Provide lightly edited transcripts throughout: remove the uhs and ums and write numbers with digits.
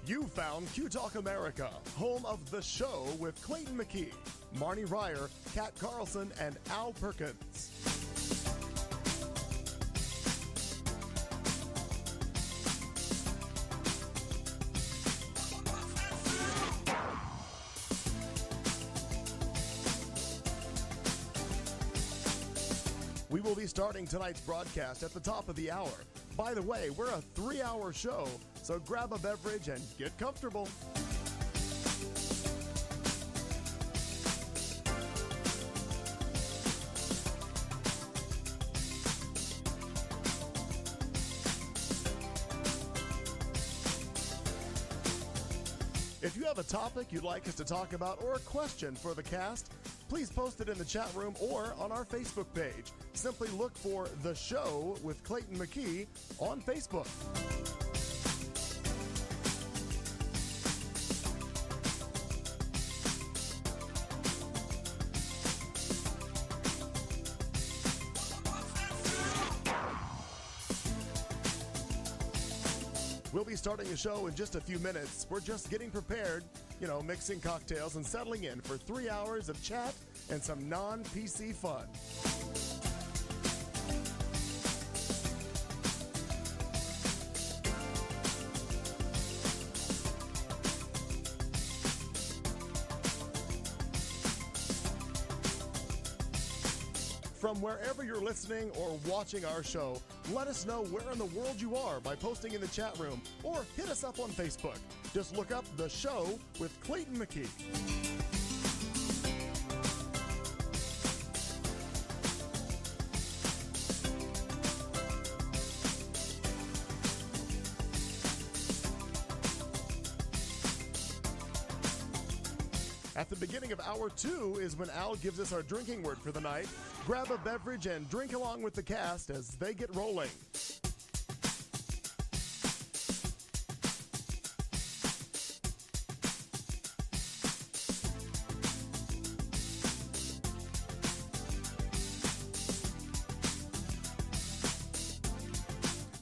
You found Q Talk America, home of The Show with Clayton McKee, Marnie Ryer, Kat Carlson, and Al Perkins. We will be starting tonight's broadcast at the top of the hour. By the way, we're a 3-hour show, so grab a beverage and get comfortable. If you have a topic you'd like us to talk about or a question for the cast, please post it in the chat room or on our Facebook page. Simply look for The Show with Clayton McKee on Facebook. We'll be starting the show in just a few minutes. We're just getting prepared, mixing cocktails and settling in for 3 hours of chat and some non-PC fun. From wherever you're listening or watching our show, let us know where in the world you are by posting in the chat room or hit us up on Facebook. Just look up The Show with Clayton McKee. At the beginning of hour 2 is when Al gives us our drinking word for the night. Grab a beverage and drink along with the cast as they get rolling.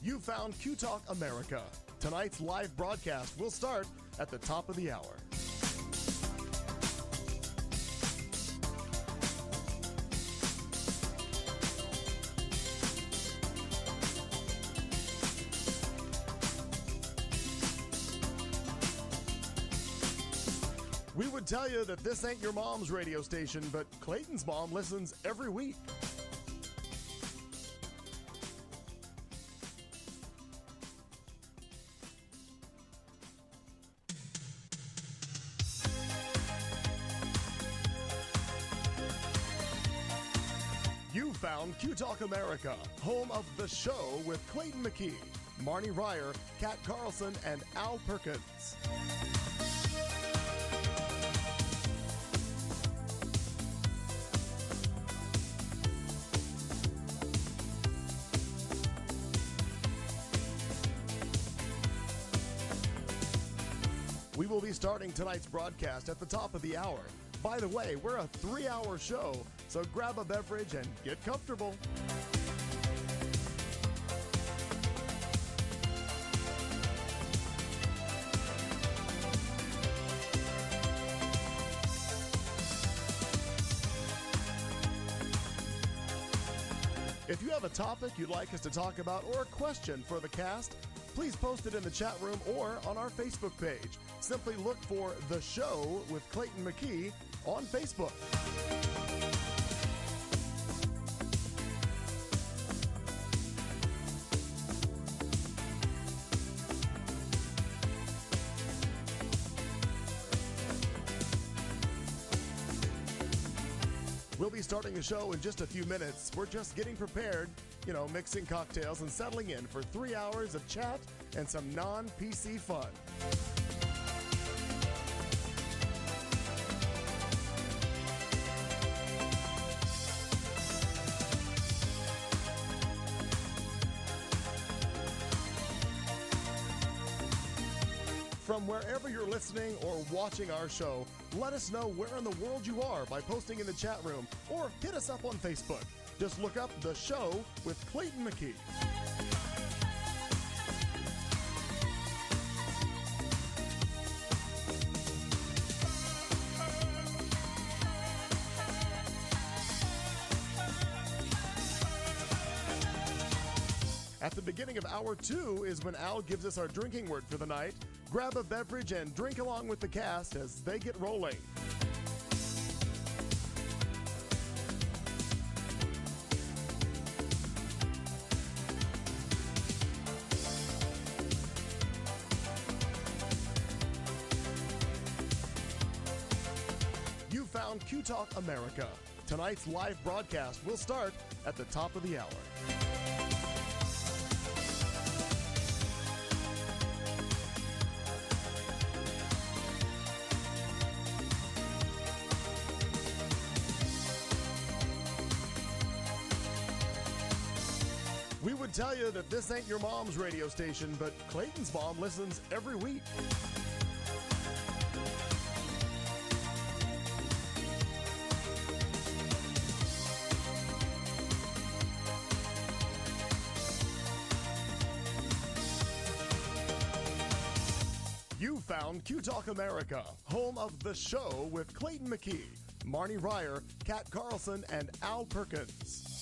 You found Q Talk America. Tonight's live broadcast will start at the top of the hour. We would tell you that this ain't your mom's radio station, but Clayton's mom listens every week. You found Q Talk America, home of The Show with Clayton McKee, Marnie Ryer, Kat Carlson, and Al Perkins. We will be starting tonight's broadcast at the top of the hour. By the way, we're a 3-hour show, so grab a beverage and get comfortable. If you have a topic you'd like us to talk about or a question for the cast, please post it in the chat room or on our Facebook page. Simply look for The Show with Clayton McKee on Facebook. We'll be starting the show in just a few minutes. We're just getting prepared, mixing cocktails and settling in for 3 hours of chat and some non-PC fun. From wherever you're listening or watching our show, let us know where in the world you are by posting in the chat room or hit us up on Facebook. Just look up The Show with Clayton McKee. At the beginning of hour 2 is when Al gives us our drinking word for the night. Grab a beverage and drink along with the cast as they get rolling. You found Q Talk America. Tonight's live broadcast will start at the top of the hour. We would tell you that this ain't your mom's radio station, but Clayton's mom listens every week. You found Q Talk America, home of The Show with Clayton McKee, Marnie Ryer, Kat Carlson, and Al Perkins.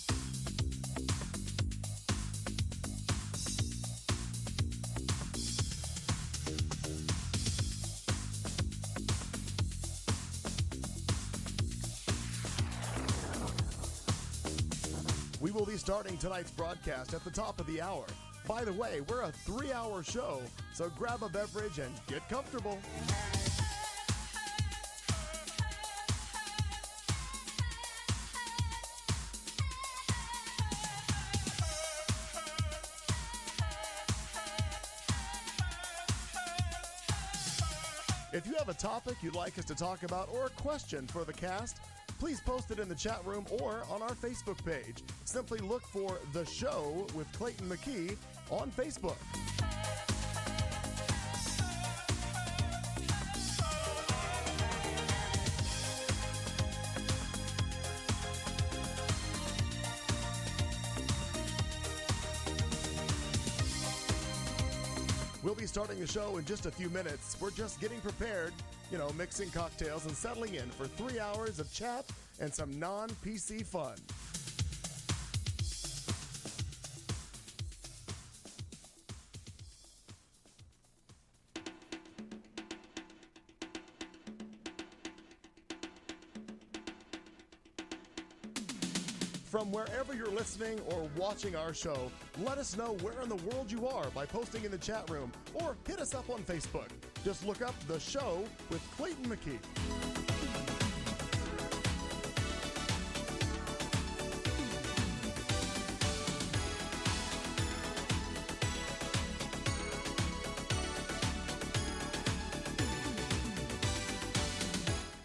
We will be starting tonight's broadcast at the top of the hour. By the way, we're a 3-hour show, so grab a beverage and get comfortable. If you have a topic you'd like us to talk about or a question for the cast, please post it in the chat room or on our Facebook page. Simply look for The Show with Clayton McKee on Facebook. We'll be starting the show in just a few minutes. We're just getting prepared, mixing cocktails and settling in for 3 hours of chat and some non-PC fun. From wherever you're listening or watching our show, let us know where in the world you are by posting in the chat room or hit us up on Facebook. Just look up The Show with Clayton McKee.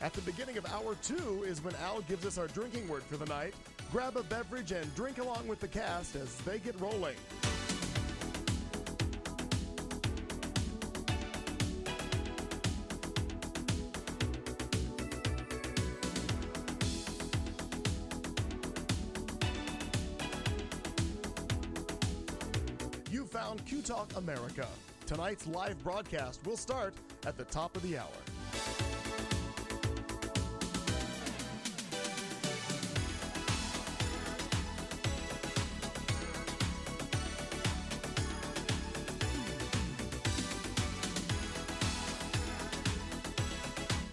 At the beginning of hour 2 is when Al gives us our drinking word for the night. Grab a beverage and drink along with the cast as they get rolling. You found Q Talk America. Tonight's live broadcast will start at the top of the hour.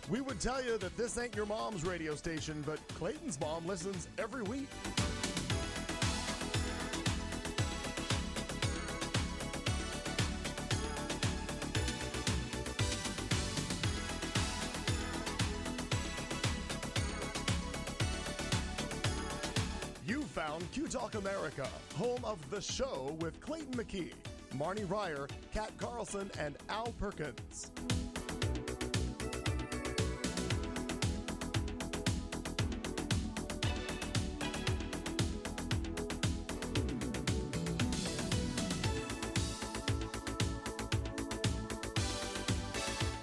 We would tell you that this ain't your mom's radio station, but Clayton's mom listens every week. You found Q Talk America, home of The Show with Clayton McKee, Marnie Ryer, Kat Carlson, and Al Perkins.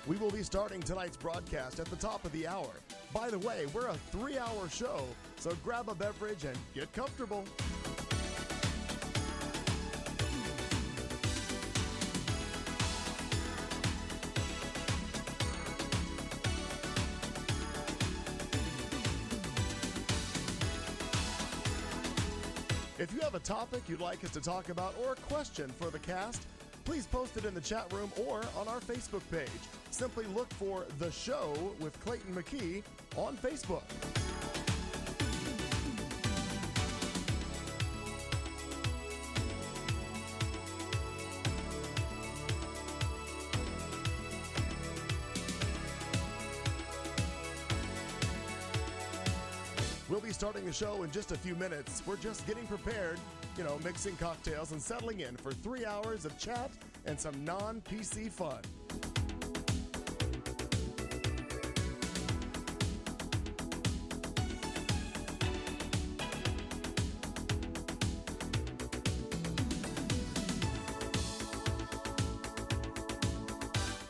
We will be starting tonight's broadcast at the top of the hour. By the way, we're a 3-hour show, so grab a beverage and get comfortable. If you have a topic you'd like us to talk about or a question for the cast, please post it in the chat room or on our Facebook page. Simply look for The Show with Clayton McKee on Facebook. We'll be starting the show in just a few minutes. We're just getting prepared, mixing cocktails and settling in for 3 hours of chat and some non-PC fun.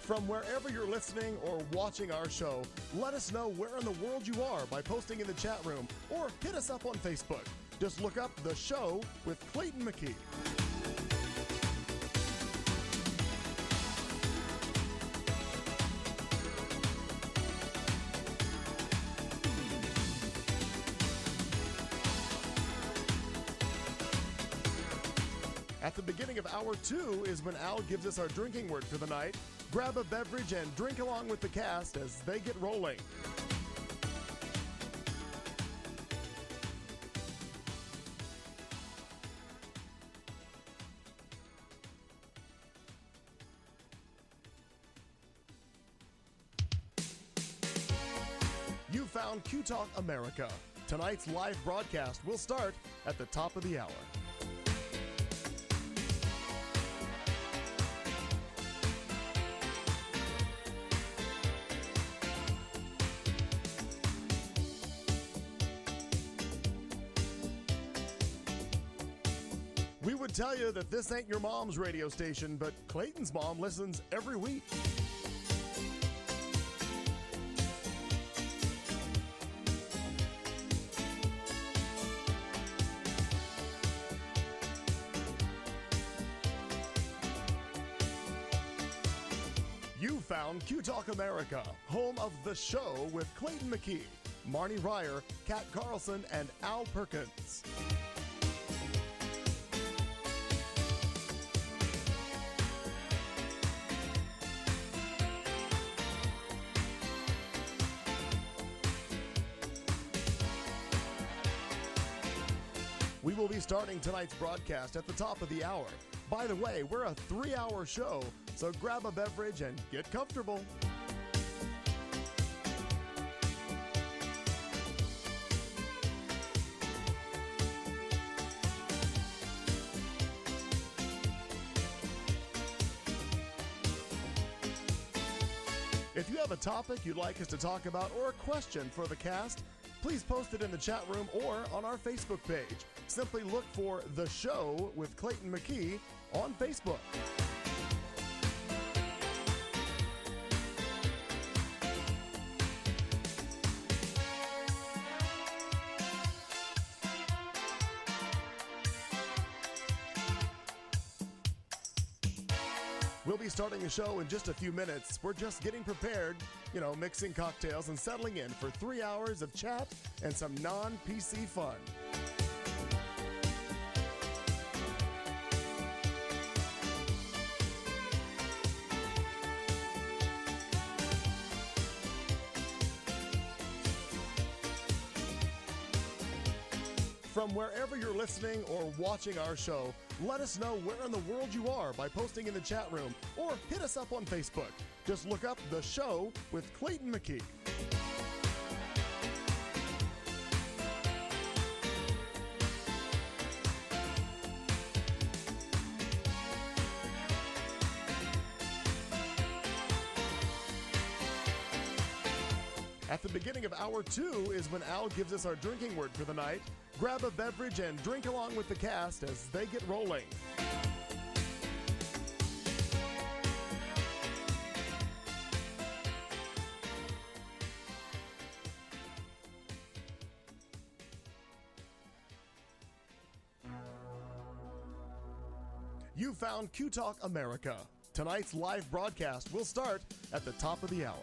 From wherever you're listening or watching our show, let us know where in the world you are by posting in the chat room or hit us up on Facebook. Just look up The Show with Clayton McKee. At the beginning of hour 2 is when Al gives us our drinking word for the night. Grab a beverage and drink along with the cast as they get rolling. You found Q Talk America. Tonight's live broadcast will start at the top of the hour. We would tell you that this ain't your mom's radio station, but Clayton's mom listens every week. You found Q Talk America, home of The Show with Clayton McKee, Marnie Ryer, Kat Carlson, and Al Perkins. We will be starting tonight's broadcast at the top of the hour. By the way, we're a 3-hour show, so grab a beverage and get comfortable. If you have a topic you'd like us to talk about or a question for the cast, please post it in the chat room or on our Facebook page. Simply look for The Show with Clayton McKee on Facebook. We'll be starting the show in just a few minutes. We're just getting prepared, mixing cocktails and settling in for 3 hours of chat and some non-PC fun. From wherever you're listening or watching our show, let us know where in the world you are by posting in the chat room or hit us up on Facebook. Just look up The Show with Clayton McKee. At the beginning of hour 2 is when Al gives us our drinking word for the night. Grab a beverage and drink along with the cast as they get rolling. You found Q Talk America. Tonight's live broadcast will start at the top of the hour.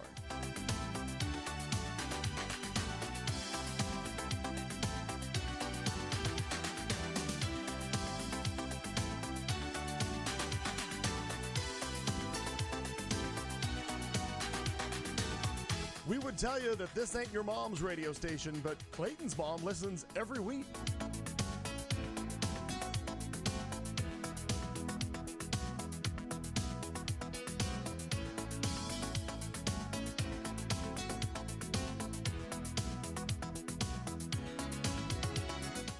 We would tell you that this ain't your mom's radio station, but Clayton's mom listens every week.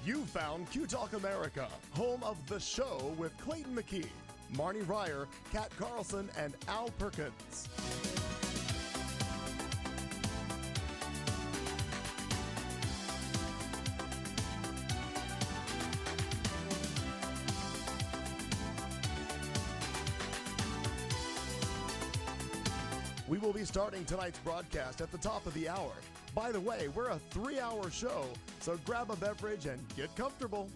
You found Q Talk America, home of The Show with Clayton McKee, Marnie Ryer, Kat Carlson, and Al Perkins. We will be starting tonight's broadcast at the top of the hour. By the way, we're a 3-hour show, so grab a beverage and get comfortable.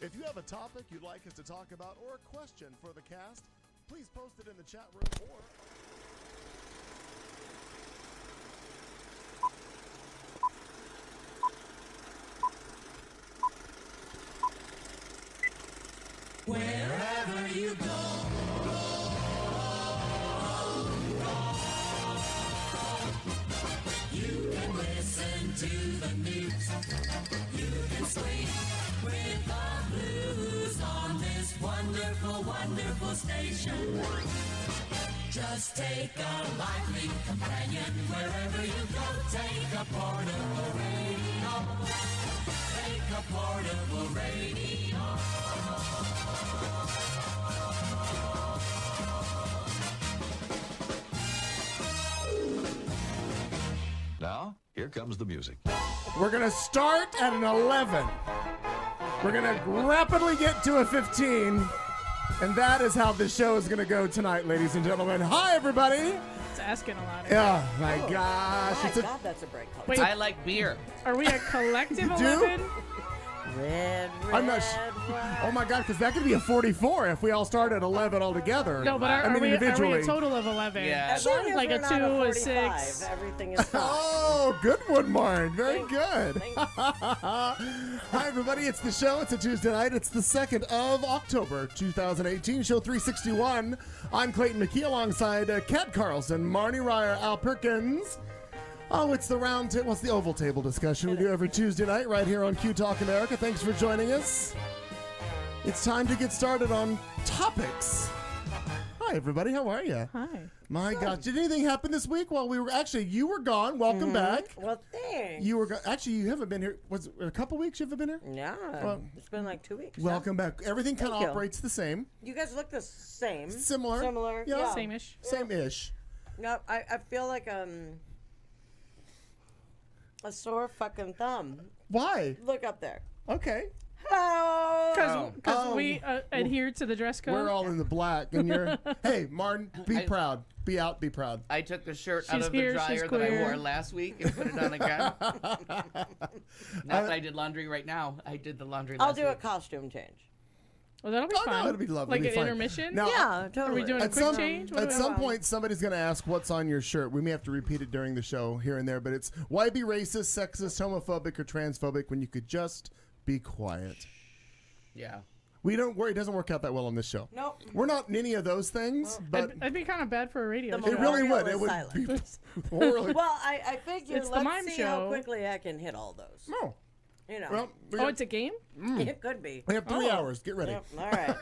If you have a topic you'd like us to talk about or a question for the cast, please post it in the chat room or... Wherever you go, you can listen to the news. You can sleep with the blues on this wonderful, wonderful station. Just take a lively companion wherever you go. Take a portable radio. Take a portable radio. Now, here comes the music. We're going to start at an 11. We're going to rapidly get to a 15. And that is how the show is going to go tonight, ladies and gentlemen. Hi, everybody. It's asking a lot. Oh, my gosh. My It's a, God, that's a break color. Wait, I like beer. are we a collective do? 11? Red, I'm not red. oh, my God, because that could be a 44 if we all start at 11 altogether. No, but I mean, are we individually. a total of 11? Yeah. As long as Like we're a not 2, a 45, 6. everything is fine. Oh, good one, Marn. Very Thanks. good. Thanks. Hi, everybody. It's the show. It's a Tuesday night. It's the 2nd of October, 2018, show 361. I'm Clayton McKee alongside Kat Carlson, Marnie Ryer, Al Perkins. Oh, it's the round table. What's the oval table discussion we do every Tuesday night right here on Q Talk America. Thanks for joining us. It's time to get started on topics. Hi, everybody. How are you? Hi. My gosh, did anything happen this week while we were actually? You were gone. Welcome back. Well, thanks. You were actually. You haven't been here. Was it a couple weeks? You haven't been here. Yeah, Well, it's been like 2 weeks. Welcome back. Everything kind of Thank you. operates the same. You guys look the same. Similar. Similar. Yeah. Same-ish. Same-ish. No, I feel like a sore fucking thumb. Why? Look up there. Okay. Hello. Because Oh. we adhere to the dress code. We're all in the black, and you're. Hey, Martin, be proud. Be out. Be proud. I took the shirt out She's of here, the she's dryer that I queer. wore last week and put it on again. Not that I did laundry right now. I did the laundry I'll last do a week. costume change. Well, that'll be Oh, fun. no, it'll be lovely. Like It'll be an fun. intermission? Now, Yeah, totally. Are we doing a At quick some, change? What at do we some want? point, somebody's going to ask what's on your shirt. We may have to repeat it during the show here and there, but it's why be racist, sexist, homophobic, or transphobic when you could just be quiet. Yeah. We don't worry. It doesn't work out that well on this show. Nope. We're not in any of those things, but I'd be kind of bad for a radio The show. it really would. Memorial It would is be horribly. Well, I figure It's the let's mime see how show. quickly I can hit all those. No. You know. Well, we Oh, have, it's a game? It could be. we have 3 Oh. hours. Get ready. Yep, all right.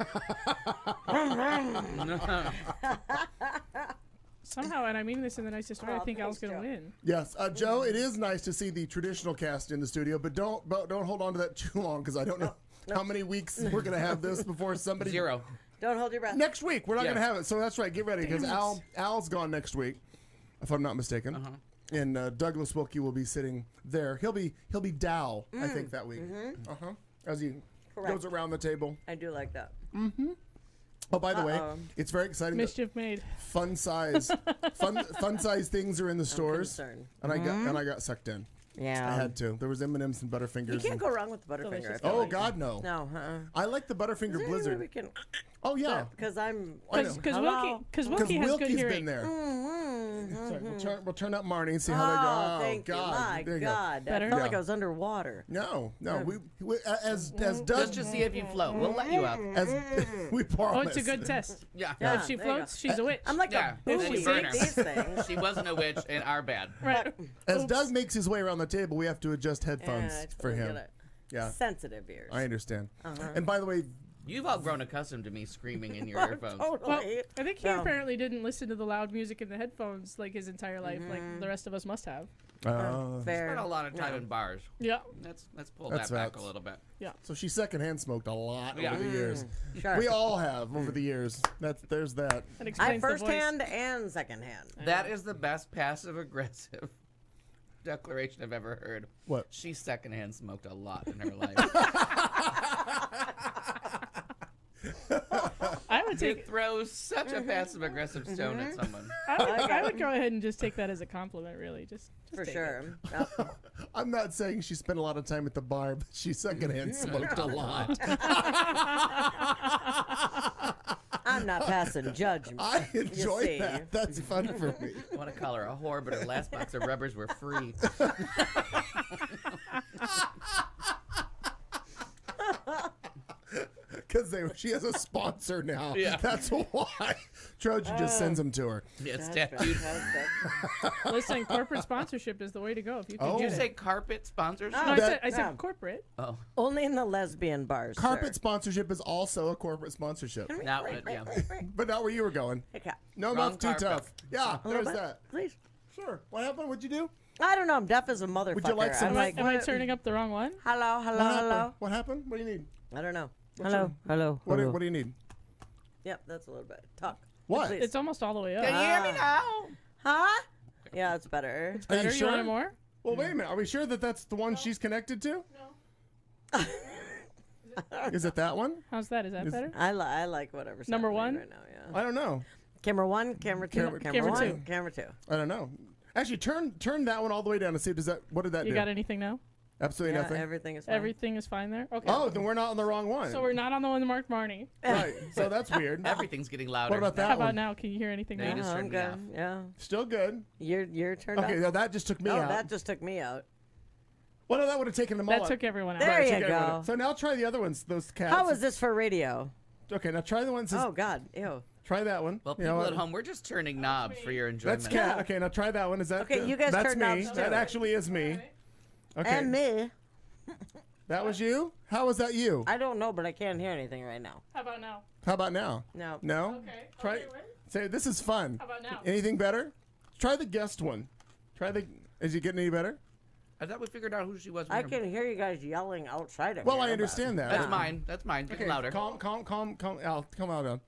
Somehow, and I mean this in the nicest way, I Oh, think Al's thanks, going to Joe. win. Yes, Joe. It is nice to see the traditional cast in the studio, but don't hold on to that too long because I don't know how many weeks we're gonna have this before somebody. 0. Don't hold your breath. Next week we're not Yeah. gonna have it, so that's right. Get ready because Al's gone next week, if I'm not mistaken. And Douglas Wilkie will be sitting there. He'll be Dow, I think, that week. As he Correct. goes around the table. I do like that. Oh, by the way, Uh-oh. it's very exciting. that Mischief made. fun size things are in the stores, concerned. and I got sucked in. I Yeah. had to. There was M&Ms and Butterfingers. You can't and- go wrong with the Butterfinger. I Delicious. feel Oh like. God, no! No. I like the Butterfinger Is there any way Blizzard. we can? Oh yeah, Because I'm. I know. Because Hello? Wilkie has good because hearing. Wilkie's been there. Sorry, we'll turn up Marnie and see how Oh, they go. Oh, thank God. you. My There you go. God. Better? I felt Yeah. like I was underwater. No, we as Doug Just to see if you float. We'll let you up. as we promise. Oh, it's a good test. Yeah. Yeah. If she there you floats, she's a witch. I'm like Yeah, a and then buoy. you burn her. These things. She wasn't a witch and our bad. Right. As Oops. Doug makes his way around the table, we have to adjust Yeah, headphones I for totally him. get it. Yeah, Sensitive ears. I understand. Uh-huh. And by the way, You've all grown accustomed to me screaming in your earphones. Totally. Well, I think he No. apparently didn't listen to the loud music in the headphones like his entire life, like the rest of us must have. Fair. Spent a lot of time No. in bars. Yeah. Let's pull That's that back facts. a little bit. so she secondhand smoked a lot Yeah. over the years. Sure. We all have over the years. There's that. That I explains the first voice. hand and second hand. That is the best passive aggressive declaration I've ever heard. What? She secondhand smoked a lot in her life. I would It take. throws such a passive aggressive stone at someone. I would go ahead and just take that as a compliment, really. Just For take sure. it. Yep. I'm not saying she spent a lot of time at the bar, but she secondhand smoked a lot. I'm not passing judgment. I enjoy see. that. That's fun for me. I want to call her a whore, but her last box of rubbers were free. Because she has a sponsor now. Yeah. That's why. Trojan just sends them to her. Yeah, it's That's tattooed. fantastic. Listen, corporate sponsorship is the way to go if you can Oh. Did you get say it. carpet sponsorship? No, that- I said no. corporate. Oh, Only in the lesbian bars. Carpet sir. sponsorship is also a corporate sponsorship. now yeah. But not where you were going. Okay. No, Wrong mouth too carpet. tough. Yeah, A little there's bit, that. please. Sure. What happened? What'd you do? I don't know. I'm deaf as a motherfucker. Would you like some- I'm like, Am I what- turning up the wrong one? Hello, hello, What hello. happened? What happened? What do you need? I don't know. What's Hello, your- hello, What do, hello. what do you need? Yep, that's a little bit. Talk. What? Please. It's almost all the way up. Can you hear me now? Huh? Yeah, it's better. Are you Better? sure? You want it more? Well, wait a minute. Are we sure that that's the one she's connected to? No. Is it that one? How's that? Is that Is- better? I like whatever's Number happening one? right now. Yeah. I don't know. Camera one, camera two, Camera- camera camera one, two. camera two. I don't know. Actually, turn that one all the way down and see. What did that You do? got anything now? Absolutely Yeah, nothing. everything is fine. Everything is fine there? Okay. Oh, then we're not on the wrong one. So we're not on the one marked Marnie. right. So that's weird. Everything's getting louder. What about that How about one? now? Can you hear anything No, you now? just I'm turned me good. off. Yeah. Still good. You're turned Okay, up. now that just took me No, out. that just took me out. Well, no, that would have taken them all That out. took everyone out. There Right, you took everyone go. out. So now try the other ones. Those cats. How is this for radio? Okay, now try the one that says. Oh God, ew. Try that one. Well, You know people what? at home, we're just turning knobs for your enjoyment. That's cat. Okay, now try that one. Is that? Okay, you guys That's turn me. knobs, too. That actually is me. Okay. And me. That was you. How was that you? I don't know, but I can't hear anything right now. How about now? How about now? No. No. Okay. Try. Okay, wait. Say this is fun. How about now? Anything better? Try the guest one. Try the. Is it getting any better? I thought we figured out who she was. I can hear you guys yelling outside of Well, here, I but- understand that. That's mine. That's mine. Get Okay, louder. calm, Al, come out. Al.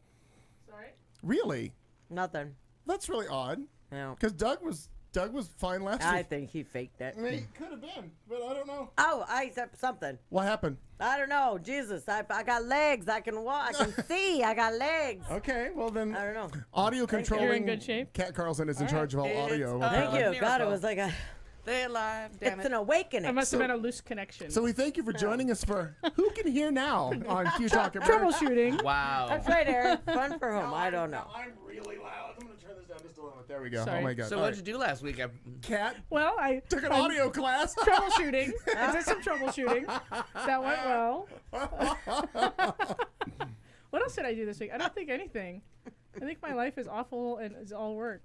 Sorry. Really? Nothing. That's really odd. No. Because Doug was fine last I week. think he faked it. I mean, he could have been, but I don't know. Oh, I said something. What happened? I don't know. Jesus, I got legs. I can walk. I can see. I got legs. Okay, well then, I don't know. audio you. controlling. You're in good shape? Kat Carlson is in All charge of all right. audio. It's, Thank you. God, it miracle. was like a. Stay alive. Damn It's it. an awakening. That must have been a loose connection. So we thank you for joining us for Who Can Hear Now on Q Talk America. Troubleshooting. Wow. That's right, Aaron. Fun for whom? I don't know. I'm really loud. I'm going to turn this down just a little bit. There we go. Sorry. Oh my God. So All what'd right. you do last week? Kat Well, I took an I'm audio class. troubleshooting. I did some troubleshooting. That went well. What else did I do this week? I don't think anything. I think my life is awful and is all work.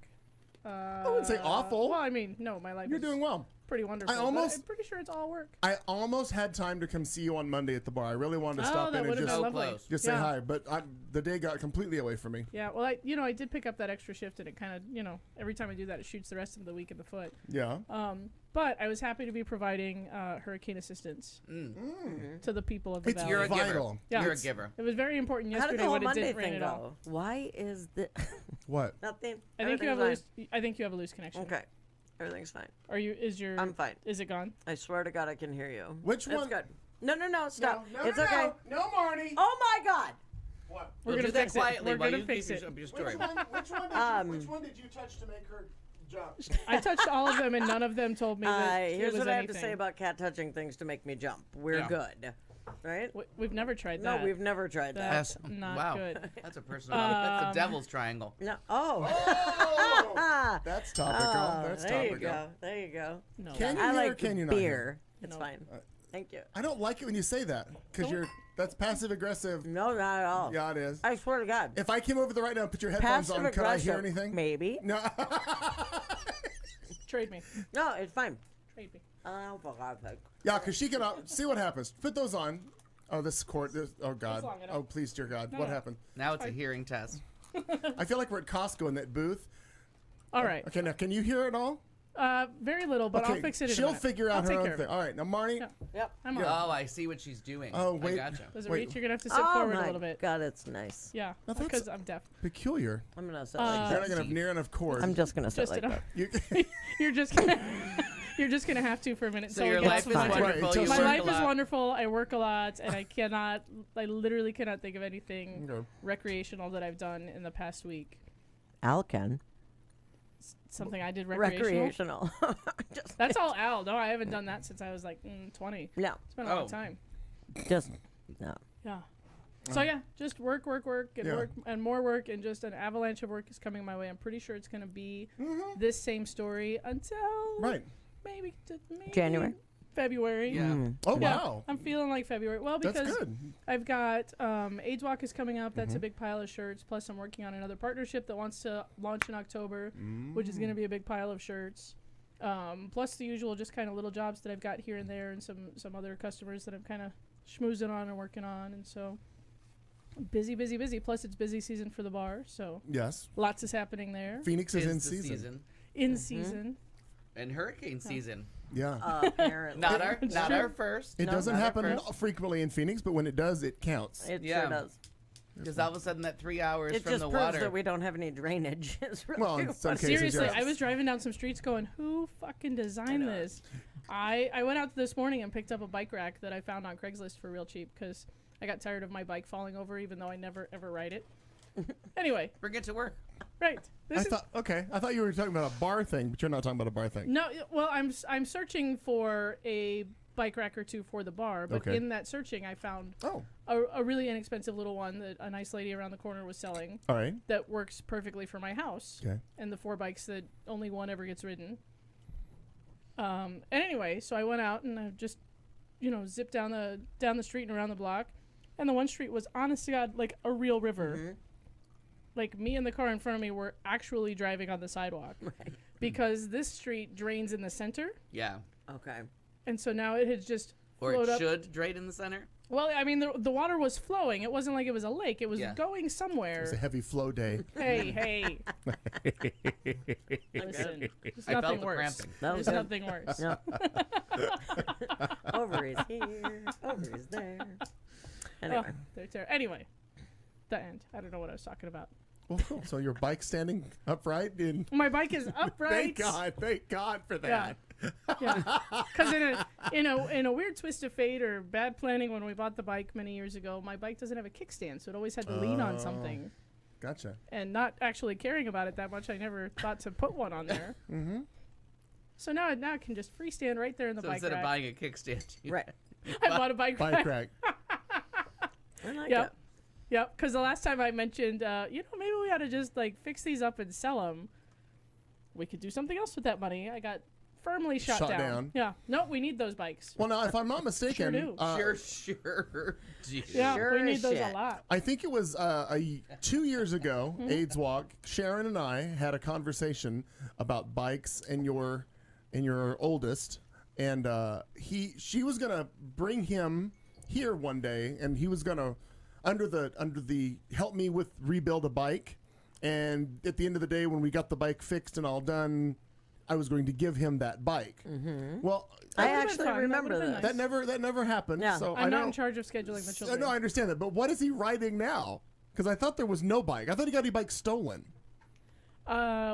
I wouldn't say awful. Well, I mean, no, my life You're is doing well. pretty wonderful. but almost- I'm pretty sure it's all work. I almost had time to come see you on Monday at the bar. I really wanted to Oh, stop that in and would've just, been So lovely. close. just say Yeah. hi, but the day got completely away from me. Yeah, well, I did pick up that extra shift, and it kind of, every time I do that, it shoots the rest of the week in the foot. Yeah. But I was happy to be providing hurricane assistance to the people of the It's valley. You're a giver. vital. Yeah. You're a giver. It was very important How did yesterday the whole when it Monday didn't rain thing at all. go? Why is the What? nothing? I think you have Everything's I think you have a loose connection. fine. Okay, everything's fine. Are you? Is your? I'm fine. Is it gone? I swear to God, I can hear you. Which It's one? good. No, stop. No, it's no, okay. No, Marnie. Oh my God. What? We're We'll gonna do that fix it. quietly We're while gonna you fix keep it. your story. Which one did you touch to make her jump? I touched all of them, and none of them told me that it Here's was what I have anything. to say about cat touching things to make me jump. We're Yeah. good. right? We've never tried No, that. we've never tried that. That's not wow. good. That's a personal. That's the devil's triangle. No. Oh. Oh, that's topical. That's there you topical. go. There you go. No. Can you I hear or like can you not hear? beer. It's No. fine. Thank you. I don't like it when you say that because that's passive aggressive. No, not at all. Yeah, it is. I swear to God. If I came over there right now and put your headphones Passive on, could I hear aggressive, anything? Maybe. No. Trade me. No, it's fine. Trade me. Oh, for God's sake. Yeah, because she can see what happens. Put those on. Oh, this cord. Oh, God. long enough. Oh, please, dear God. What no. happened? Now it's a hearing test. I feel like we're at Costco in that booth. All right. Okay, now can you hear it all? Very little, but Okay, I'll fix it in a she'll minute. figure I'll out take her care own of thing. it. All right, now Marnie. Yeah. Yep. I'm on. Oh, I see what she's doing. Oh, wait. I gotcha. Does it Wait. reach? You're gonna have to sit Oh forward my a little bit. God, it's nice. Yeah, Now that's- because I'm deaf. Peculiar. I'm gonna sit like You're that. not going to have near enough cord. I'm just gonna sit Just like enough. that. You, You're just gonna. You're just gonna have to for a minute. So until your we get life some is time. Right, wonderful. until You My work life a is lot. wonderful. I work a lot, and I literally cannot think of anything Okay. recreational that I've done in the past week. Al can. Something I did recreational. Just, That's all Al. No, I haven't done that since I was like 20. no, It's been a long Oh. time. just no. Yeah. So yeah, just work, and Yeah. work, and more work, and just an avalanche of work is coming my way. I'm pretty sure it's gonna be this same story until right. maybe January? February. Yeah. Oh, Yeah, wow. I'm feeling like February. Well, That's because good. I've got AIDS Walk is coming up. That's a big pile of shirts. Plus, I'm working on another partnership that wants to launch in October, which is going to be a big pile of shirts. Plus the usual just kind of little jobs that I've got here and there, and some other customers that I'm kind of schmoozing on and working on. And so busy. Plus, it's busy season for the bar, so Yes. lots is happening there. Phoenix is Tis in the season. In season. And hurricane season. Yeah. Apparently, Not our It's not true. our first. it no, doesn't not our happen first. frequently in Phoenix, but when it does, it counts. it Yeah. sure does. Because all of a sudden that 3 hours It from just the proves water. that we don't have any drainage. It's really Well, in some funny. cases, Seriously, yes. I was driving down some streets going, who fucking designed know. this? I went out this morning and picked up a bike rack that I found on Craigslist for real cheap because I got tired of my bike falling over even though I never ever ride it. Anyway, Bring it to work. right. This is, I thought you were talking about a bar thing, but you're not talking about a bar thing. no, well, I'm searching for a bike rack or two for the bar, but Okay. in that searching I found Oh, a really inexpensive little one that a nice lady around the corner was selling all right. that works perfectly for my house. Okay. And the 4 bikes that only one ever gets ridden. And anyway, so I went out and I just, zipped down the street and around the block, and the one street was, honest to God, like a real river. Like me and the car in front of me were actually driving on the sidewalk because this street drains in the center, Yeah. Okay. and so now it had just Or flowed it up. should drain in the center. Well, I mean, the water was flowing. It wasn't like it was a lake. It was Yeah. going somewhere. It's a heavy flow day. Hey. Listen, there's I felt nothing the worse. cramping. That was There's good. nothing worse. No. Ovaries here, ovaries there. Anyway, Anyway, the end. I don't know what I was talking about. Well, cool. So your bike standing upright in. My bike is upright. Thank God for Yeah. that. Yeah. Because in a weird twist of fate or bad planning, when we bought the bike many years ago, my bike doesn't have a kickstand, so it always had to lean on something. Gotcha. And not actually caring about it that much, I never thought to put one on there. So now it can just freestand right there in the So bike instead rack. of buying a kickstand, you right. I bought a bike Bike rack. rack. I like Yep. it. Yep. Because the last time I mentioned, maybe we ought to just like fix these up and sell them. We could do something else with that money. I got firmly shot down. Yeah. No, we need those bikes. Well, now, if I'm not mistaken, do. sure. Gee. Yeah, Sure we need as those shit. a lot. I think it was 2 years ago, AIDS Walk. Sharon and I had a conversation about bikes and your oldest, and she was gonna bring him here one day, and he was gonna under the help me with rebuild a bike, and at the end of the day, when we got the bike fixed and all done, I was going to give him that bike. Well, I would've been actually fun. That remember would've been this. nice. that never happened. Yeah. So I'm I not don't. in charge of scheduling the children. No, I understand that, but what is he riding now? Because I thought there was no bike. I thought he got a bike stolen.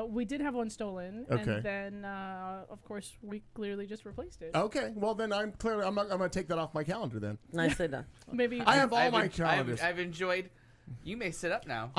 We did have one stolen, Okay. and then of course we clearly just replaced it. Okay, well then I'm going to take that off my calendar then. Nicely done. Maybe I have all I've my en- calendars. I've enjoyed. You may sit up now.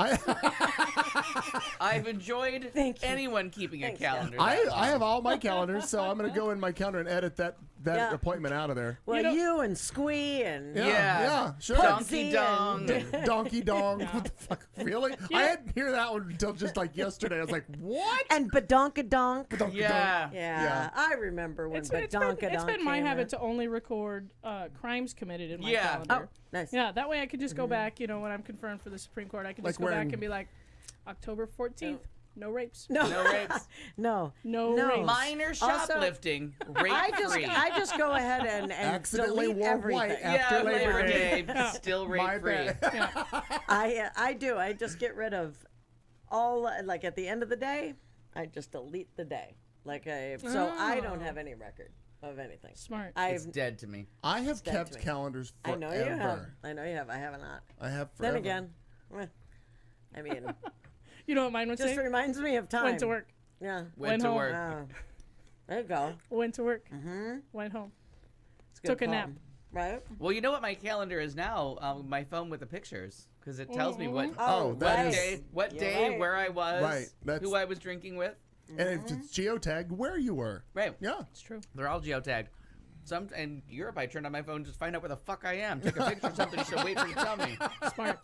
I've enjoyed Thank you. anyone keeping Thanks, a calendar. I that long. have all my calendars, so I'm going to go in my calendar and edit that Yeah. appointment out of there. Well, You know- you and Squee and Yeah. sure. Donkey Pugsy Dong. and- Donkey Dong. What the fuck? Really? I hadn't heard that one until just like yesterday. I was like, what? and Badonkadonk. Donkey Yeah. Dong. Yeah, I remember when It's been Badonkadonk my came habit out. to only record crimes committed in my Yeah. calendar. Oh, nice. Yeah, that way I could just go back, when I'm confirmed for the Supreme Court, I can Like just go wearing- back and be like, October 14th, no rapes. No, No rapes. no, No no. rapes. Minor shoplifting. Rape free. I just go ahead and Accidentally delete wore everything. white yeah, after Labor Day. Still My rape free. bad. I do. I just get rid of all, like, at the end of the day, I just delete the day. So I don't have any record of anything. Smart. It's I've dead to me. I have dead kept to me. calendars I forever. know you have. I know you have. I have not. I have forever. Then again, I mean, You know what mine would just say? reminds me of time. Went to work. Yeah. Went to home. work. There you go. Went to work. Went home. It's good Took a call. nap. Right? Well, you know what my calendar is now? My phone with the pictures, because it tells me what Oh, that right. is- day, You're right. where I was, Right, that's- who I was drinking with. And if it's geotagged, where you were. Right. Yeah. It's true. They're all geotagged. In Europe, I turned on my phone just to find out where the fuck I am. Take a picture of something, so wait for you to tell me. Smart.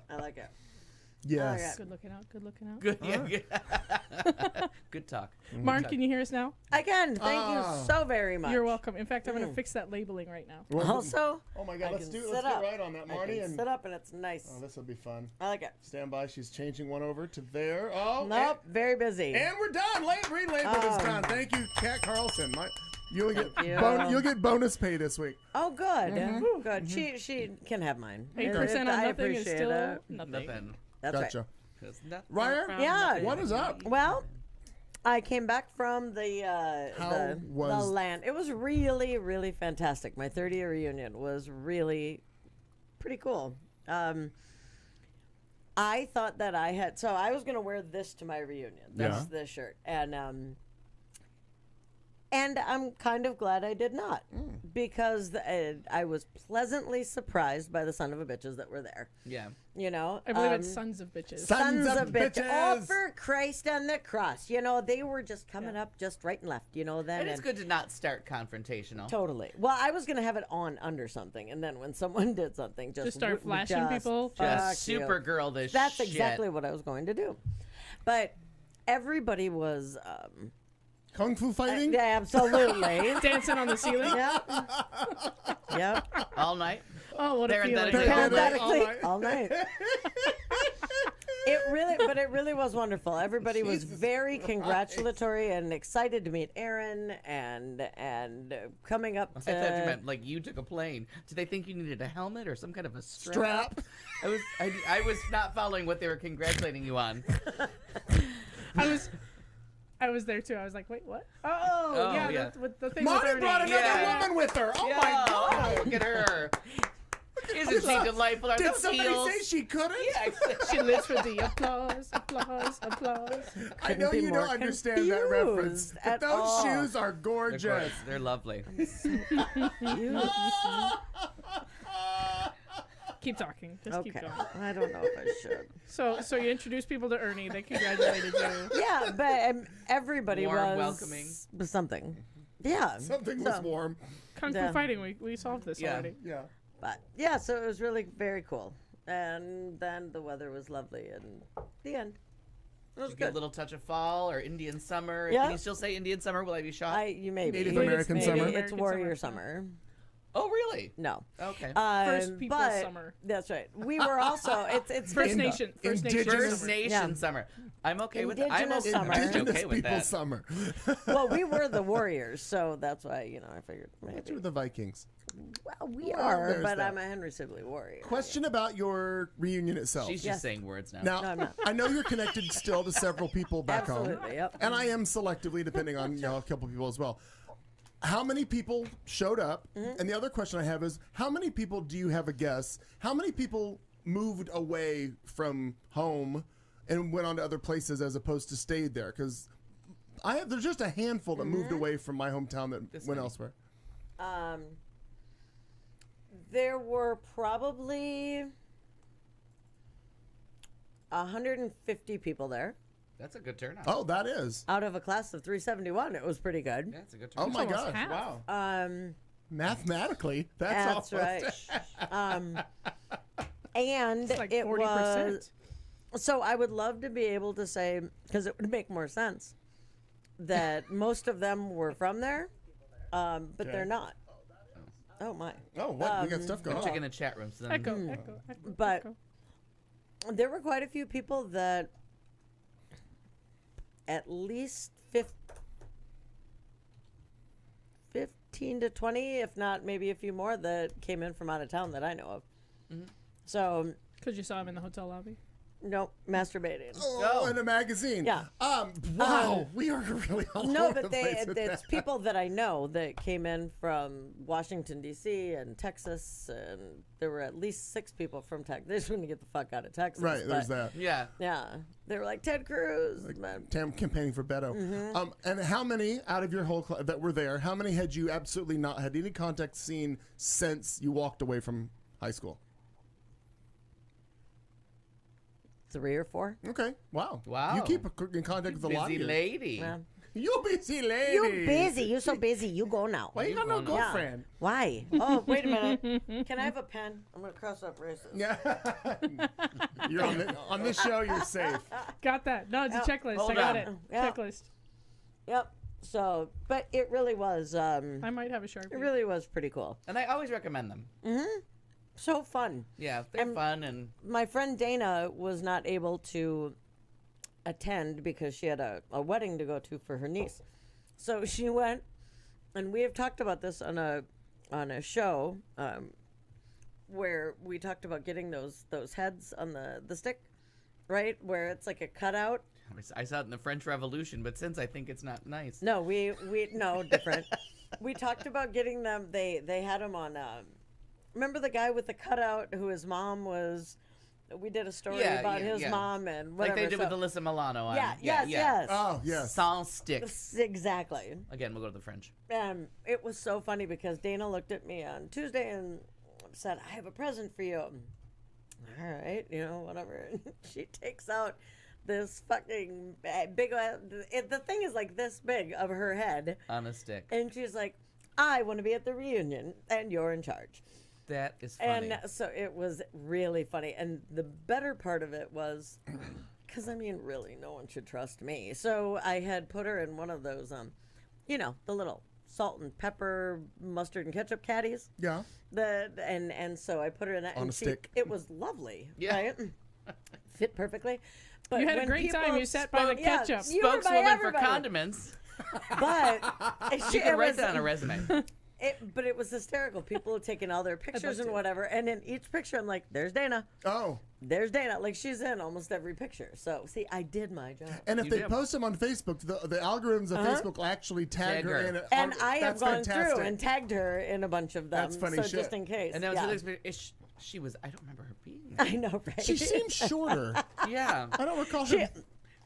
I like it. Yes. Good looking out. Good looking out. Good, good talk. Mark, can you hear us now? Again, thank you so very much. You're welcome. In fact, I'm going to fix that labeling right now. Also, Oh my God, I let's can get sit up. right on that, I Marty. can And sit up and it's nice. oh, this will be fun. I like it. Stand by. She's changing one over to there. Oh, Nope, very busy. And we're done. Read label is Oh. done. Thank you, Kat Carlson. You'll get you. you'll get bonus pay this week. Oh, good, good. She can have mine. 8% on I nothing is appreciate still it. nothing. Nothing. That's Gotcha. right. 'Cause nothing Ryer? from Yeah. nothing. What is up? Well, I came back from the How was- land. It was really, really fantastic. My 30-year reunion was really pretty cool. I thought that I was gonna wear this to my reunion. This shirt, and I'm kind of glad I did not, because I was pleasantly surprised by the son of a bitches that were there. Yeah. You know, I believe it's sons of bitches. Sons of bitches. Oh, bitches. for Christ and the cross. They were just coming up just right and left, then. And it's good to not start confrontational. Totally. Well, I was going to have it on under something, and then when someone did something, just start flashing people? Just fuck you. Supergirl this That's shit. exactly what I was going to do. But everybody was, Kung Fu fighting? yeah, absolutely. Dancing on the ceiling. Yep. Yep. All night. Oh, what a feeling. Parenthetically. Parenthetically, all all night. It really was wonderful. Everybody was very congratulatory and excited to meet Aaron and coming up I thought you to. meant like you took a plane. Did they think you needed a helmet or some kind of a strap? I was not following what they were congratulating you on. I was there too. I was like, wait, what? Oh, yeah, yeah. With the thing Marty with brought Ernie. another Yeah. woman with her. Oh Yeah, my God. oh, look at her. Isn't she delightful? Are Did those somebody heels? say she couldn't? Yeah, She lives for the applause, applause, applause. I know be you more don't understand that reference. confused But at those all. shoes are They're gorgeous. gorgeous. They're lovely. Keep talking. Just keep Okay. going. I don't know if I should. So you introduced people to Ernie. They congratulated you. Yeah, but everybody Warm, was welcoming. something. Yeah. Something was So- warm. Kung Fu Yeah. fighting. We solved this Yeah. already. Yeah. But yeah, so it was really very cool. And then the weather was lovely and the end. It was Did you get a good. little touch of fall or Indian summer? Yeah. Can you still say Indian summer? Will I be shot? You maybe. Native Maybe American it's summer. Native It's American Warrior summer. Summer. Oh, really? No. Okay. First People's but- Summer. That's right. We were also it's First In- Nation. First Nation. indigenous- First summer. Nation Yeah. summer. I'm okay with that. I'm Indigenous okay, summer. I'm Indigenous okay with People's that. Summer. well, we were the Warriors, so that's why I figured But maybe. you're the Vikings. Well, we Well, are, there's but that. I'm a Henry Sibley Warrior. Question about your reunion itself. She's just Yes. saying words now. Now, No, I'm not. I know you're connected still to several people back home. Absolutely. Yep. And I am selectively, depending on a couple people as well. How many people showed up? Mm-hmm. And the other question I have is, how many people do you have a guess? How many people moved away from home and went on to other places as opposed to stayed there? Because there's just a handful that moved away from my hometown that This went many. elsewhere. There were probably 150 people there. That's a good turnout. Oh, that is. Out of a class of 371, it was pretty good. That's a good Oh turnout. my almost gosh! half. Wow. Mathematically, that's That's almost. right. And It's like it 40%. was. So I would love to be able to say, because it would make more sense, that most of them were from there, but Okay. they're not. Oh my! Oh, what? We got stuff going Check in on. the chat room. So then Echo, Hmm. echo, echo. But echo. there were quite a few people that, at least 15 to 20, if not maybe a few more, that came in from out of town that I know of. So, Because you saw him in the hotel lobby. nope, masturbating. Oh, in a magazine. Yeah. Wow. We are really all No, over but the place with it's that. people that I know that came in from Washington, D.C. and Texas, and there were at least 6 people from Texas. They just wanted to get the fuck out of Texas. Right. There's but, that. Yeah. Yeah. They were like, Ted Cruz. man. Tam campaigning for Beto. Mm-hmm. And how many out of your whole that were there? How many had you absolutely not had any contact seen since you walked away from high school? 3 or 4. Okay. Wow. Wow. You keep in contact with a lot of Busy your- lady. Yeah. You busy lady. You busy. You so busy. You go now. Why you got no Yeah. girlfriend? Why? Oh, wait a minute. Can I have a pen? I'm going to cross up races. Yeah. You're on this show. You're safe. Got that. No, it's a Oh, checklist. hold I got on. it. Yeah. Checklist. Yep. So, but it really was, I might have a Sharpie. it really was pretty cool. And I always recommend them. So fun. Yeah, they're fun and My friend Dana was not able to attend because she had a wedding to go to for her niece. So she went, and we have talked about this on a show where we talked about getting those heads on the stick, right? Where it's like a cutout. I saw it in the French Revolution, but since I think it's not nice. No, we no different. We talked about getting them. They had them on. Remember the guy with the cutout who his mom was? We did a story about his mom and whatever. Like they did so, with Alyssa Milano. On, yes. Oh yes. Sans sticks. Exactly. Again, we'll go to the French. It was so funny because Dana looked at me on Tuesday and said, "I have a present for you." All right, whatever. And she takes out this fucking big. The thing is like this big of her head, On a stick. and she's like, "I want to be at the reunion, and you're in charge." That is funny. And so it was really funny. And the better part of it was, because really, no one should trust me. So I had put her in one of those, the little salt and pepper, mustard and ketchup caddies. Yeah. And so I put her in that. On and a stick. It was lovely. Yeah. Right? Fit perfectly. But You had a when great people time. You sat by the yeah, ketchup. you were by Spokeswoman for everybody. condiments. But You can write that on a resume. But it was hysterical. People had taken all their pictures and to. whatever. And in each picture, I'm like, there's Dana. Oh. There's Dana. Like, she's in almost every picture. So, see, I did my job. And if You they did. post them on Facebook, the algorithms of Facebook will actually tag Tag her her. in it. And I have That's gone fantastic. through and tagged her in a bunch of them. That's funny so shit. just in case. And that was yeah. the experience. She was, I don't remember her being. I know, right? She seems shorter. Yeah. I don't recall her.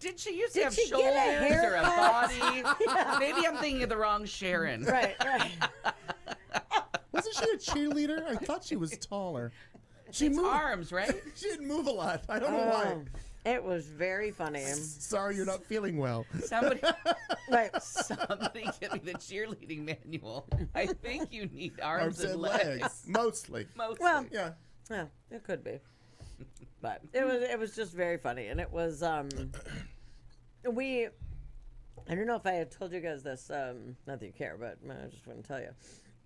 Did she used to Did have she shoulders get a or a body? Maybe I'm thinking of the wrong Sharon. right. Wasn't she a cheerleader? I thought she was taller. She It's moved. arms, right? She didn't move a lot. I don't know why. It was very funny. Sorry, you're not feeling well. Somebody Right. get me the cheerleading manual. I think you need Arms arms and and legs. legs, mostly. Mostly. Well, Yeah. yeah, it could be. But it was just very funny. And it was, I don't know if I had told you guys this, not that you care, but I just wouldn't tell you.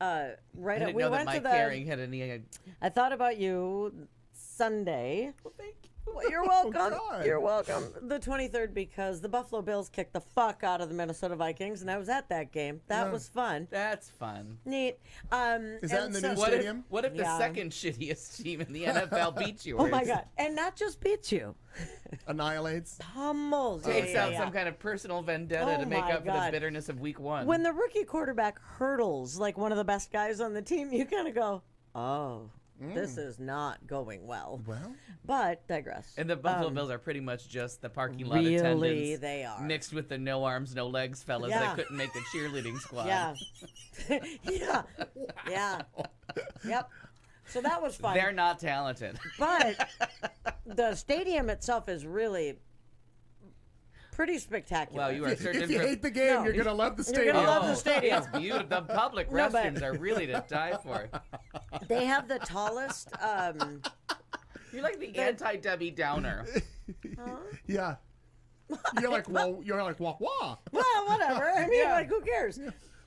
I We didn't know that went my to the, caring had any. I thought about you Sunday. Well, thank you. Well, you're welcome. God. You're welcome. The 23rd, because the Buffalo Bills kicked the fuck out of the Minnesota Vikings, and I was at that game. That was fun. That's fun. Neat. Is that in the new What if, stadium? what if the Yeah. second shittiest team in the NFL beats yours? Oh my god! And not just beats you, Annihilates. pummels. Takes Yeah, out yeah, some yeah. kind of personal vendetta Oh to make my up for the God. bitterness of week one. When the rookie quarterback hurdles like one of the best guys on the team, you kind of go, "Oh, this is not going well." Well, But digress. and the Buffalo Bills are pretty much just the parking lot Really, attendants. they are. Mixed with the no arms, no legs fellas Yeah. that couldn't make the cheerleading squad. Yeah. Yeah. Yeah. Yep. So that was fun. They're not talented. But the stadium itself is really pretty spectacular. Well, you are If searching you for. hate the game, No. you're gonna love the You're stadium. gonna love the Oh, stadium. It's beautiful. The public No, but- restrooms are really to die for. They have the tallest. You're like the anti-Debbie Downer. Yeah. You're like, well, wah wah. Well, whatever. I mean, like, who cares?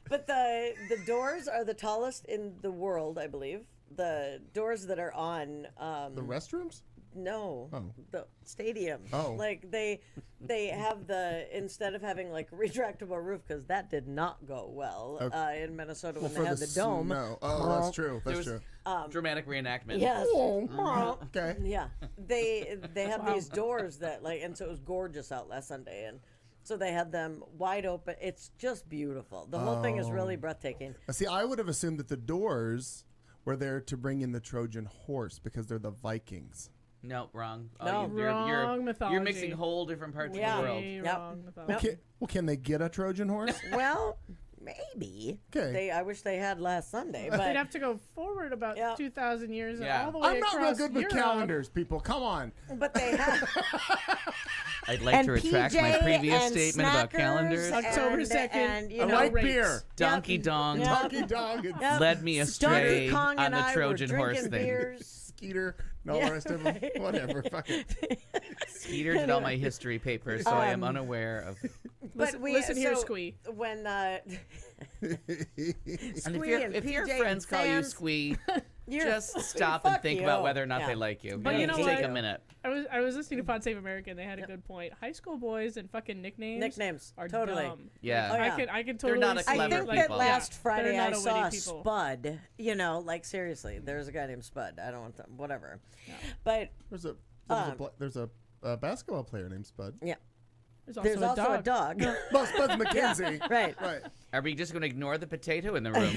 But the doors are the tallest in the world, I believe. The doors that are on. The restrooms? No, Oh. the stadium. Oh. Like they have instead of having like retractable roof, because that did not go well in Minnesota when they had the dome. No. Oh, that's true. That's There true. was dramatic reenactment. Yes. Oh, okay. Yeah, they have these doors that like, and so it was gorgeous out last Sunday, and so they had them wide open. It's just beautiful. The whole thing is really breathtaking. Now, see, I would have assumed that the doors were there to bring in the Trojan horse because they're the Vikings. No, wrong. No. Wrong mythology. You're mixing whole different parts Yeah. of the world. Way Yep. wrong mythology. Well, can they get a Trojan horse? Well, maybe. 'Kay. I wish they had last Sunday, They'd but have to go forward about Yeah. 2,000 years Yeah. and all the way I'm not real across good with Europe. calendars, people. Come on. they have. I'd like and to retract my PJ previous and statement about Snackers calendars. October and- 2nd. and, you I know, like rates. beer. Donkey Dong Yeah. Donkey dog and Yep. led me Donkey astray Kong on and the I Trojan were horse drinking thing. beers. Skeeter and all the rest of them. Whatever. Fuck it. Skeeter did all my history papers, so I am uneware of. Listen here, so Squee. When And Squee and if your PJ friends and call you Sans, Squee, you're- just stop and fuck think you. about whether or not Yeah. they like you. But you know take what? a minute. I was listening to Pod Save America and they had a good point. High school boys and fucking nicknames Nicknames, totally. dumb. Yeah. Oh, yeah. I can They're totally not a see I clever think people. that last Yeah, Friday they're I not a saw witty people. Spud. You know, like seriously, there's a guy named Spud. I don't want to, whatever. But There's a basketball player named Spud. yeah, There's also, there's also a dog. Well, Spud McKenzie. Right. Right. Are we just going to ignore the potato in the room?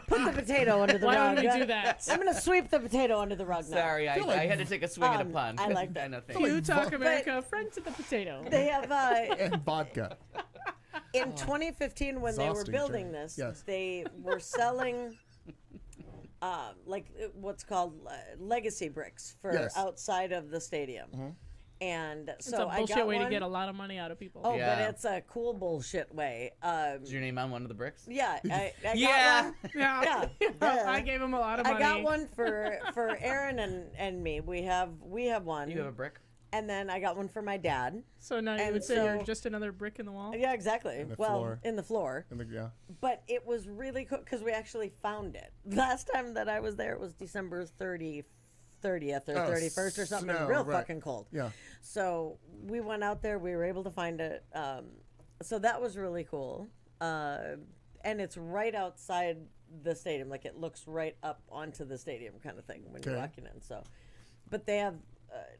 Put the potato under the Why rug. would we do that? I'm gonna sweep the potato under the rug now. Sorry, I had to take a swing at a pun. I like that. I know, thank You you. Talk America, friend to the potato. They have And vodka. in 2015 when they were Exhausting building journey. this, Yes. they were selling what's called legacy bricks for Yes. outside of the stadium. And It's so a I bullshit got way one. to get a lot of money out of people. Oh, Yeah. but it's a cool bullshit way. Is your name on one of the bricks? Yeah, I Yeah. got one. Yeah. Yeah. I gave him a lot of money. I got one for Aaron and me. We have one. You have a brick? And then I got one for my dad. So now you And would say you're so- just another brick in the wall? Yeah, exactly. the Well, floor. in the floor. Yeah. But it was really cool because we actually found it. Last time that I was there, it was December 30th or 31st or something. It was snow, real right. fucking cold. Yeah. So we went out there. We were able to find it. So that was really cool. And it's right outside the stadium. Like it looks right up onto the stadium kind of thing when you're Okay. walking in. So, but they have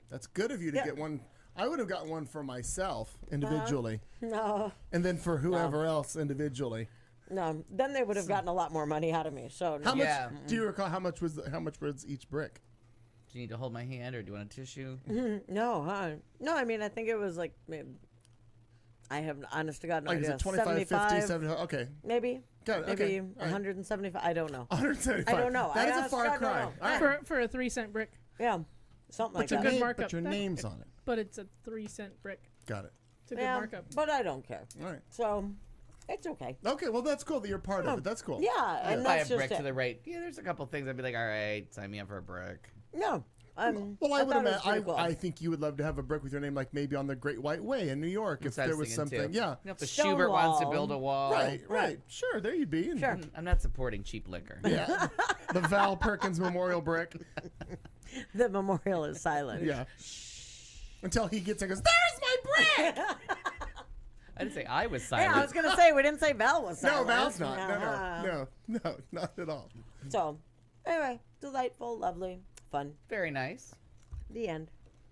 That's good of you to Yeah. get one. I would have gotten one for myself individually, no. and then for whoever else individually. No, then they would have gotten a lot more money out of me. So no. How much? Yeah. Do you recall how much was each brick? Do you need to hold my hand or do you want a tissue? No, huh? No, I mean I think it was like maybe, I have honest to God no Like is idea. it 25, 50, 75, 70? Okay, maybe. got it. Maybe Okay, all right. 175. I don't know. 175. I don't know. That I is a honest to far God don't cry. know. All right. For a 3-cent brick. Yeah, something like But that. good Name- markup. But your That- name's on it. But it's a 3-cent brick. Got it. It's a good Yeah, markup. but I don't care. All right. So it's okay. Okay. Well, that's cool that you're part of it. That's cool. Yeah, and If I that's have just brick to it. the right. Yeah, there's a couple things I'd be like, all right, sign me up for a brick. No. Well, I would thought it was imagine. pretty cool. I think you would love to have a brick with your name, like maybe on the Great White Way in New York, if That's what I there was thinking, something. too. Yeah. You know, if the Stone Schubert wants to wall. build a wall. Right. Sure. There you'd be. And- Sure. I'm not supporting cheap liquor. Yeah. The Val Perkins Memorial brick. The memorial is silent. Yeah. Until he gets in and goes, "There's my brick." I didn't say I was Yeah, silent. I was gonna say we didn't say Val was No, silent. Val's not. Uh-huh. No, not at all. So, anyway, delightful, lovely, fun. Very nice. The end.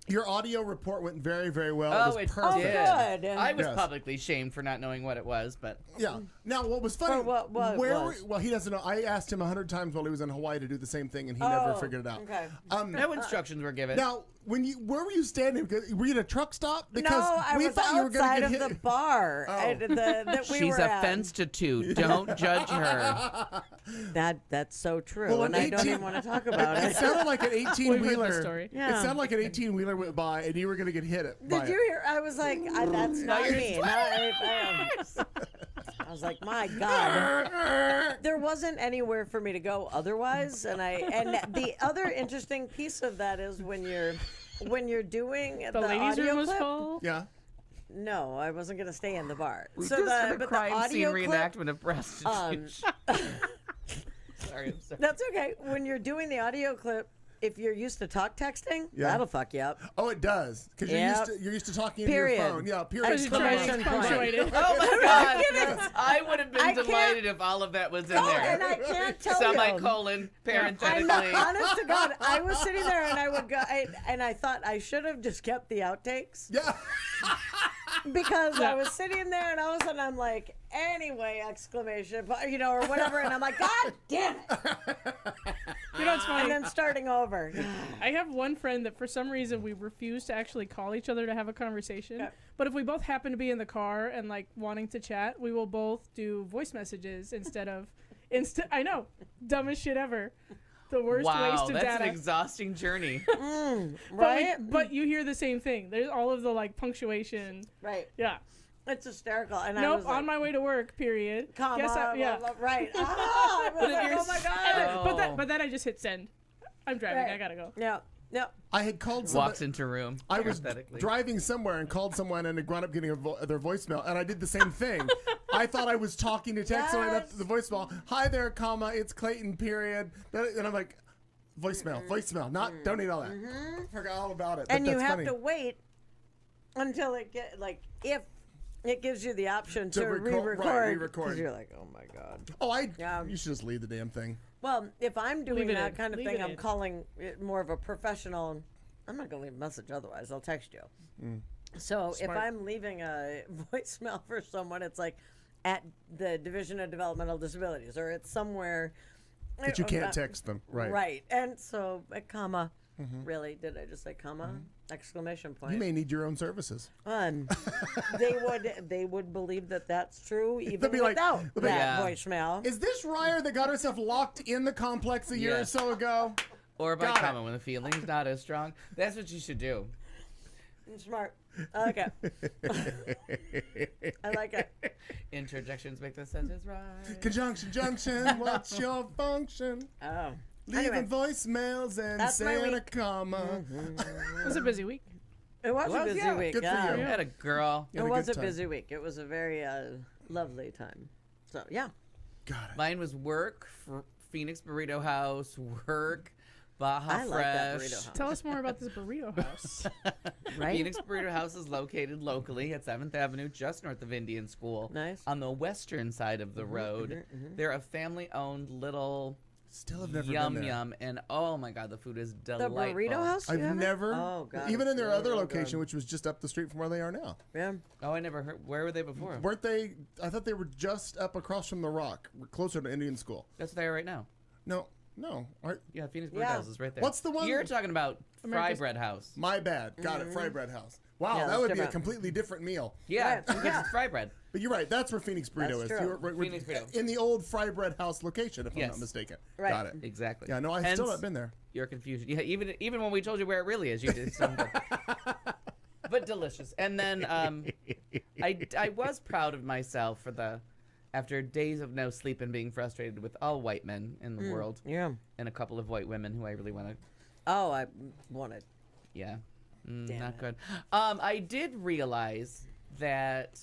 Your audio report went very, very well. Oh, it was it perfect. did. good. I was Yes. publicly shamed for not knowing what it was, but Yeah. Now, what was funny? For what where was? Well, he doesn't know. I asked him 100 times while he was in Hawaii to do the same thing, and he never Oh, figured it out. okay. no instructions were given. Now, where were you standing? Were you at a truck stop? Because No, I we was thought you were going outside to of get the hit. bar Oh. that we She's were a at. fence to two. Don't judge her. That's so true, Well, and an I don't 18 even want to talk about It it. sounded like an We've heard 18-wheeler. this story. It Yeah. sounded like an 18-wheeler went by, and you were going to get hit it. by Did it. you hear? I was like, that's not me. I was like, my God. There wasn't anywhere for me to go otherwise, and the other interesting piece of that is when you're doing The ladies' audio room was clip. full. Yeah. No, I wasn't gonna stay in the bar. We so just had the a but crime the scene audio clip, reenactment of prostitution. Sorry, I'm sorry. that's okay. When you're doing the audio clip, if you're used to talk texting, Yeah. that'll fuck you up. Oh, it does. Because Yep. you're used to talking Period. into your phone. Yeah, period. Because you're trying to Exclamation point. punctuate it. Oh my God! I would have been I can't- delighted if all of that was in Oh, there. and I can't tell Semicolon, I'm parenthetically. not, honest to God, I was sitting there and I would go, and I thought I should have just kept the outtakes Yeah. because I was sitting there and all of a sudden I'm like, anyway, exclamation, or whatever, and I'm like, God damn it, You know what's funny? and then starting over. I have one friend that for some reason we refuse to actually call each other to have a conversation. Yeah. But if we both happen to be in the car and like wanting to chat, we will both do voice messages instead of I know, dumbest shit ever. The worst Wow, waste of that's data. an exhausting journey. Right? But you hear the same thing. There's all of the like punctuation. Right. Yeah. It's hysterical. And I Nope. was like, On my way to work. Period. comma, Guess blah, blah, right. Ah, I was like, you're oh my s- God. But then I just hit send. I'm driving. Right. I gotta go. Yeah. Yeah. I had called someone. Walks into room. I was parenthetically. driving somewhere and called someone and it wound up getting their voicemail, and I did the same thing. I thought I was talking to text, and I left Yes. the voicemail. Hi there, comma. It's Clayton. Period. And I'm like, voicemail. Don't need all that. Forgot all about it. And but you that's have funny. to wait until it if it gives you the option to re-record. right, re-record. 'cause you're like, oh my God. Oh, Yeah. You should just leave the damn thing. Well, if I'm doing Leave it that in. kind of Leave thing, it I'm in. calling it more of a professional. I'm not going to leave a message otherwise. I'll text you. So if Smart. I'm leaving a voicemail for someone, it's like at the Division of Developmental Disabilities, or it's somewhere That you can't text them. Right. Right. And so a comma. Really? Did I just say comma? Exclamation point. You may need your own services. They would believe that that's true even be like- without they'll be like, that Yeah. voicemail. Is this Ryer that got herself locked in the complex a year or Yes. so ago? Or by Got it. comma when the feeling's not as strong. That's what you should do. Smart. I like it. I like it. Interjections make the sentence right. Conjunction, junction. What's your function? Oh. Leaving Anyway, voicemails and That's my saying a week. comma. It was a busy week. it was a Well, busy yeah, week. good for yeah. you. I had a girl. You It had was good a time. busy week. It was a very lovely time. So, yeah. Got it. Mine was work, Phoenix Burrito House, work, Baja I like that Fresh. burrito house. Tell us more about this burrito house. Right? Phoenix Burrito House is located locally at 7th Avenue, just north of Indian School. Nice. On the western side of the road. They're a family-owned little Still have never yum been there. yum, and oh my god, the food is The delightful. burrito house? You I've haven't? never, Oh, God. even in their it's other really location, good. which was just up the street from where they are now. Yeah. Oh, I never heard. Where were they before? Weren't they? I thought they were just up across from the Rock, closer to Indian School. That's what they are right now. No. Yeah, Phoenix Burrito Yeah. House is right there. What's the one- You're talking about? Fry America's- Bread House. My bad. Got it. Fry Bread House. Wow, Yeah, that that's would be a different. completely different meal. Yeah, Right. because it's fry bread. But you're right. That's where Phoenix Burrito That's is. true. You're right, Phoenix Burrito. in the old Fry Bread House location, if I'm Yes. not mistaken. Right. Got it. Exactly. Yeah, no, I've Hence, still not been there. Your confusion. Yeah, even when we told you where it really is, you did something. But delicious. And then I was proud of myself for after days of no sleep and being frustrated with all white men in the world Yeah. and a couple of white women who I really want to. Oh, I wanted. Yeah. Damn Not it. good. I did realize that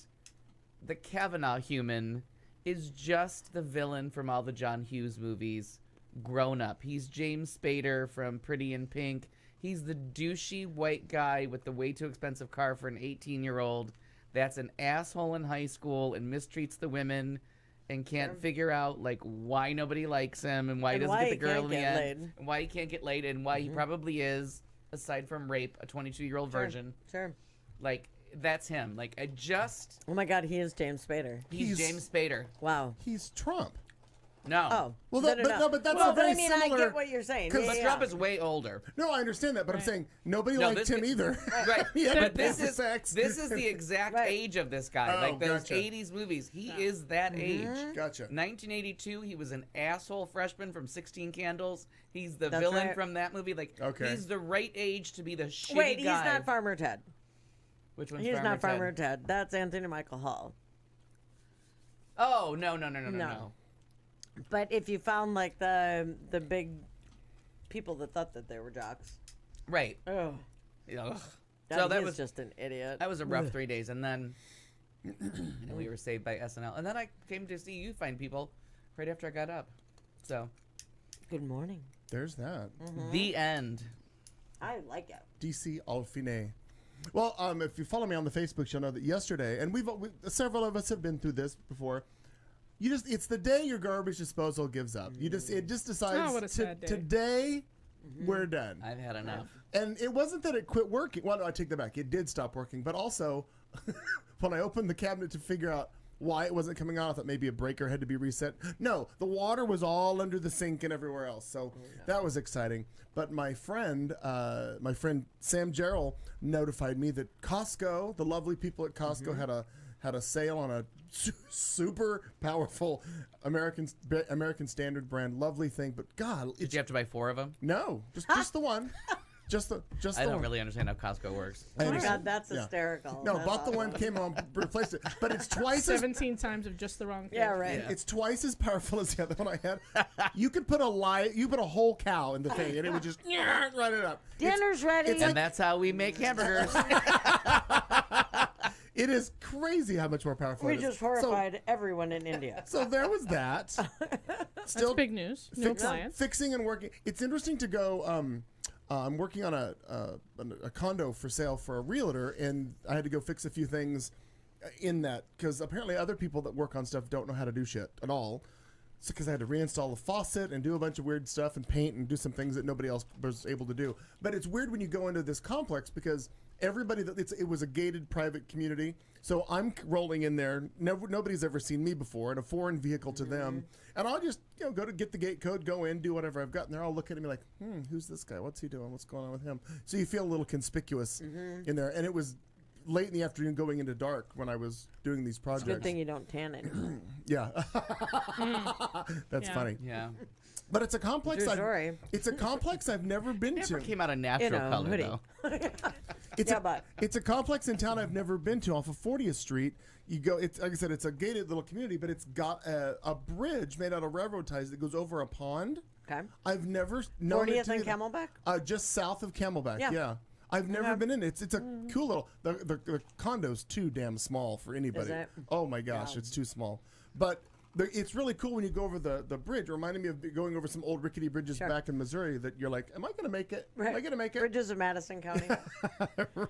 the Kavanaugh human is just the villain from all the John Hughes movies grown up. He's James Spader from Pretty in Pink. He's the douchey white guy with the way too expensive car for an 18-year-old that's an asshole in high school and mistreats the women and can't figure out like why nobody likes him and why he And doesn't why get the he girl can't in the get end laid. and why he can't get laid and why he probably is aside from rape, a 22-year-old Sure. virgin. Sure. Like, that's him. Like, Oh my God, he is James Spader. he's He's- James Spader. Wow. He's Trump. No. Oh. Well, but that's well, a very I mean, I similar. get what you're saying. Cause- Yeah, But yeah, Trump yeah. is way older. No, I understand that, but I'm Right. saying nobody No, liked this him guy- either. Right. He had But to this pay for is sex. this is the exact Right. age of this guy. Oh, Like those gotcha. 80s movies. He is that age. Gotcha. 1982, he was an asshole freshman from 16 Candles. He's the That's villain right. from that movie. Like, Okay. he's the right age to be the shitty Wait, he's guy. not Farmer Ted. Which one's He's Farmer not Farmer Ted? Ted. That's Anthony Michael Hall. Oh, no. No. But if you found like the big people that thought that they were jocks, Right. oh, Ugh. that, So that he's was just an idiot. that was a rough 3 days, and then we were saved by SNL, and then I came to see you find people right after I got up. So Good morning. There's that. the end. I like it. DC Alfine. Well, if you follow me on the Facebook, you'll know that yesterday, and we several of us have been through this before. It's the day your garbage disposal gives up. It just decides what a sad day. today we're done. I've had enough. And it wasn't that it quit working. Well, no, I take that back. It did stop working. But also, when I opened the cabinet to figure out why it wasn't coming on, I thought maybe a breaker had to be reset. No, the water was all under the sink and everywhere else. So that was exciting. But my friend Sam Gerald notified me that Costco, the lovely people at Costco, had a sale on a super powerful American Standard brand, lovely thing. But God, Did you have to buy 4 of them? no, just the one. Just the I don't one. really understand how Costco works. I Oh my understand. God, that's Yeah. hysterical. No, That's bought the one, awesome. came on, replaced it. But it's twice as 17 times of just the wrong thing. Yeah, right. it's twice as powerful as the other one I had. You could put a whole cow in the thing, and it would just run it up. Dinner's ready. it's And that's how we make hamburgers. It is crazy how much more powerful we it is. just horrified everyone in India. So there was that. Still That's big news. No clients. fixing and working. It's interesting to go. I'm working on a condo for sale for a realtor, and I had to go fix a few things in that because apparently other people that work on stuff don't know how to do shit at all. So because I had to reinstall the faucet and do a bunch of weird stuff and paint and do some things that nobody else was able to do. But it's weird when you go into this complex because everybody it was a gated private community. So I'm rolling in there. Nobody's ever seen me before, in a foreign vehicle to them. And I'll just go to get the gate code, go in, do whatever I've got, and they're all looking at me like, who's this guy? What's he doing? What's going on with him? So you feel a little conspicuous in there. And it was late in the afternoon, going into dark when I was doing these projects. Good thing you don't tan it. Yeah, that's Yeah. funny. Yeah. But it's a complex. True story. It's a complex I've never been Never to. came out a natural You know, color, hoodie. though. It's Yeah, a, but- it's a complex in town I've never been to off of 40th Street. You go, it's like I said, it's a gated little community, but it's got a bridge made out of railroad ties that goes over a pond. Okay. I've never known it 40th to and be- Camelback? just south of Camelback. Yeah. Yeah. I've never Okay. been in it. It's a cool little. The condo's too damn small for anybody. it? Oh my gosh, it's too small. But it's really cool when you go over the bridge. It reminded me of going over some old rickety bridges Sure. back in Missouri. That you're like, am I going to make it? Am I going to make it? Bridges of Madison County.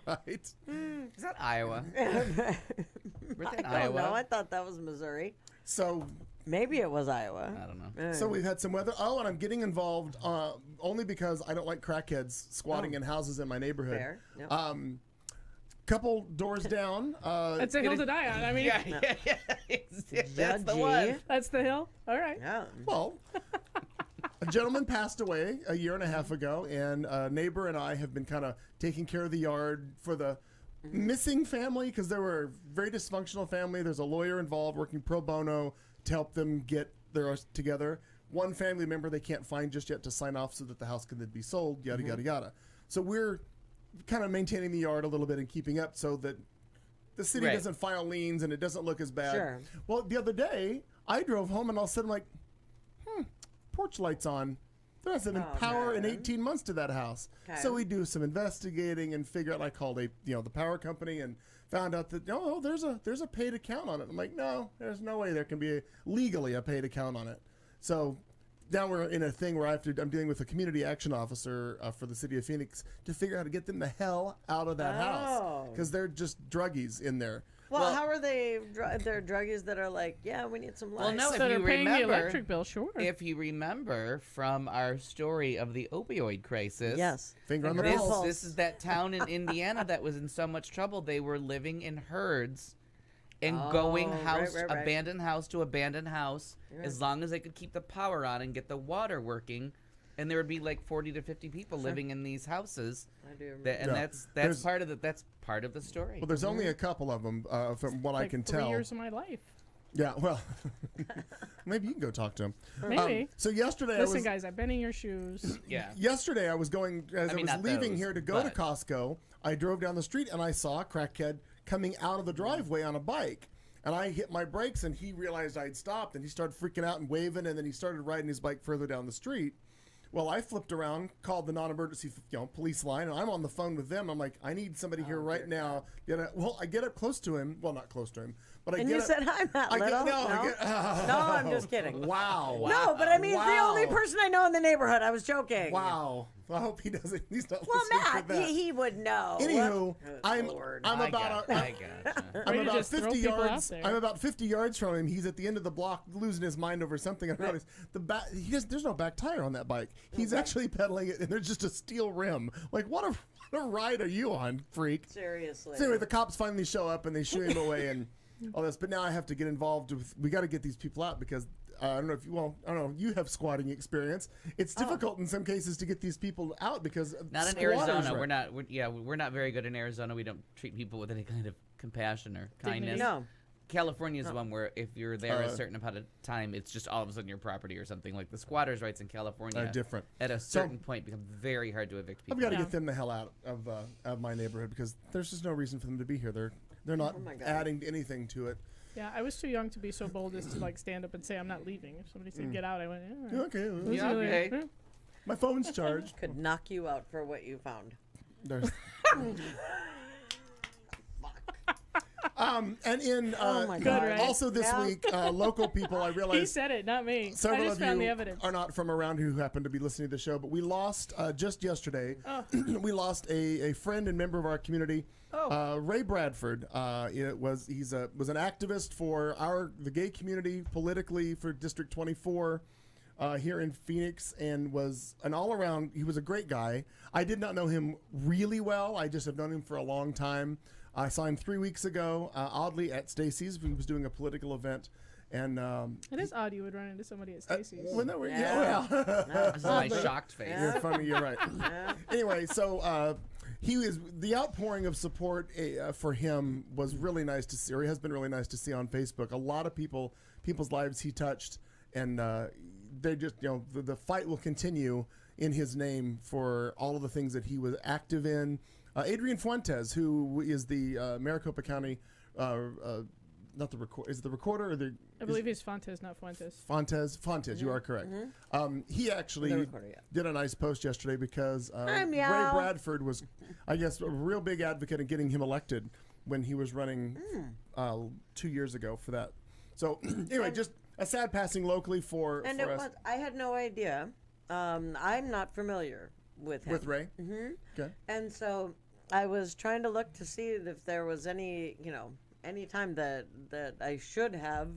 Right. Is that Iowa? I We're in don't Iowa. know. I thought that was Missouri. So Maybe it was Iowa. I don't know. So we've had some weather. Oh, and I'm getting involved only because I don't like crackheads squatting in houses in my neighborhood. Fair. Yep. Couple doors down. That's a hill to die on. I mean, Yeah. That's the Judgy. one. that's the hill. All right. Yeah. Well, a gentleman passed away a year and a half ago, and a neighbor and I have been kind of taking care of the yard for the missing family because they were a very dysfunctional family. There's a lawyer involved working pro bono to help them get their together. One family member they can't find just yet to sign off so that the house can then be sold, yada, yada, yada. So we're kind of maintaining the yard a little bit and keeping up so that the city Right. doesn't file liens and it doesn't look as bad. Sure. Well, the other day, I drove home and all of a sudden I'm like, porch lights on. There hasn't been Oh, power in man. 18 months to that house. Okay. So we do some investigating and figure out. I called the power company and found out that there's a paid account on it. I'm like, no, there's no way there can be legally a paid account on it. So now we're in a thing where I'm dealing with a community action officer for the city of Phoenix to figure out how to get them the hell out of that house Oh. because they're just druggies in there. Well, how are they? They're druggies that are like, yeah, we need some lights. Well, no, if Instead you of paying the remember, electric bill, sure. if you remember from our story of the opioid crisis, Yes. Finger on the Finger pulse. pulse. this is that town in Indiana that was in so much trouble. They were living in herds and going right. abandoned house to abandoned house as long as they could keep the power on and get the water working. And there would be like 40 to 50 people living in these houses. I do remember. And Yeah. that's There's- part of the story. Well, there's only a couple of them, from what I like can 3 tell. years of my life. Yeah, well, maybe you can go talk to him. Maybe. So yesterday Listen, guys, I've been in your shoes. yeah. Yesterday I was going as I, mean, was not leaving those, here to go to but- Costco. I drove down the street and I saw a crackhead coming out of the driveway on a bike. And I hit my brakes and he realized I'd stopped and he started freaking out and waving and then he started riding his bike further down the street. Well, I flipped around, called the non-emergency, police line, and I'm on the phone with them. I'm like, I need somebody here right now. I get up close to him. Well, not close to him, but I And get you up, said I'm not I little. get, no, No, I'm just kidding. Wow. No, but I mean, it's the only Wow. person I know in the neighborhood. I was joking. Wow. I hope he doesn't. He's not Well, listening Matt, to that. he would know. Anywho, Good I'm Lord. I'm I about gotcha. I'm Ready to about just throw 50 people out yards. there. I'm about 50 yards from him. He's at the end of the block, losing his mind over something. I noticed the back. There's no back tire on that bike. He's actually pedaling it, and there's just a steel rim. Like what a ride are you on, freak? Seriously. So anyway, the cops finally show up and they shoo him away and all this. But now I have to get involved with. We got to get these people out because. I don't know if you I don't know. You have squatting experience. It's difficult in some cases to get these people out because Not in squatters Arizona. are- We're not very good in Arizona. We don't treat people with any kind of compassion or kindness. No. California is the one where if you're there a certain amount of time, it's just all of a sudden your property or something. Like the squatters' rights in California Are different. At a certain point become very hard to evict people. I've got to Yeah. get them the hell out of my neighborhood because there's just no reason for them to be here. They're not my God. adding anything to it. Yeah, I was too young to be so bold as to stand up and say I'm not leaving. If somebody said get out, I went. Yeah, all right. Okay, well, Who's Yeah, really- okay. yeah. my phone's charged. Could knock you out for what you found. There's. And in Oh my Good, God. right? also this Yeah. week, local people. I He realized said it, not me. I several just of found you the evidence. are not from around who happen to be listening to the show, but we lost just yesterday. Oh. We lost a friend and member of our community. Ray Bradford. He's was an activist for the gay community politically for District 24 here in Phoenix, and was an all around. He was a great guy. I did not know him really well. I just have known him for a long time. I saw him 3 weeks ago, oddly at Stacy's. He was doing a political event, and It is odd you would run into somebody at Stacy's. well, no, Yeah. well. This is my shocked face. You're funny. You're right. Anyway, so the outpouring of support for him was really nice to see, or has been really nice to see on Facebook. A lot of people's lives he touched, and they just the fight will continue in his name for all of the things that he was active in. Adrian Fuentes, who is the Maricopa County. Not the record. Is it the recorder or the? I believe he's Fontes, not Fuentes. Fontes, you are correct. He actually The recorder, yeah. did a nice post yesterday because Ray meow. Bradford was, I guess, a real big advocate in getting him elected when he was running 2 years ago for that. So anyway, just a sad passing locally for And us. it was, I had no idea. I'm not familiar with him. With Ray? Mm-hmm. Okay. And so I was trying to look to see if there was any time that I should have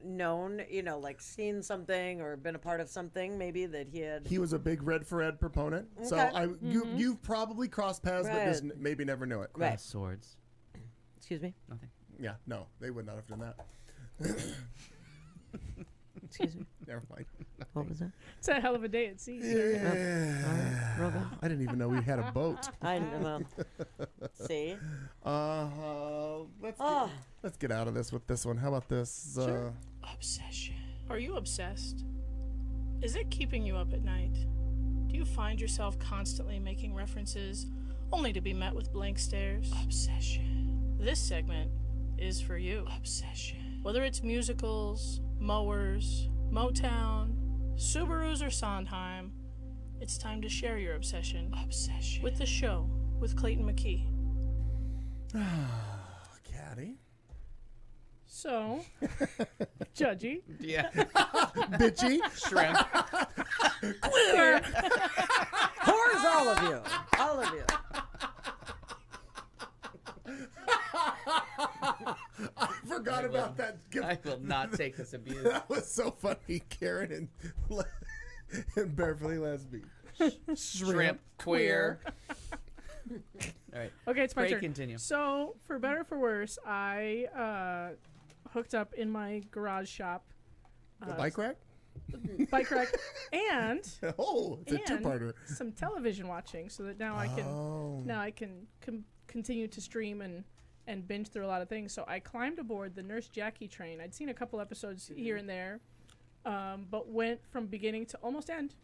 known, like seen something or been a part of something maybe that he had. He was a big Red for Ed proponent. So Okay. you've probably crossed paths, but just Right. maybe never knew it. Right. Swords. Excuse me. Nothing. Yeah, no, they would not have done that. Excuse me. Never mind. What was that? It's a hell of a day at sea. I didn't even know we had a boat. I know. See. Let's get out of this with this one. How about this? Sure. Obsession. Are you obsessed? Is it keeping you up at night? Do you find yourself constantly making references only to be met with blank stares? Obsession. This segment is for you. Obsession. Whether it's musicals, mowers, Motown, Subarus, or Sondheim, it's time to share your obsession. Obsession. With the show with Clayton McKee. Caddy. So, Judgy. Yeah. Bitchy. Shrimp. Queer. Whores, all of you. All of you. I forgot about that gift. I will not take this abuse. That was so funny, Karen and Beverly Lesby. Shrimp queer. All right. Okay, it's my Pray turn. continue. So, for better or for worse, I hooked up in my garage shop. The bike rack? Bike rack and Oh, it's a two-parter. some television watching, so that now I can continue to stream and binge through a lot of things. So I climbed aboard the Nurse Jackie train. I'd seen a couple episodes here and there, but went from beginning to almost end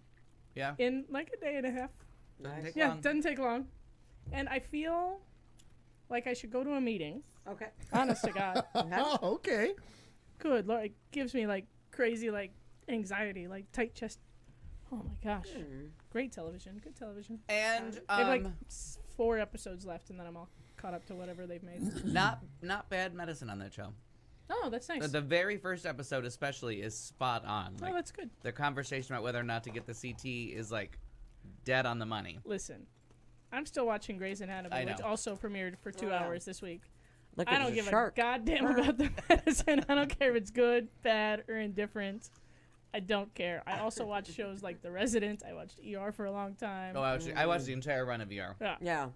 Yeah. in like a day and a half. Doesn't take Yeah, long. doesn't take long. And I feel like I should go to a meeting. Okay. Honest to God. Oh, okay. Good Lord, it gives me like crazy like anxiety, like tight chest. Oh my gosh. Great television. Good television. And They have like 4 episodes left, and then I'm all caught up to whatever they've made. not bad medicine on that show. Oh, that's nice. The very first episode especially is spot on. Oh, that's good. The conversation about whether or not to get the CT is like dead on the money. Listen, I'm still watching Grey's Anatomy, I which know. also premiered for 2 hours this week. Look I at don't the give shark. a goddamn about the medicine. I don't care if it's good, bad, or indifferent. I don't care. I also watch shows like The Resident. I watched ER for a long time. Oh, I watched the entire run of ER. Yeah. Yeah.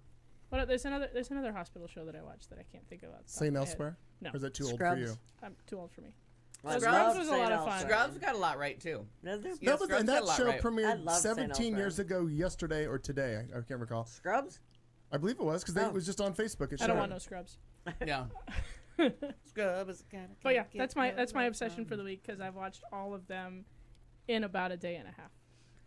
But there's another hospital show that I watched that I can't think about. St. Elsewhere? No. Or is that too old Scrubs. for you? I'm too old for me. I Scrubs love was a St. lot of Elsewhere. fun. Scrubs got a lot right too. Does it? Yeah, That was, Scrubs and got that a lot show right. I premiered love St. 17 Elsewhere. years ago yesterday or today. I can't recall. Scrubs? I believe it was because Oh. it was just on Facebook. It I don't showed. want no scrubs. Yeah. Scrub is kind of. But yeah, that's my obsession for the week because I've watched all of them in about a day and a half,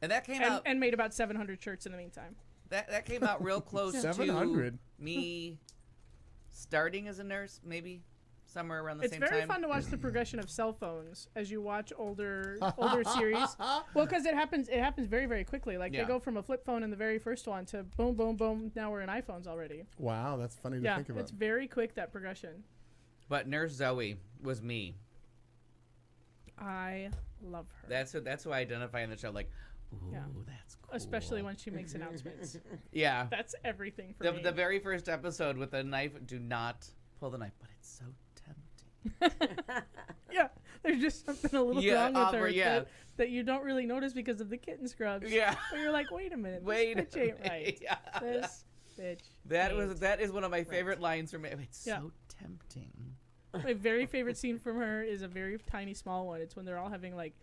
And that came and, out. and made about 700 shirts in the meantime. That came out real close to 700. me starting as a nurse, maybe somewhere around the It's same very time. fun to watch the progression of cell phones as you watch older series. Well, because it happens very, very quickly. Like Yeah. they go from a flip phone in the very first one to boom, boom, boom. Now we're in iPhones already. Wow, that's funny to Yeah, think about. it's very quick, that progression. But Nurse Zoe was me. I love her. That's who I identify in the show. Like, ooh, Yeah. that's cool. Especially when she makes announcements. Yeah. That's everything for The, me. the very first episode with the knife. Do not pull the knife, but it's so tempting. Yeah, there's just something a little Yeah, wrong with her yeah. that you don't really notice because of the kitten scrubs. Yeah. But you're like, wait a minute, Wait a this bitch ain't minute. right. Yeah. This bitch. That is one of my favorite lines from it. It's Yeah. so tempting. My very favorite scene from her is a very tiny, small one. It's when they're all having like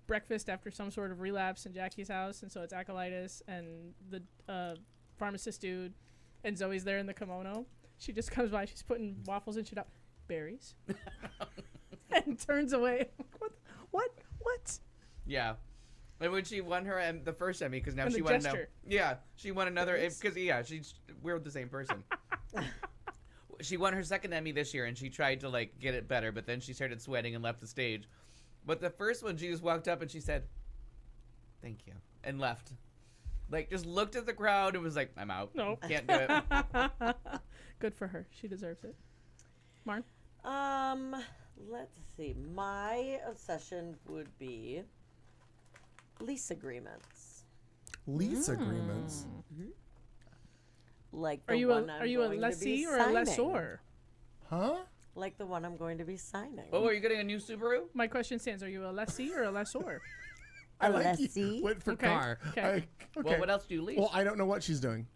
breakfast after some sort of relapse in Jackie's house, and so it's Acolytus and the pharmacist dude, and Zoe's there in the kimono. She just comes by, she's putting waffles and shit up, berries, and turns away. What? Yeah. And when she won her the first Emmy, because now And she the won gesture. Yeah, she won another Berries. because we're the same person. She won her second Emmy this year, and she tried to like get it better, but then she started sweating and left the stage. But the first one, she just walked up and she said, "Thank you," and left. Like just looked at the crowd and was like, "I'm out. Nope. Can't do it." Good for her. She deserves it. Marn? Let's see. My obsession would be lease agreements. Lease agreements. Like the Are you one a I'm going to be lessee or a signing. lessor? Huh? Like the one I'm going to be signing. Oh, are you getting a new Subaru? My question stands: are you a lessee or a lessor? A like you lessee? went for Okay, car. okay. Okay. Well, what else do you lease? Well, I don't know what she's doing.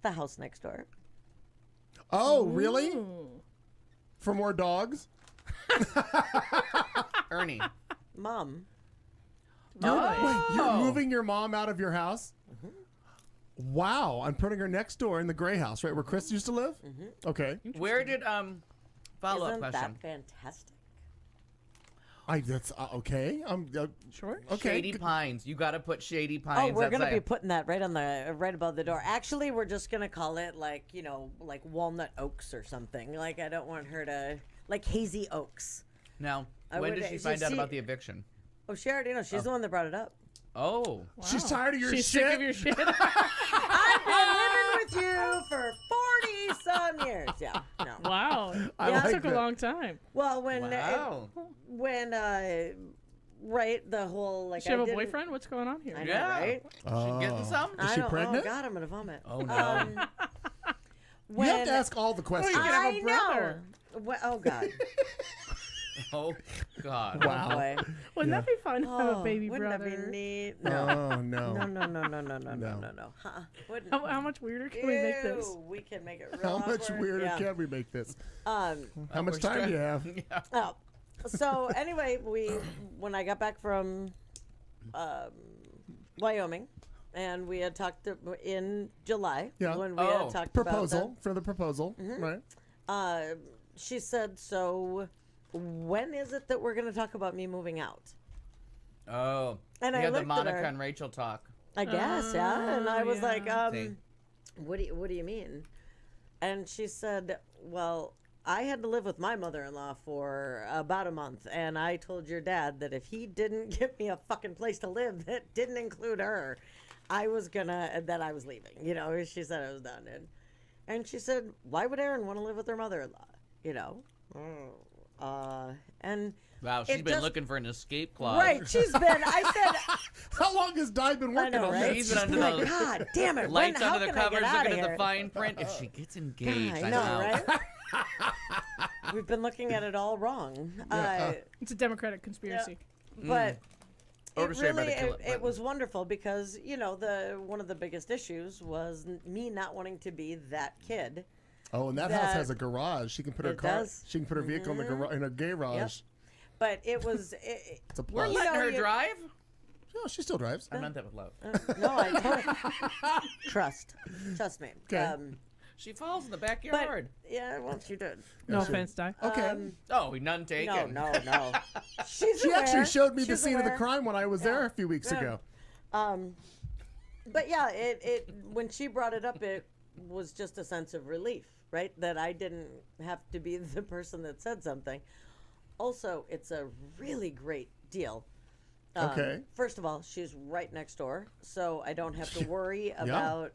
The house next door. Oh, really? Ooh. For more dogs? Ernie. Mom. Wait, you're Oh. moving your mom out of your house? Wow, I'm putting her next door in the gray house, right where Chris used to live? Okay. Where did follow-up Isn't question? that fantastic? That's okay. Sure. Okay. Shady Pines. You got to put Shady Pines. Oh, we're gonna outside. be putting that right above the door. Actually, we're just gonna call it like like Walnut Oaks or something. Like I don't want her to like Hazy Oaks. Now, I when would- did she she- find out she- about the eviction? Oh, she already knows. She's the one that brought it up. Oh. She's tired of your She's shit. sick of your shit. I've been living with you for 40-some years. Yeah. No. Wow. I That like took a that. long time. Well, Wow. right, the whole like. Does she have I a didn't- boyfriend? What's going on here? I know, Yeah. right? She getting some? Is I she don't- pregnant? Oh God, I'm gonna vomit. Oh, no. You have to ask all the questions. you can have a I brother. know. Oh God. Oh God. Wow. Boy. Wouldn't that be fun to have a Oh, baby wouldn't brother? that be neat? No. Oh no. No. Huh? Wouldn't- How much weirder can we make this? Ew, we can make it real How much awkward. weirder Yeah. can we make this? Um. How much time do you have? Yeah. Oh. So anyway, when I got back from Wyoming, and we had talked in July Yeah. when we Oh. had talked Proposal for the proposal, Mm-hmm. right? about she said, so when is it that we're going to talk about me moving out? Oh. And I yeah, the looked at her. Monica and Rachel talk. I guess, yeah. And I was yeah. like, See. what do you mean? And she said, well, I had to live with my mother-in-law for about a month, and I told your dad that if he didn't give me a fucking place to live that didn't include her, I was leaving. You know, she said I was done. And she said, why would Erin want to live with her mother-in-law? You know? And Wow, she's it been just- looking for an escape clause. right, I said, How long has Di been I working know, on right? She's this? been under the God damn it! lights how under the can I get covers, outta looking at here? the fine print. If she gets engaged, I I'm know, out. right? We've been looking at it all wrong. It's a Democratic conspiracy. But Orchestrated by the kill it it button. was wonderful because one of the biggest issues was me not wanting to be that kid. Oh, and that house That- has a garage. She can put her It car. does. She can put her vehicle in the in a garage. But it was It's a We're plus. letting know, her you- drive? No, she still drives. I meant that with love. no, I totally trust me. Okay. She falls in the But backyard. yeah, well, she did. No sure. offense, Di. Okay. Oh, none taken. No. She's She actually aware. showed me the She's scene of the aware. crime when I was there a few weeks Yeah. ago. But yeah, it when she brought it up, it was just a sense of relief, right? That I didn't have to be the person that said something. Also, it's a really great deal. Okay. First of all, she's right next door, so I don't have to worry about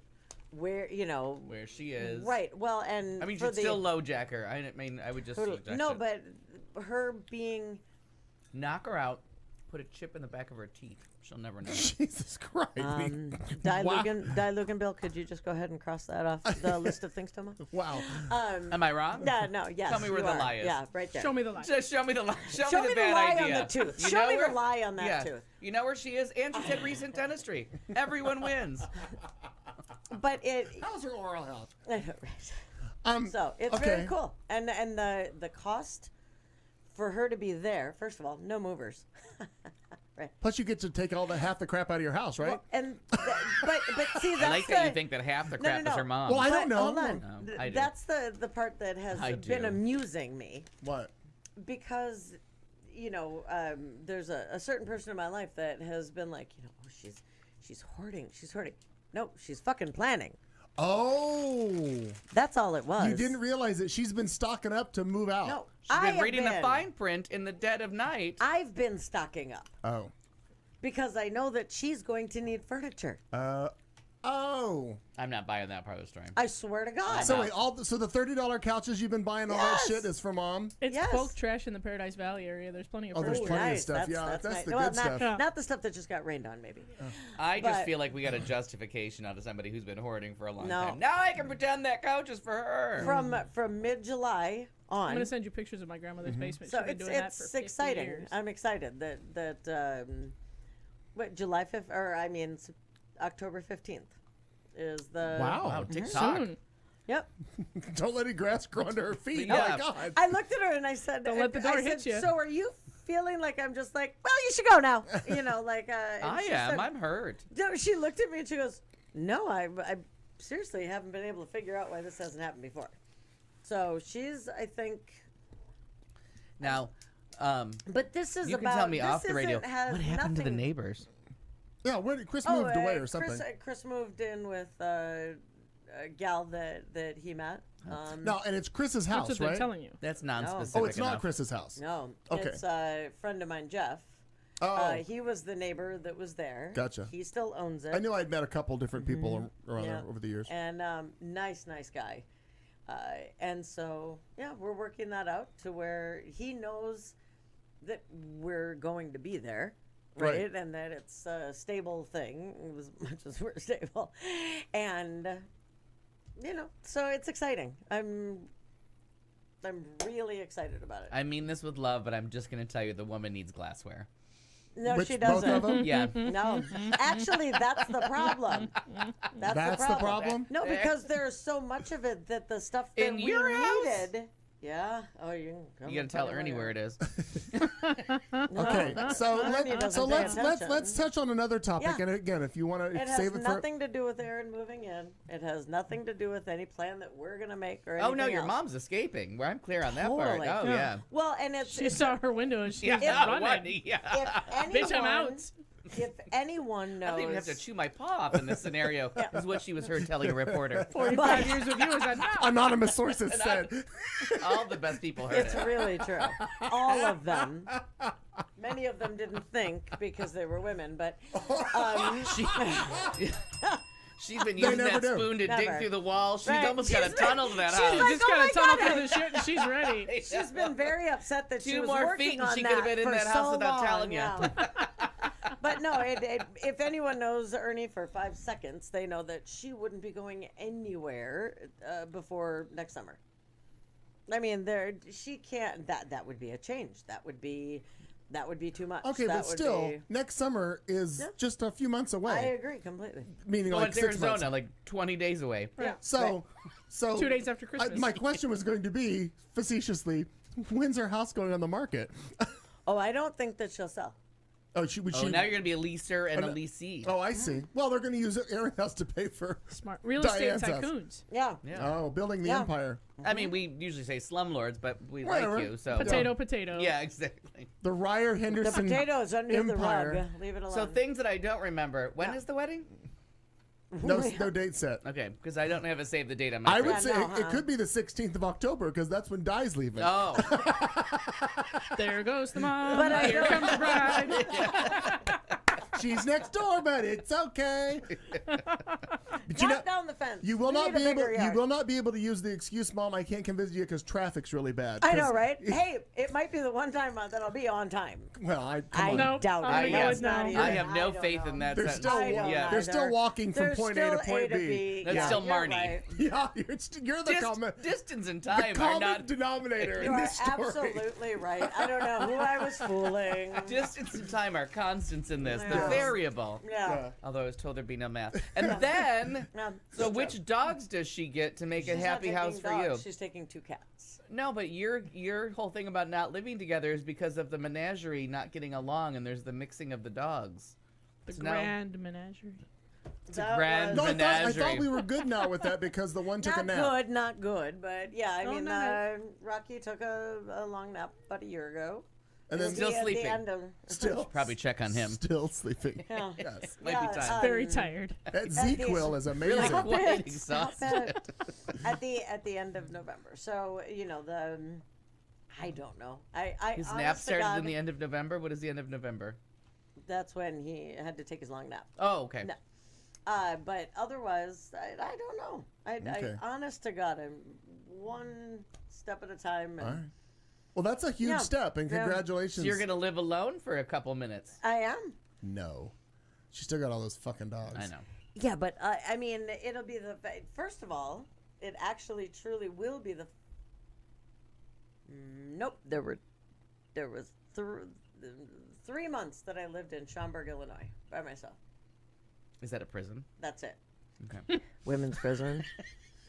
where Where she is. Right. Well, and I mean, for she'd still low jack her. I mean, I would just suggest no, it. but her being knock her out, put a chip in the back of her teeth. She'll never know. Jesus Christ. Di Wow. Lugan Bill, could you just go ahead and cross that off the list of things, Toma? Wow. Am I wrong? No, yes. Tell me where you the are. lie is. Yeah, right there. Show me the light. Just show me the lie. Show Show me me the the bad lie on idea. the tooth. You Show know me the where- lie on that yeah. tooth. You know where she is? And she did recent dentistry. Everyone wins. But it, How's her oral health? right. So it's okay. very cool, and the cost for her to be there. First of all, no movers. Plus, you get to take half the crap out of your house, right? Well, and but see that's I like the, that you think that half the No, crap no, is her no. mom. Well, I don't but know. Hold on. No, I do. That's the part that has I been do. amusing me What? because there's a certain person in my life that has been like, oh, she's hoarding. No, she's fucking planning. Oh, That's all it was. you didn't realize that she's been stocking up to move out. No, She's been have reading the fine print in the dead of night. I've been stocking up Oh. because I know that she's going to need furniture. Oh. I'm not buying that part of the story. I swear to God. So wait, so the $30 couches you've been buying, all that Yes. shit is for mom? It's Yes. bulk trash in the Paradise Valley area. There's plenty of Oh, there's furniture. plenty of stuff. Yeah, that's nice. the Well, good not, stuff. Not the stuff that just got rained on, maybe. I just But- feel like we got a justification out of somebody who's been hoarding for a long No. time. Now I can pretend that couch is for her. From mid-July on. I'm gonna send you pictures of my grandmother's basement. So She's been doing that for it's 50 exciting. years. I'm excited that what July 5th or I mean October 15th is the Wow. Wow, TikTok. Soon. Yep. Don't let any grass grow under her feet. Yeah. Oh my God. I looked at her and I said, Don't let the door I hit said, ya. So are you feeling like I'm just like, well, you should go now, like and I she am. said- I'm hurt. No, she looked at me and she goes, no, I seriously haven't been able to figure out why this hasn't happened before. So she's, I think, Now, but this is you about. can tell me this off the radio. isn't- has What happened to the nothing- neighbors? Yeah, Chris moved away or something. Chris moved in with a gal that he met. No, and it's Chris's That's house, what they're right? telling you. That's non-specific Oh, it's not enough. Chris's house. No, Okay. it's a friend of mine, Jeff. Oh, He was the neighbor that was there. Gotcha. He still owns it. I knew I'd met a couple different people around Yeah. there over the years. And nice guy. And so, yeah, we're working that out to where he knows that we're going to be there, right? Right. And that it's a stable thing as much as we're stable. And, so it's exciting. I'm really excited about it. I mean this with love, but I'm just going to tell you the woman needs glassware. No, Which, she both doesn't. of them? Yeah. No, actually, that's the problem. That's the problem? No, because there's so much of it that the stuff that In we your house? needed. Yeah. Oh, you can come You got to and tell me Ernie later. where it is. Okay, so Ernie doesn't pay let's attention. touch on another topic. Yeah. And again, if you want to It save has it for nothing to do with Aaron moving in. It has nothing to do with any plan that we're gonna make or Oh, anything no, your else. mom's escaping. Well, I'm clear on that part. Totally. Oh, yeah. Well, and it's She saw her window and she was Yeah, running. what? Yeah. if Bitch, I'm anyone, out. if anyone knows, I don't even have to chew my paw off in this scenario, is what she was heard telling a reporter. 45 years with you is enough. anonymous sources said. All the best people heard it's it. really true. All of them. Many of them didn't think because they were women, but She, she's been using never that do. spoon to dig Never. through the wall. She's Right. almost got a She's been- tunnel to that she's house. She like, just "Oh got my a tunnel God." through the shit and she's ready. she's been very upset that she Two was more working feet and on she could have that been in for that house so without long, telling you. yeah. But no, if anyone knows Ernie for 5 seconds, they know that she wouldn't be going anywhere before next summer. I mean, she can't. That would be a change. That would be too much. Okay, That but would still, be- next summer is Yeah. just a few months I away. agree completely. Meaning Oh, like it's 6 Arizona, months. like 20 days away. Yeah. So 2 days after Christmas. my question was going to be facetiously, when's her house going on the market? Oh, I don't think that she'll sell. Oh, she would Oh, she? now you're going to be a leaser and a no. leasee. Oh, I see. Well, they're going to use Aaron House to pay for. Smart. Real estate Diane's house. tycoons. Yeah. Yeah. Oh, building the Yeah. empire. I mean, we usually say slumlords, but we Whatever. like you, so. Potato, potato. Yeah, exactly. The Ryer The Henderson potatoes under empire. the rug. Leave it alone. So things that I don't remember. When is the wedding? No date set. Okay, because I don't have a save the date on my I would fridge. say no, it could be the 16th of October because that's when Di's leaving. Oh, There goes the mom. But I Here don't- comes the bride. She's next door, but it's okay. But you know, Knock down the fence. you will We not need a be able. bigger You yard. will not be able to use the excuse, "Mom, I can't come visit you because traffic's really bad." I know, 'Cause- right? Hey, it might be the one time that I'll be on time. Well, come I on. Nope, doubt I'm it. gonna go It's with not no. either. I have no don't faith know. in that They're sentence. still- I don't yeah. They're still either. walking from They're point A still to point B. That's Yeah, still you're Marnie. right. Yeah, you're the common, Distance and the time are common not. denominator You in are this story. absolutely right. I don't know who I was fooling. Distance and time are constants in this. The Yeah. variable. Yeah. Although I was told there'd be no math. And then, Yeah, so it's which true. dogs does she get to make She's a not happy taking house for dogs, you? She's taking 2 cats. No, but your whole thing about not living together is because of the menagerie not getting along, and there's the mixing of the dogs. The So now- grand menagerie. It's a grand No, I thought menagerie. we were good now with that because the one took a Not nap. good, not good, but yeah. I Oh, mean, no. Rocky took a long nap about a year ago. And then Still At the sleeping. end of- still Probably check on him. Still sleeping. Yeah. Yes. Might be time. Very tired. That Zeke will is amazing. Really Stop quite it. exhausted. At the end of November. So I don't know. I His honest nap to started God, in the end of November. What is the end of November? That's when he had to take his long nap. Oh, okay. No. But otherwise, I don't know. Okay. I honest to God, I'm one step at a time. And All right. Well, that's a huge Yeah. step, and Yeah. congratulations. So you're gonna live alone for a couple minutes. I am. No, she still got all those fucking dogs. I know. Yeah, but I mean, it'll be first of all, it actually truly will be the. Nope, there was 3 months that I lived in Schaumburg, Illinois, by myself. Is that a prison? That's it. Okay. Women's prison.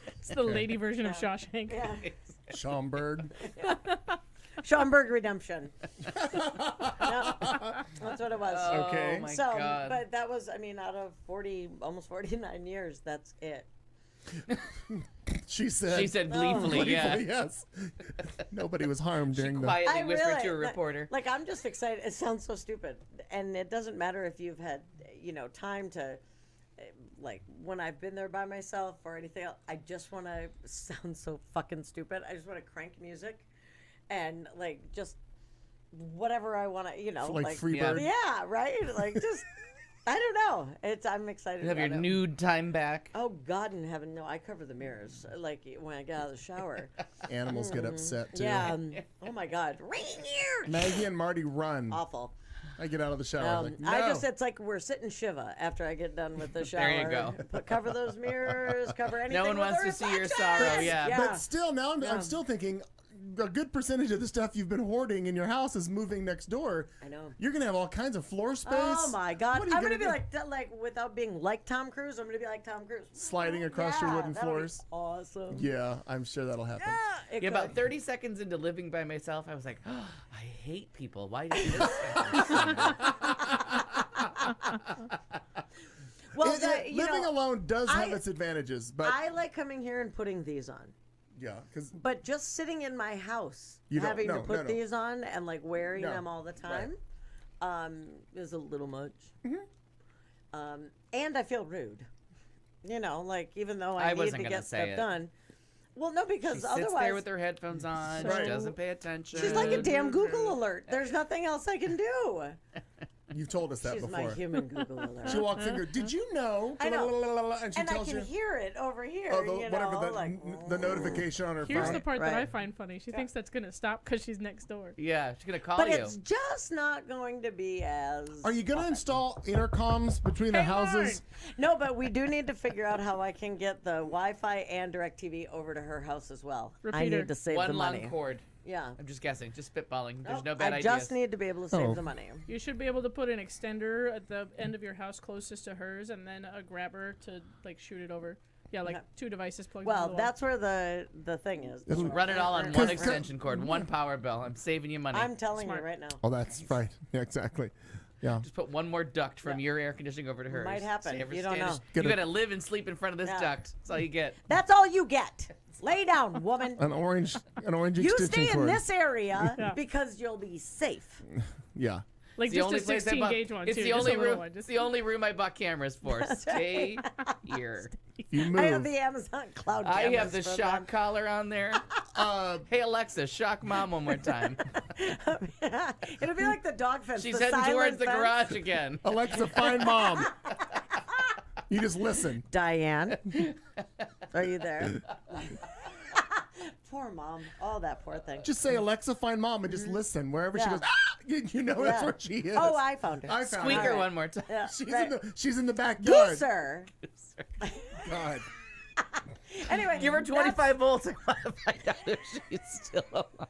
It's the lady version of Shawshank. Yeah, Schaumburg. Schaumburg Redemption. Yep, that's what it was. Okay. Oh my So, God. but that was, I mean, out of 40, almost 49 years, that's it. She said. She said gleefully, yeah. Yes. Nobody was harmed She during the. quietly I whispered really- to a reporter. Like, I'm just excited. It sounds so stupid. And it doesn't matter if you've had, time to, like, when I've been there by myself or anything else, I just want to sound so fucking stupid. I just want to crank music and, like, just whatever I want to, Like Yeah. Freebird. Yeah, right? Like, just, I don't know. I'm excited You have your about it. nude time back. Oh, God in heaven, no. I cover the mirrors, like, when I get out of the shower. Animals get upset too. Yeah. Oh, my God. Ringing ears. Maggie and Marty run. Awful. I get out of the shower. Like, no. it's like we're sitting Shiva after I get done with the shower. There you go. Cover those mirrors, cover anything. No one with wants the to see your reflections. sorrow, yeah. But still, now I'm still thinking, a good percentage of the stuff you've been hoarding in your house is moving next door. I know. You're gonna have all kinds of floor space. Oh my God! What are you I'm gonna be do? like that, like without being like Tom Cruise. I'm gonna be like Tom Cruise, Sliding across your wooden that'll be floors. Awesome. Yeah, I'm sure that'll happen. Yeah, it Yeah, about could. 30 seconds into living by myself, I was like, oh, I hate people. Why did this happen? Well, you Living know, alone does have I- its advantages, but I like coming here and putting these on. yeah, because But just sitting in my house, You don't- having no, to put no, no. these on and like wearing No, them all the time, is a little much. Mm-hmm. And I feel rude. You know, like even though I I need wasn't to gonna get say stuff it. done. Well, no, She because sits otherwise there with her headphones on. Right. She doesn't pay attention. she's like a damn Google alert. There's nothing else I can do. you've told us that She's before. my human Google alert. She walks in and goes, "Did you know?" I know. And she And I tells can you, hear it over here. "Oh, you whatever know, the, like, the notification on her Here's phone." the part that I Right. find funny. She thinks that's gonna stop because she's next door. Yeah, she's going to call but you. it's just not going to be as. Are you gonna install intercoms between the Hey, houses? No, but we do need to figure out how I can get the Wi-Fi and DirecTV over to her house as well. I Repeater. need to save One the long money. cord. Yeah. I'm just guessing. Just spitballing. There's Nope, no bad I ideas. just need to be able to save Oh. the money. You should be able to put an extender at the end of your house closest to hers, and then a grabber to like shoot it over. Yeah, like Okay. 2 devices plugged. into Well, the wall. that's where the thing is. It'll- Run it all on one 'Cause- extension cord, one power bill. I'm saving you money. I'm telling Smart. you right now. Oh, that's right. Yeah, exactly. Yeah. Just put one more duct from your air conditioning over to hers. Might happen. Save her You don't standards. know. Get You a- got to live and sleep in front of this Yeah. duct. That's all you get. That's all you get. Lay down, woman. An orange You extension stay in cord. this area Yeah. because you'll be safe. Yeah. like It's the just only a place I 16 bought. gauge one It's too. the just only a little room. one. It's Just the only room I bought cameras for. Stay here. You I have move. the Amazon cloud I cameras have the for shock collar on there. Hey Alexa, shock mom one more time. them. It'll be like the dog fence. She's the heading towards silent the fence. garage again. Alexa, find mom. You just listen. Diane, are you there? Poor mom. Oh, that poor thing. Just say Alexa, find mom, and just listen wherever she Yeah. goes. Ah! You know that's Yeah. where she is. Oh, I found her. I found Squeak her. her Alright. one more time. Yeah, She's right. in the backyard. Gooser. God. Anyway, Give her 25 volts. I want to find out if she's still alive.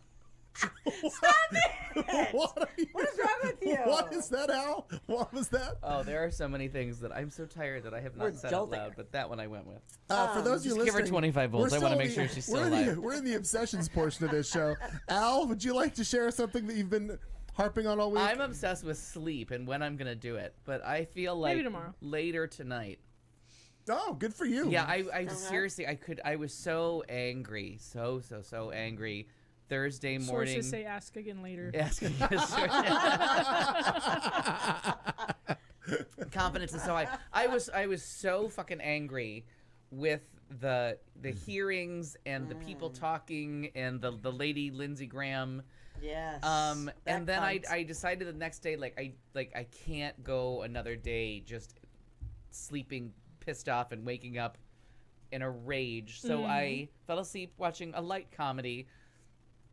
What, are you, What is wrong with you? What is that, Al? What was that? Oh, there are so many things that I'm so tired that I have We're not said out jolting loud, her. but that one I went with. For those of you Just give her listening, 25 volts. we're I wanna still make in sure the- she's still we're in alive. We're in the obsessions portion of this show. Al, would you like to share something that you've been harping on all week? I'm obsessed with sleep and when I'm gonna do it, but I feel like Maybe tomorrow. later tonight. Oh, good for you. Yeah, I seriously, I was so angry, so angry. Thursday morning. Sources say ask again later. Asking confidence is so high. I was so fucking angry with the hearings and the people talking and the lady Lindsey Graham. Yes. And that then cunt. I decided the next day I can't go another day just sleeping pissed off and waking up in a rage. So I fell asleep watching a light comedy.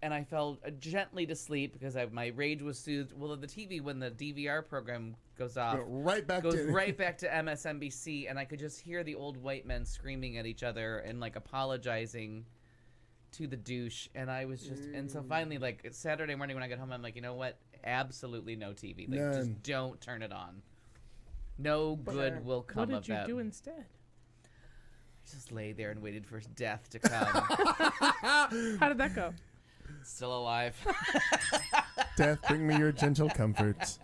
And I fell gently to sleep because my rage was soothed. Well, the TV, when the DVR program goes off, right back goes to right back to MSNBC, and I could just hear the old white men screaming at each other and like apologizing to the douche. And I was just, and so finally, like Saturday morning when I got home, I'm like, you know what? Absolutely no TV. Like, None. just don't turn it on. No good will come What of did you that. do instead? Just lay there and waited for death to come. How did that go? Still alive. Death, bring me your gentle comfort.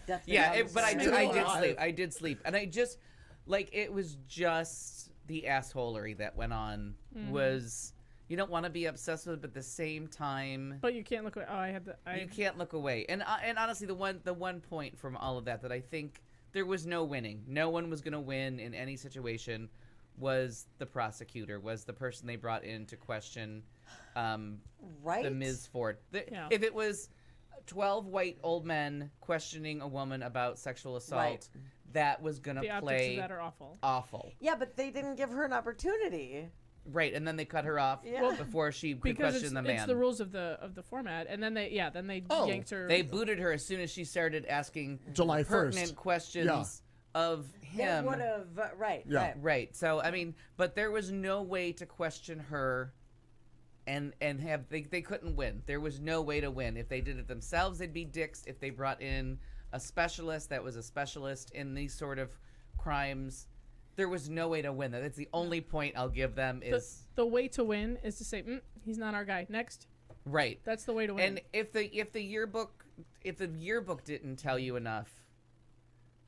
Death Yeah, belongs but I to did, me. I did alive. sleep. I did sleep, and I just like it was just the assholery that went on. Was you don't want to be obsessed with, it, but at the same time, But you can't look away. Oh, I had the. you can't look away. And honestly, the one point from all of that I think there was no winning. No one was going to win in any situation. Was the prosecutor? Was the person they brought in to question? Right? The Ms. Ford. Yeah. If it was 12 white old men questioning a woman about sexual assault, Right. that was going The to optics play of that are awful. awful. Yeah, but they didn't give her an opportunity. Right, and then they cut her off Yeah. Well, before she could Because question the it's man. the rules of the format, and then they Oh, yanked her. They booted her as soon as she started asking July 1st. pertinent questions Yeah. of him. It would have, right, Yeah. right. Right. So I mean, but there was no way to question her and have they couldn't win. There was no way to win. If they did it themselves, they'd be dicks. If they brought in a specialist that was a specialist in these sort of crimes, there was no way to win. That's the only point I'll give them is The way to win is to say, he's not our guy. Next. right. That's the way to win. And if the yearbook didn't tell you enough,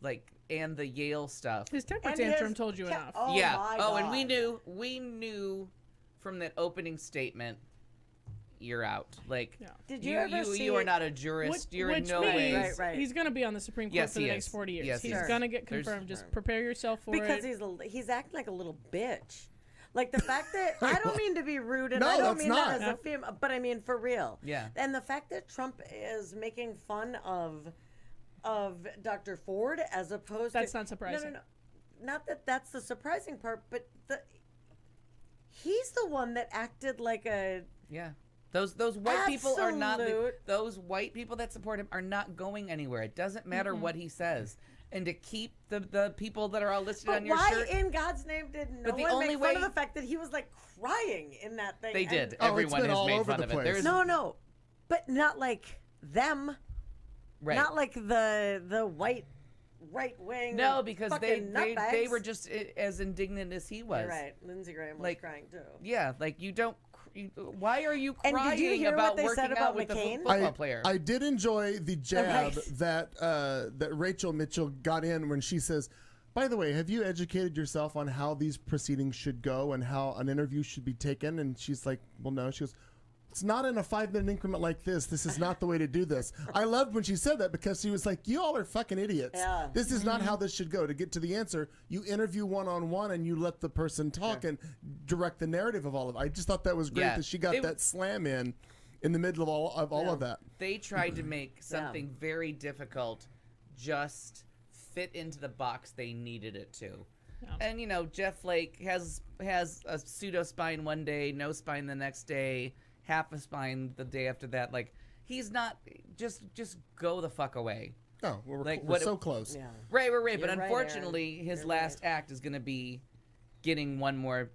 like, and the Yale stuff, his temper And tantrum his told you te- enough. Oh, yeah. my Oh, and God. we knew from that opening statement, you're out. Like, Yeah. Did you ever see you are it- not a jurist. You're in which no means way. Right. he's going to be on the Supreme Court Yes, for the he next is. 40 years. Yes, he he's is. going to get There's- confirmed. Just prepare yourself for Because it. he's acting like a little bitch. Like the fact that I don't mean to be rude, and No, I don't that's mean not. that as a female, but I mean for real. Yeah. And the fact that Trump is making fun of Dr. Ford as opposed That's to not surprising. No. Not that that's the surprising part, but he's the one that acted like a Yeah. Those white people are not Absolute. those white people that support him are not going anywhere. It doesn't matter what he says. And to keep the people that are all listed But on your why shirt, in God's name did no But the one only make fun of way- the fact that he was like crying in that thing? they And- did. Oh, it's Everyone been has all made over fun the of it. place. There's No, but not like them. right. Not like the white right wing. No, because they nutbags. were just as indignant as he was. You're right. Lindsey Graham was Like, crying too. Yeah, like why are you And crying did you hear about what they working said out about with the McCain? football player? I did enjoy the jab Right. that Rachel Mitchell got in when she says, "By the way, have you educated yourself on how these proceedings should go and how an interview should be taken?" And she's like, "Well, no." She goes, "It's not in a 5-minute increment like this. This is not the way to do this." I loved when she said that because she was like, "You all are fucking idiots. Yeah. This is not how this should go. To get to the answer, you interview one-on-one and you let the person talk and direct the narrative of all of it." I just thought that was great Yeah. that she got It- that slam in the middle of all of that. They tried to make something very difficult just fit into the box they needed it to. Yeah. And Jeff Flake has a pseudo spine one day, no spine the next day, half a spine the day after that. Like, he's not just go the fuck away. Oh, we're Like, we're what- so close. Yeah. Right. But You're right, unfortunately, Aaron. his You're last right. act is going to be getting one more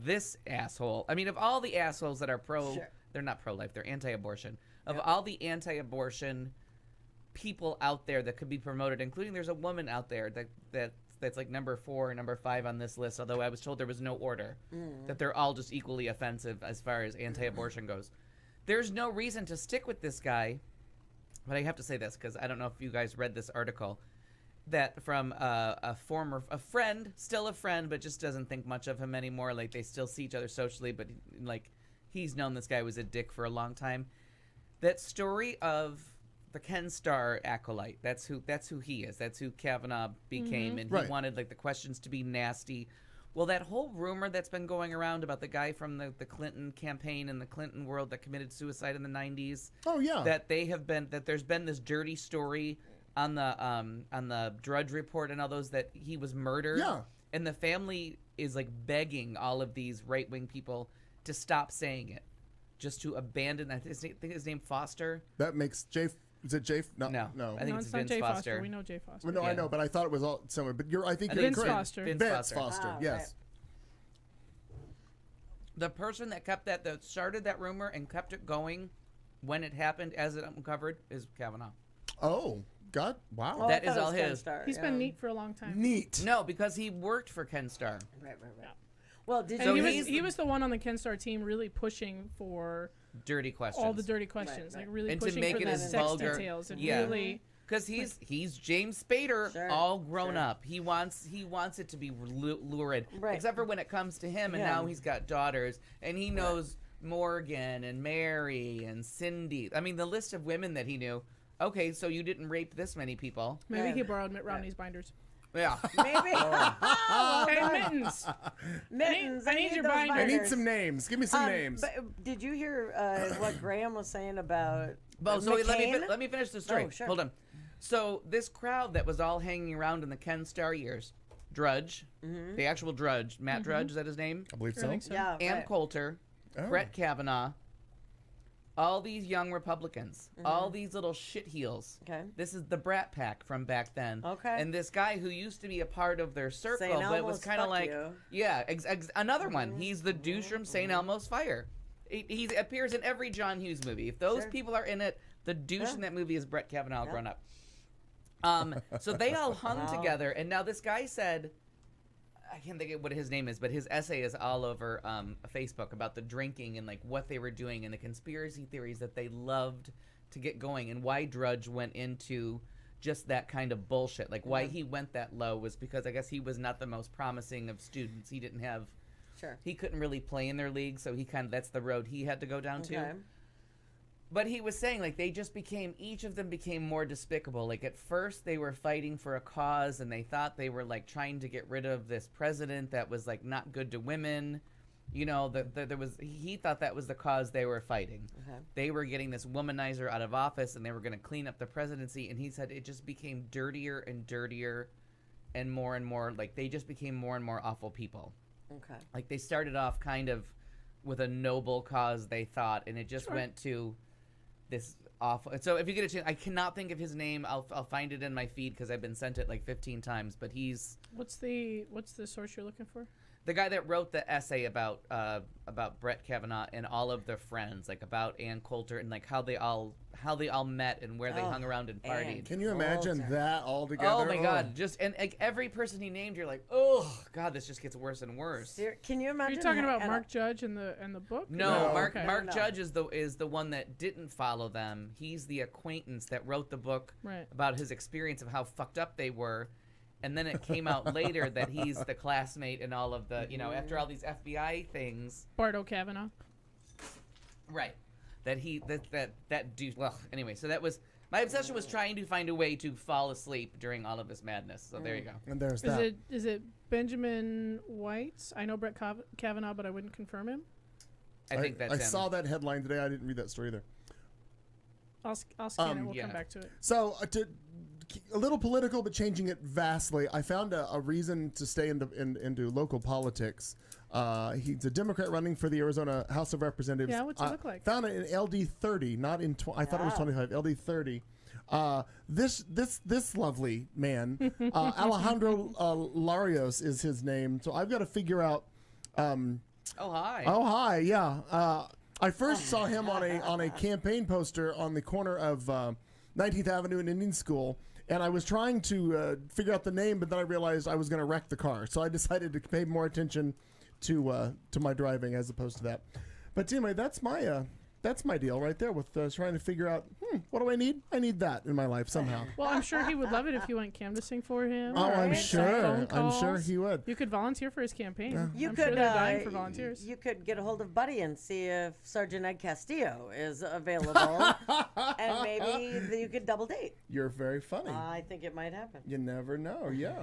this asshole. I mean, of all the assholes that are Sure. they're not pro-life, they're anti-abortion. Of all the anti-abortion people out there that could be promoted, including there's a woman out there that's like number 4 or number 5 on this list, although I was told there was no order, that they're all just equally offensive as far as anti-abortion goes. There's no reason to stick with this guy, but I have to say this because I don't know if you guys read this article that from a friend, still a friend, but just doesn't think much of him anymore. Like, they still see each other socially, but like, he's known this guy was a dick for a long time. That story of the Ken Starr acolyte. That's who he is. That's who Kavanaugh became, and he Right. wanted like the questions to be nasty. Well, that whole rumor that's been going around about the guy from the Clinton campaign and the Clinton world that committed suicide in the 90s. Oh yeah. That there's been this dirty story on the Drudge Report and all those that he was murdered. Yeah. And the family is like begging all of these right-wing people to stop saying it, just to abandon that. I think his name Foster. That makes Jay. Is it Jay? No. No. No. I think No, it's it's not Vince Jay Foster. Foster. We know Jay Foster. Well, no, I Yeah. know, but I thought it was all similar. But I think I you're think Vince correct. Foster. Vince Vince Foster. Foster. Ah, Yes. The person that kept that started that rumor and kept it going when it happened, as it uncovered, is Kavanaugh. Oh God! Wow. Oh, I That thought is it all was Ken his. Starr, He's yeah. been neat for a long time. Neat. No, because he worked for Ken Starr. Right. Well, did And So you? he was the one on the Ken Starr team really pushing for Dirty questions. all the dirty questions, right. like really And to pushing make for it the as sex vulgar- details. And yeah. really, Because he's James Spader, Sure, all grown sure. up. He wants it to be lurid, Right. except for when it comes to him. And Yeah. now he's got daughters, and he knows Morgan and Mary and Cindy. I mean, the list of women that he knew. Okay, so you didn't rape this many people. maybe Yeah. he borrowed Mitt Romney's binders. Yeah. Maybe. And mittens. Mittens. I need your those binder. I need binders. some names. Give me some names. But did you hear what Graham was saying about So wait, McCain? let me finish the story. Oh, sure. Hold on. So this crowd that was all hanging around in the Ken Starr years, Drudge, the actual Drudge, Matt Drudge, is that his name? I believe I so. think so. Yeah, Ann right. Coulter, Oh. Brett Kavanaugh, all these young Republicans, all these little shitheels. Okay. This is the Brat Pack from back then. Okay. And this guy who used to be a part of their circle, St. but was Elmo's kind of fuck like, you. yeah, another one. He's the douche from St. Elmo's Fire. He appears in every John Hughes movie. If those Sure. people are in it, the douche Yeah. in that movie is Brett Kavanaugh grown up. So they all hung Wow. together, and now this guy said, I can't think of what his name is, but his essay is all over Facebook about the drinking and like what they were doing and the conspiracy theories that they loved to get going, and why Drudge went into just that kind of bullshit. Like why he went that low was because I guess he was not the most promising of students. He didn't have, Sure. he couldn't really play in their league, so he kind of, that's the road he had to go down Okay. to. But he was saying, like, they just became, each of them became more despicable. Like, at first, they were fighting for a cause, and they thought they were, like, trying to get rid of this president that was, like, not good to women. You know, there was, he thought that was the cause they were fighting. Okay. They were getting this womanizer out of office, and they were going to clean up the presidency. And he said it just became dirtier and dirtier and more, like, they just became more and more awful people. Okay. Like, they started off kind of with a noble cause, they thought, and it just went to this awful. So if you get a chance, I cannot think of his name. I'll find it in my feed because I've been sent it like 15 times. But he's What's the source you're looking for? the guy that wrote the essay about Brett Kavanaugh and all of their friends, like about Ann Coulter and like how they all met and where they hung around and Ann. partied. Can you imagine Coulter. that all together? Oh my God! Just and like every person he named, you're like, oh God, this just gets worse and worse. Can you Are imagine? you talking about and- Mark Judge and the book? No, No. Mark Okay. Mark No. Judge is the one that didn't follow them. He's the acquaintance that wrote the book Right. about his experience of how fucked up they were, and then it came out later that he's the classmate and all of the after all these FBI things. Bardo Kavanaugh. Right. That dude. Well, anyway, so that was my obsession was trying to find a way to fall asleep during all of this madness. So there you go. And there's Is that. it Benjamin White? I know Brett Kavanaugh, but I wouldn't confirm him. I think that's I him. saw that headline today. I didn't read that story either. I'll scan it. We'll yeah. come back to it. So a little political, but changing it vastly. I found a reason to stay into local politics. He's a Democrat running for the Arizona House of Representatives. Yeah, what's he look like? Found it in LD 30, not in. I thought it was 25. LD 30. This lovely man, Alejandro Larios is his name. So I've got to figure out. Oh hi. Oh hi, yeah. I first saw him on a campaign poster on the corner of 19th Avenue and Indian School, and I was trying to figure out the name, but then I realized I was going to wreck the car, so I decided to pay more attention to my driving as opposed to that. But anyway, that's my deal right there with trying to figure out what do I need? I need that in my life somehow. Well, I'm sure he would love it if you went canvassing for him. Oh, I'm right? Some sure. phone I'm sure calls. he would. You could volunteer for his campaign. You I'm could sure they're dying for volunteers. You could get a hold of Buddy and see if Sergeant Ed Castillo is available, and maybe you could double date. You're very funny. I think it might happen. You never know, yeah.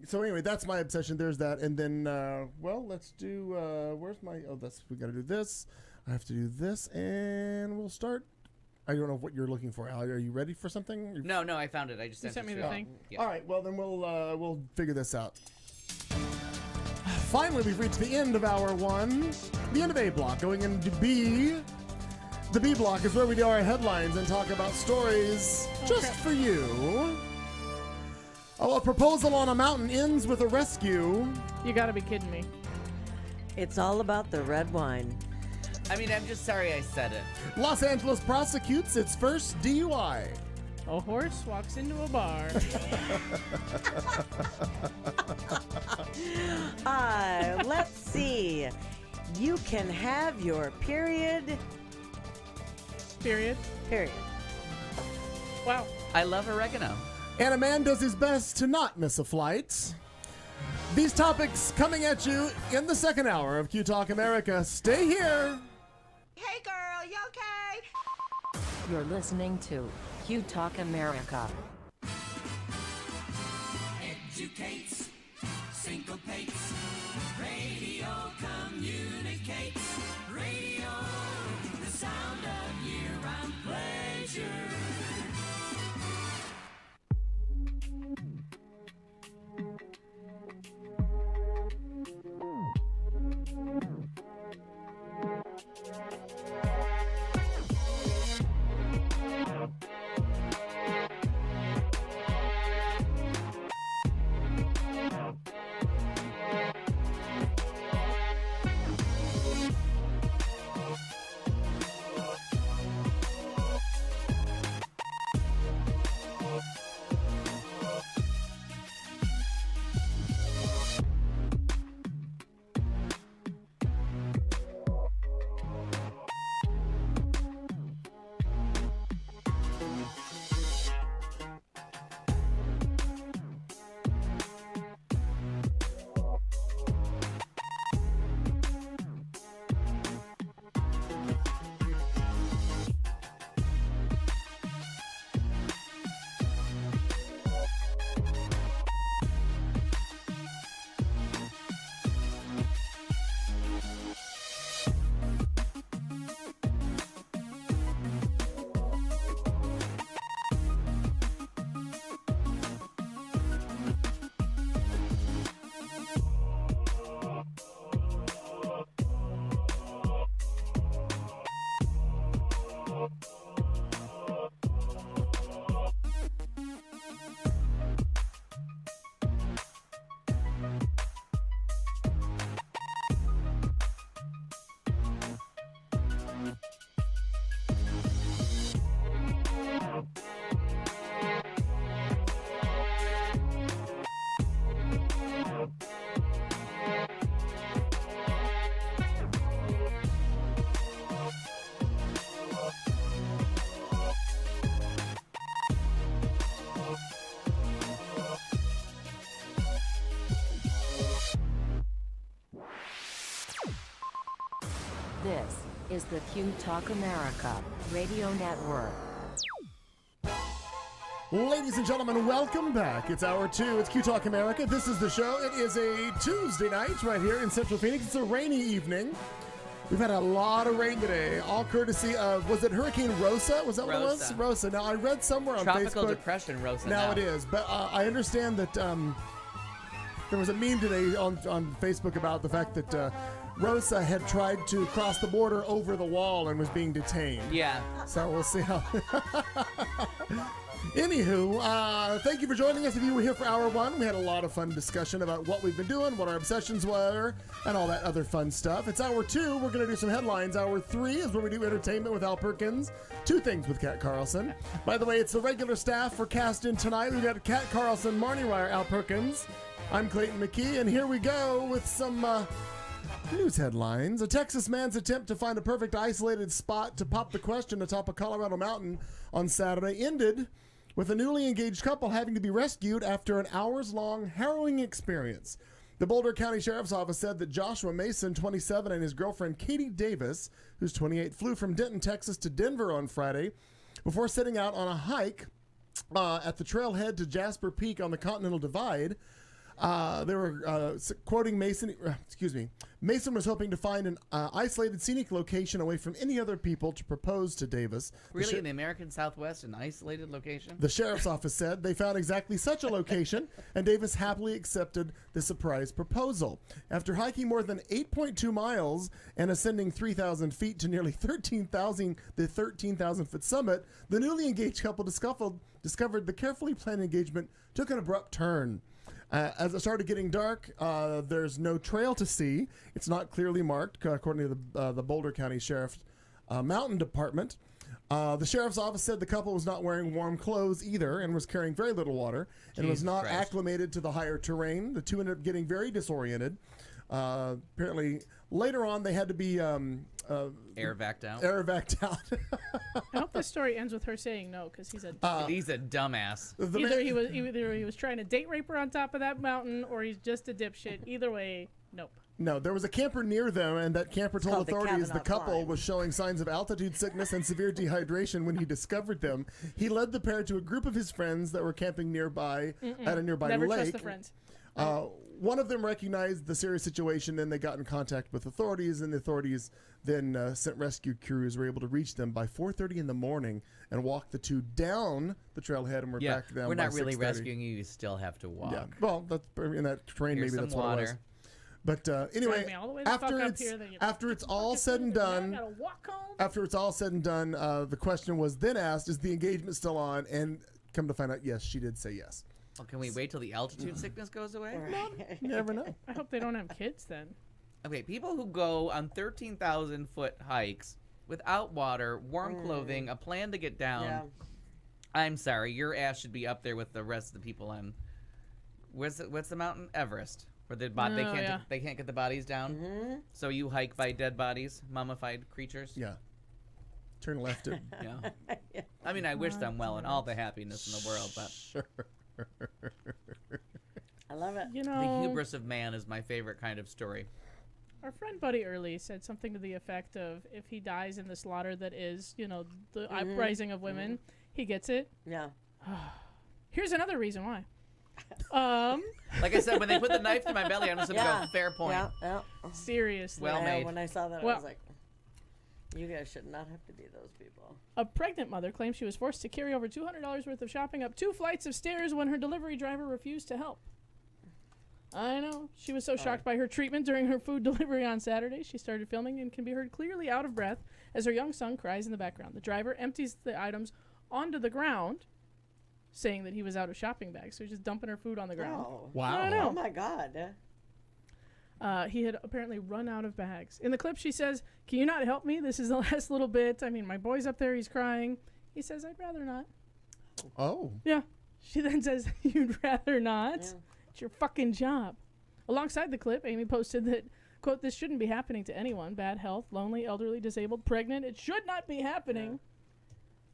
So anyway, that's my obsession. There's that, and then let's do. Where's my? Oh, we got to do this. I have to do this, and we'll start. I don't know what you're looking for, Al. Are you ready for something? No, I found it. I just You sent sent me it the to thing. Yeah. All right. Well, then we'll figure this out. Finally, we've reached the end of hour one, the end of A block, going into B. The B block is where we do our headlines and talk about stories just for you. Oh, a proposal on a mountain ends with a rescue. You gotta be kidding me. It's all about the red wine. I mean, I'm just sorry I said it. Los Angeles prosecutes its first DUI. A horse walks into a bar. Let's see. You can have your period. Period. Period. Wow. I love oregano. And a man does his best to not miss a flight. These topics coming at you in the second hour of Q Talk America. Stay here. Hey girl, you okay? You're listening to Q Talk America. Educates, syncopates, radio communicates, radio, the sound of year-round pleasure. This is the Q Talk America Radio Network. Ladies and gentlemen, welcome back. It's hour 2. It's Q Talk America. This is the show. It is a Tuesday night right here in Central Phoenix. It's a rainy evening. We've had a lot of rain today, all courtesy of, was it Hurricane Rosa? Was that what it was? Rosa. Now, I read somewhere on Tropical Facebook. depression, Rosa. Now it is. But I understand that there was a meme today on Facebook about the fact that Rosa had tried to cross the border over the wall and was being detained. Yeah. So we'll see how. Anywho, thank you for joining us. If you were here for hour 1, we had a lot of fun discussion about what we've been doing, what our obsessions were, and all that other fun stuff. It's hour 2. We're going to do some headlines. Hour 3 is where we do entertainment with Al Perkins. 2 things with Kat Carlson. By the way, it's the regular staff for Cast In tonight. We've got Kat Carlson, Marnie Ryer, Al Perkins. I'm Clayton McKee, and here we go with some news headlines. A Texas man's attempt to find a perfect isolated spot to pop the question atop a Colorado mountain on Saturday ended with a newly engaged couple having to be rescued after an hours-long harrowing experience. The Boulder County Sheriff's Office said that Joshua Mason, 27, and his girlfriend Katie Davis, who's 28, flew from Denton, Texas to Denver on Friday before setting out on a hike at the trailhead to Jasper Peak on the Continental Divide. They were quoting Mason. Mason was hoping to find an isolated scenic location away from any other people to propose to Davis. Really, in the American Southwest, an isolated location? The sheriff's office said they found exactly such a location, and Davis happily accepted the surprise proposal. After hiking more than 8.2 miles and ascending 3,000 feet to nearly 13,000-foot summit, the newly engaged couple discovered the carefully planned engagement took an abrupt turn. As it started getting dark, there's no trail to see. It's not clearly marked, according to the Boulder County Sheriff's Mountain Department. The sheriff's office said the couple was not wearing warm clothes either and was carrying very little water and was not acclimated to the higher terrain. The two ended up getting very disoriented. Apparently, later on, they had to be air vacked out. I hope this story ends with her saying no, because he's a dumbass. either he was trying to date rape her on top of that mountain, or he's just a dipshit. Either way, nope. No, there was a camper near them, and that camper told called the authorities the Kavanaugh couple climb. was showing signs of altitude sickness and severe dehydration when he discovered them. He led the pair to a group of his friends that were camping nearby at a nearby Never lake. trust the friends. One of them recognized the serious situation, then they got in contact with authorities, and the authorities then sent rescue crews, were able to reach them by 4:30 in the morning and walk the two down the trailhead, and we're back down we're by not really 6:30. rescuing you. You still have to walk. Yeah, well, that's in that terrain. Here's Maybe some that's what it was. water. But anyway, me all the way the fuck up here, then you after it's all fucking said and now I done, gotta walk home. after it's all said and done, the question was then asked: is the engagement still on? And come to find out, yes, she did say yes. Well, can we wait till the altitude sickness goes away? You never know. I hope they don't have kids then. Okay, people who go on 13,000-foot hikes without water, warm clothing, a plan to get down. Yeah. I'm sorry, your ass should be up there with the rest of the people on. What's the mountain? Everest, where they can't get the bodies down. So you hike by dead bodies, mummified creatures. Yeah. Turn left. Yeah. I mean, I wish them well and all the happiness in the world, but Sure. I love it. You the know, hubris of man is my favorite kind of story. our friend Buddy Early said something to the effect of, if he dies in the slaughter that is, the uprising of women, he gets it. Yeah. Here's another reason why. Like I said, when they put the knife to my belly, I'm just gonna Yeah. go, fair point. Yeah. Seriously. Well made. When I saw that, I Well- was like, you guys should not have to be those people. A pregnant mother claims she was forced to carry over $200 worth of shopping up 2 flights of stairs when her delivery driver refused to help. I know. She was so shocked by her treatment during her food delivery on Saturday, she started filming and can be heard clearly out of breath as her young son cries in the background. The driver empties the items onto the ground, saying that he was out of shopping bags, so he's just dumping her food on the ground. Oh. Wow. I know. Oh my God. He had apparently run out of bags. In the clip, she says, "Can you not help me? This is the last little bit. I mean, my boy's up there. He's crying." He says, "I'd rather not." Oh. Yeah. She then says, "You'd rather not? Yeah. It's your fucking job." Alongside the clip, Amy posted that, quote, "This shouldn't be happening to anyone. Bad health, lonely, elderly, disabled, pregnant. It should not be happening.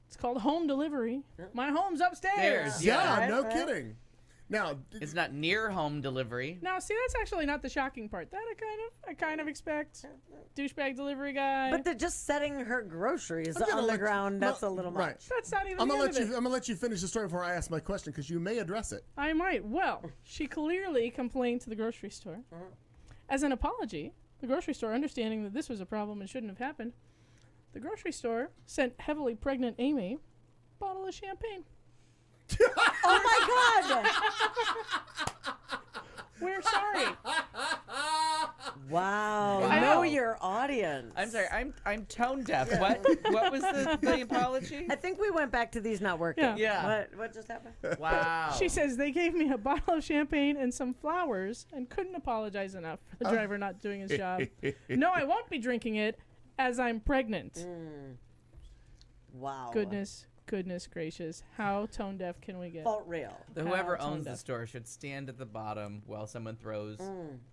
It's called home delivery. My home's upstairs." There's- Yeah, Right, no right. kidding. Now, It's not near home delivery. Now, see, that's actually not the shocking part. That I kind of expect. Douchebag delivery guy. But they're just setting her groceries I'm gonna on the let you- ground. no, That's a little right. much. That's not even I'm the gonna end let of you. it. I'm gonna let you finish the story before I ask my question because you may address it. I might. Well, she clearly complained to the grocery store. As an apology, the grocery store, understanding that this was a problem and shouldn't have happened, the grocery store sent heavily pregnant Amy a bottle of champagne. Oh my God! We're sorry. Wow. Wow. Know your audience. I'm sorry. I'm tone deaf. What was the apology? I think we went back to these not working. Yeah. Yeah. What just happened? Wow. She says they gave me a bottle of champagne and some flowers and couldn't apologize enough for the driver not doing his job. No, I won't be drinking it as I'm pregnant. Wow. Goodness gracious. How tone deaf can we get? Felt real. Whoever How owns toned the up. store should stand at the bottom while someone throws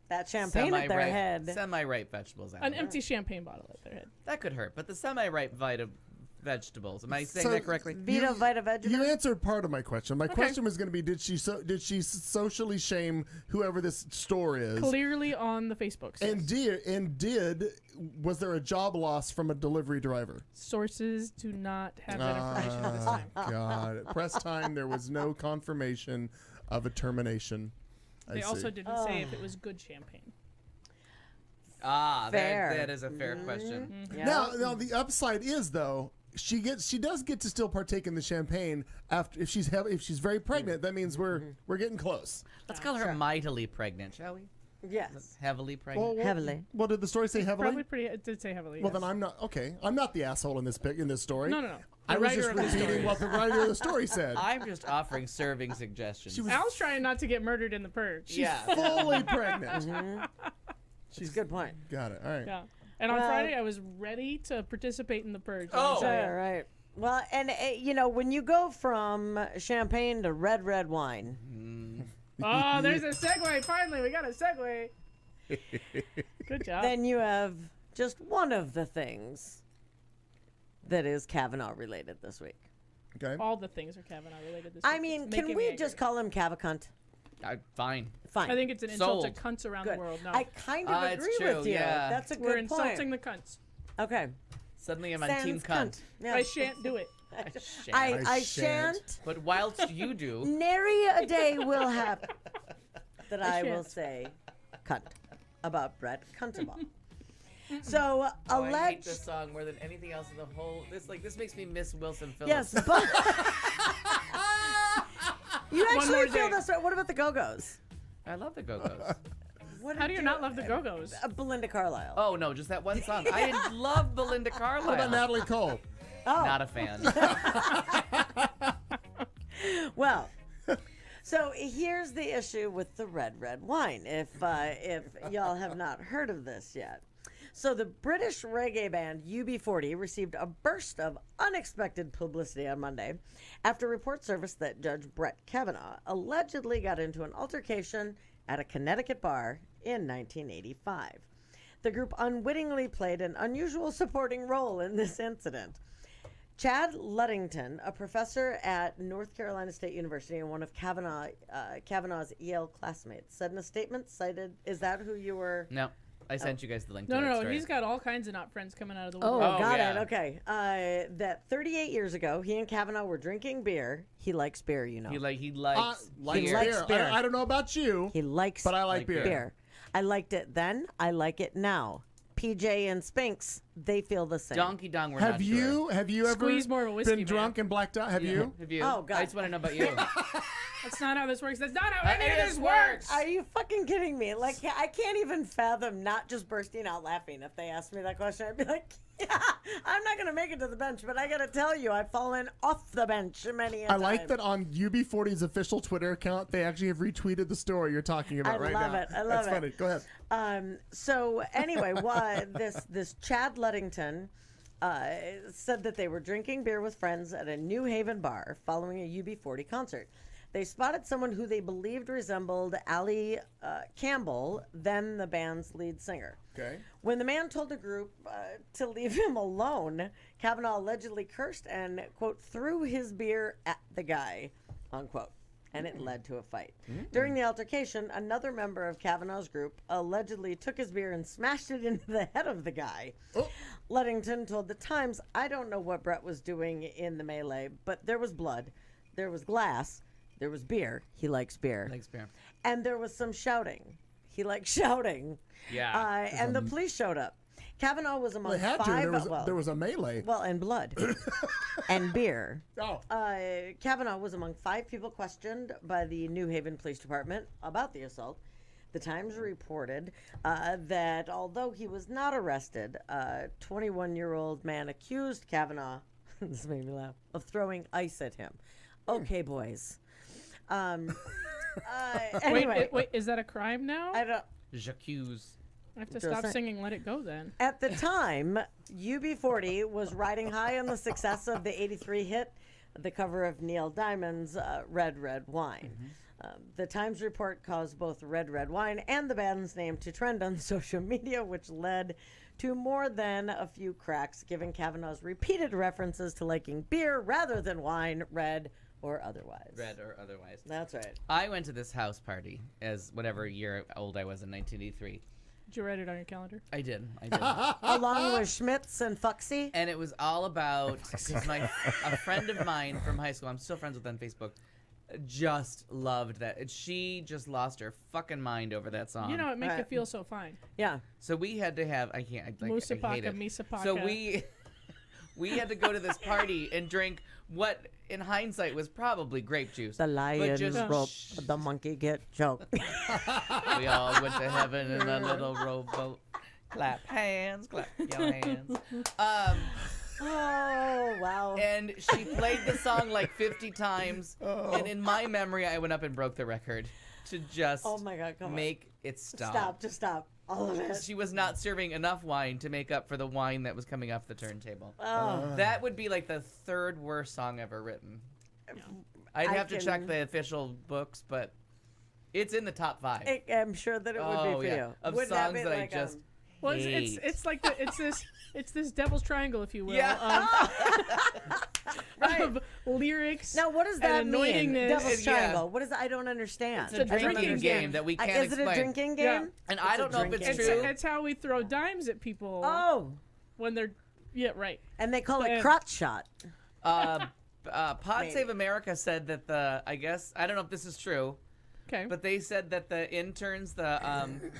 That champagne at their semi-ripe, head. semi-ripe vegetables at An them. empty champagne bottle at their head. That could hurt, but the semi-ripe vegetables. Am I saying So- that correctly? Vita Vita Vegeta. You answered part of my question. My question was going to be: Did she socially shame whoever this store is? Clearly on the Facebook. Was there a job loss from a delivery driver? Sources do not have that information at this time. God, at press time there was no confirmation of a termination. They I also see. didn't say if it was good champagne. Fair. That is a fair question. Yeah. Now the upside is though she does get to still partake in the champagne after if she's very pregnant. That means we're getting close. Let's call her mightily pregnant, shall we? Yes. Heavily pregnant. Heavily. Well, did the story say heavily? Probably pretty. It did say heavily. Well, yes. then I'm not okay. I'm not the asshole in this story. No. I The was writer just of the repeating story. what the writer of the story said. I'm just offering serving suggestions. She was Al's trying not to get murdered in the purge. yeah. fully pregnant. That's a good point. Got it. All right. Yeah. And on Well- Friday, I was ready to participate in the purge. Oh. Let me tell ya. All right. Well, and when you go from champagne to red wine, Oh, there's a segue. Finally, we got a segue. Good job. then you have just one of the things that is Kavanaugh related this week. Okay. All the things are Kavanaugh related this I week. mean, It's can making we me just angry. call him Cavacunt? Fine. Fine. I think it's an insult Sold. to cunts around Good. the world. No, I kind of It's agree true, with you. yeah. That's a we're good insulting point. the cunts. Okay. Suddenly I'm on Sans team cunt. Yeah. I shan't do it. I shan't. shan't. But whilst you do, Nary a day will happen that I will shan't. say cunt about Brett Cuntaball. So oh, I hate this alleged. song more than anything else in the whole. This makes me miss Wilson Phillips. Yes, but you more actually feel day. this way. What about the Go-Go's? I love the Go-Go's. What How did do you not love the Go-Go's? Belinda Carlisle? Oh no, just that one song. I love Belinda Carlisle. What about Natalie Cole? Oh. Not a fan. Well, so here's the issue with the red wine. If y'all have not heard of this yet. So the British reggae band UB40 received a burst of unexpected publicity on Monday after report surfaced that Judge Brett Kavanaugh allegedly got into an altercation at a Connecticut bar in 1985. The group unwittingly played an unusual supporting role in this incident. Chad Ludington, a professor at North Carolina State University and one of Kavanaugh's Yale classmates, said in a statement cited, is that who you were? No, I sent you guys the link. No, to that no, story. he's got all kinds of not friends coming out of the Oh, woodwork. Oh, got yeah. it. Okay. That 38 years ago, he and Kavanaugh were drinking beer. He likes beer, you know. He likes He beer. likes beer. I don't know about you, He likes but I like beer. beer. I liked it then. I like it now. PJ and Spinks, they feel the same. Donkey Dong. We're not Have sure. you ever Squeeze more of a whiskey, been drunk and blacked out? Have you? Have you? Oh, God. I just want to know about you. That's not how this works. That's not how any of It this is works. Are you fucking kidding me? Like, I can't even fathom not just bursting out laughing if they asked me that question. I'd be like, yeah, I'm not going to make it to the bench, but I got to tell you, I've fallen off the bench many a I like time. that on UB40's official Twitter account, they actually have retweeted the story you're talking about I right love now. it. I love That's it. funny. Go ahead. So anyway, this Chad Ludington said that they were drinking beer with friends at a New Haven bar following a UB40 concert. They spotted someone who they believed resembled Ali Campbell, then the band's lead singer. Okay. When the man told the group to leave him alone, Kavanaugh allegedly cursed and, quote, threw his beer at the guy, unquote. and it led to a fight. During the altercation, another member of Kavanaugh's group allegedly took his beer and smashed it into the head of the guy. Ludington told the Times, "I don't know what Brett was doing in the melee, but there was blood, there was glass, there was beer. He likes beer. Thanks, Bear. And there was some shouting. He likes shouting. Yeah. And the police showed up. Kavanaugh was among They had five. to. There was a melee. Well, and blood and beer. Oh. Kavanaugh was among 5 people questioned by the New Haven Police Department about the assault. The Times reported that although he was not arrested, a 21-year-old man accused Kavanaugh, this made me laugh, of throwing ice at him. Okay, boys. Anyway, Wait, is that a crime now? I don't. J'accuse. I have to Just stop saying. singing Let It Go then. At the time, UB40 was riding high on the success of the 83 hit, the cover of Neil Diamond's Red, Red Wine. The Times report caused both Red, Red Wine and the band's name to trend on social media, which led to more than a few cracks, given Kavanaugh's repeated references to liking beer rather than wine, red or otherwise. Red or otherwise. That's right. I went to this house party as whatever year old I was in 1983. Did you write it on your calendar? I did. Along with Schmitz and Fuxy. And it was all about a friend of mine from high school. I'm still friends with on Facebook. Just loved that. She just lost her fucking mind over that song. You know, it makes you Right. feel so fine. Yeah. So we had to have. I can't. I hate Musapaka, it. Misapaka. So we had to go to this party and drink what, in hindsight, was probably grape juice. The lion just- rope, the monkey get choked. We all went to heaven in a little rowboat. Clap hands, clap your hands. Oh, wow. And she played the song like 50 times. And in my memory, I went up and broke the record to just Oh my God, come on. make it stop. Stop, just stop. All of it. She was not serving enough wine to make up for the wine that was coming off the turntable. Oh. That would be like the 3rd worst song ever written. I'd I have to check can- the official books, but it's in the top 5. I'm sure that it would be for you. Of Wouldn't songs be that I like, just Well, hate. it's like it's this devil's triangle, if you will, Yeah. of lyrics. Now, what does that and mean? annoyingness. Devil's Yeah. Triangle. What is that? I don't understand. It's a I don't drinking understand. game that we can't Is it explain. a drinking game? Yeah. And I It's a don't know if it's drinking true. It's how we throw dimes at people Oh, when they're right. and they call it And- crotch shot. Pod Maybe. Save America said that I don't know if this is true, Okay. but they said that the interns,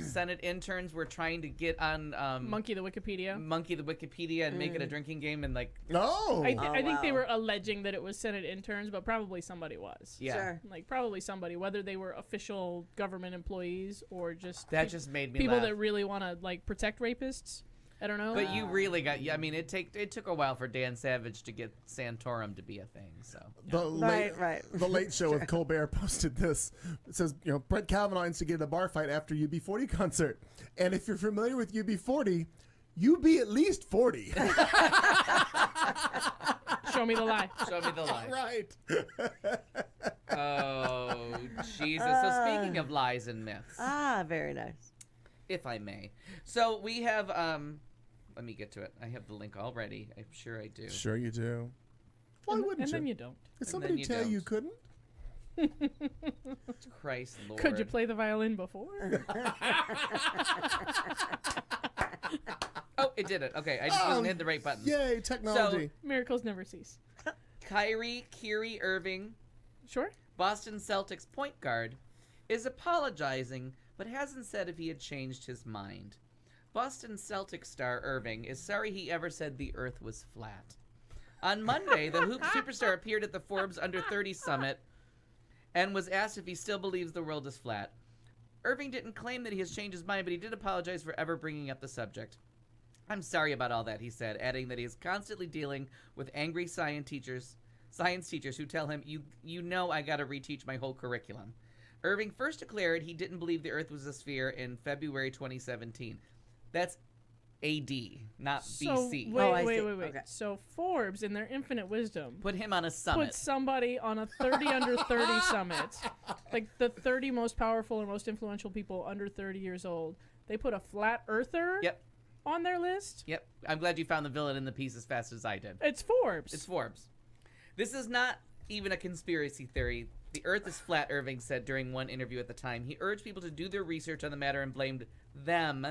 Senate interns, were trying to get on Monkey the Wikipedia. Monkey the Wikipedia and make it a drinking game and like, No. I think they wow. were alleging that it was Senate interns, but probably somebody was. yeah. Sure. Like probably somebody, whether they were official government employees or just That just made me people laugh. that really want to like protect rapists. I don't know. But you really got. I mean, it took a while for Dan Savage to get Santorum to be a thing. So Right. The Late Show with Colbert posted this. It says, Brett Kavanaugh instigated a bar fight after UB40 concert. And if you're familiar with UB40, you be at least 40. Show me the lie. show me the lie. Right. Oh Jesus! So speaking of lies and myths, Ah, very nice. if I may, so we have Let me get to it. I have the link already. I'm sure I do. Sure you do. Why and, wouldn't and you? then you don't. Did and somebody then you tell you don't. couldn't? Christ Lord. Could you play the violin before? Oh, it did it. Okay, I just wasn't hitting the right button. Yay, technology. Miracles never cease. Kyrie Irving, Sure. Boston Celtics point guard, is apologizing but hasn't said if he had changed his mind. Boston Celtics star Irving is sorry he ever said the earth was flat. On Monday, the hoop superstar appeared at the Forbes Under 30 Summit and was asked if he still believes the world is flat. Irving didn't claim that he has changed his mind, but he did apologize for ever bringing up the subject. I'm sorry about all that, he said, adding that he is constantly dealing with angry science teachers who tell him, you know I gotta reteach my whole curriculum. Irving first declared he didn't believe the earth was a sphere in February 2017. That's AD, not So BC. Oh, I wait. see. Okay. So Forbes, in their infinite wisdom, Put him on a summit. put somebody on a 30 under 30 summit, like the 30 most powerful or most influential people under 30 years old. They put a flat earther Yep. on their list. Yep. I'm glad you found the villain in the piece as fast as I did. It's Forbes. It's Forbes. This is not even a conspiracy theory. The Earth is flat, Irving said during one interview at the time. He urged people to do their research on the matter and blamed them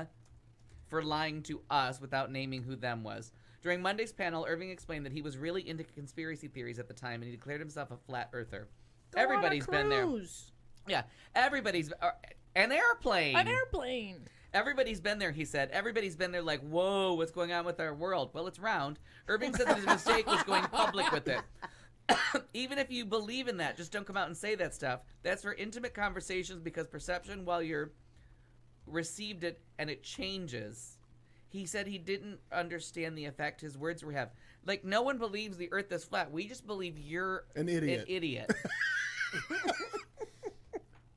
for lying to us without naming who them was. During Monday's panel, Irving explained that he was really into conspiracy theories at the time, and he declared himself a flat earther. Everybody's been there. Yeah, everybody's... an airplane! An airplane! Everybody's been there, he said. Everybody's been there like, whoa, what's going on with our world? Well, it's round. Irving said that his mistake was going public with it. Even if you believe in that, just don't come out and say that stuff. That's for intimate conversations because perception, while you're received it and it changes. He said he didn't understand the effect his words were have. Like, no one believes the earth is flat. We just believe you're An idiot.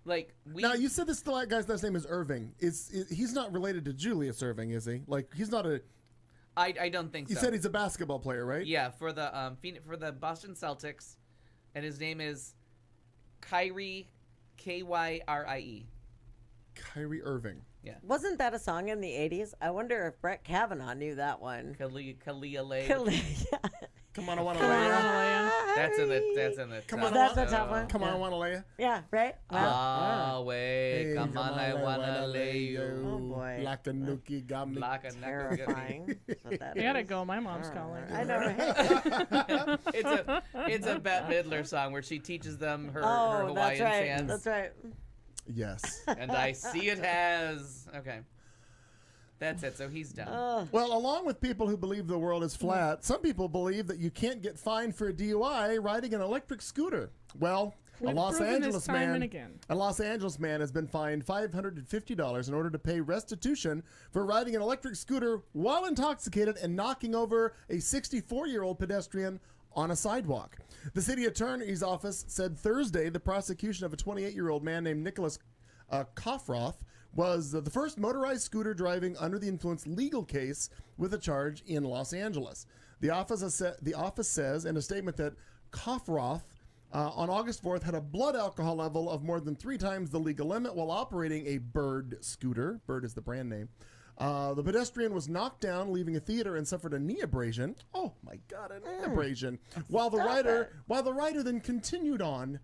Like, we... Now, you said this guy's last name is Irving. He's not related to Julius Irving, is he? Like, he's not a... I don't think so. You said he's a basketball player, right? Yeah, for the Boston Celtics, and his name is Kyrie, Kyrie. Kyrie Irving. Yeah. Wasn't that a song in the 80s? I wonder if Brett Kavanaugh knew that one. Kalia. Come on, I want to lay ya. That's in the. Come on, That's a tough one. Come on, I want to lay ya. Yeah, right? Oh, wait. Hey, come on, I wanna lay you. Oh, boy. Like a nookie got me. Like a Terrifying. That's what that I gotta is. go. My mom's calling. I know, right? It's a Bette Midler song where she teaches them her Oh, Hawaiian that's right. chants. That's right. Yes. And I see it has. Okay. That's it. So he's done. Well, along with people who believe the world is flat, some people believe that you can't get fined for a DUI riding an electric scooter. Well, a We've Los proven this Angeles time man, and again. a Los Angeles man has been fined $550 in order to pay restitution for riding an electric scooter while intoxicated and knocking over a 64-year-old pedestrian on a sidewalk. The city attorney's office said Thursday the prosecution of a 28-year-old man named Nicholas Koffroth was the first motorized scooter driving under the influence legal case with a charge in Los Angeles. The office says in a statement that Koffroth on August 4th had a blood alcohol level of more than 3 times the legal limit while operating a Bird scooter. Bird is the brand name. The pedestrian was knocked down, leaving a theater, and suffered a knee abrasion. Oh my God, a knee abrasion! While the rider then continued on.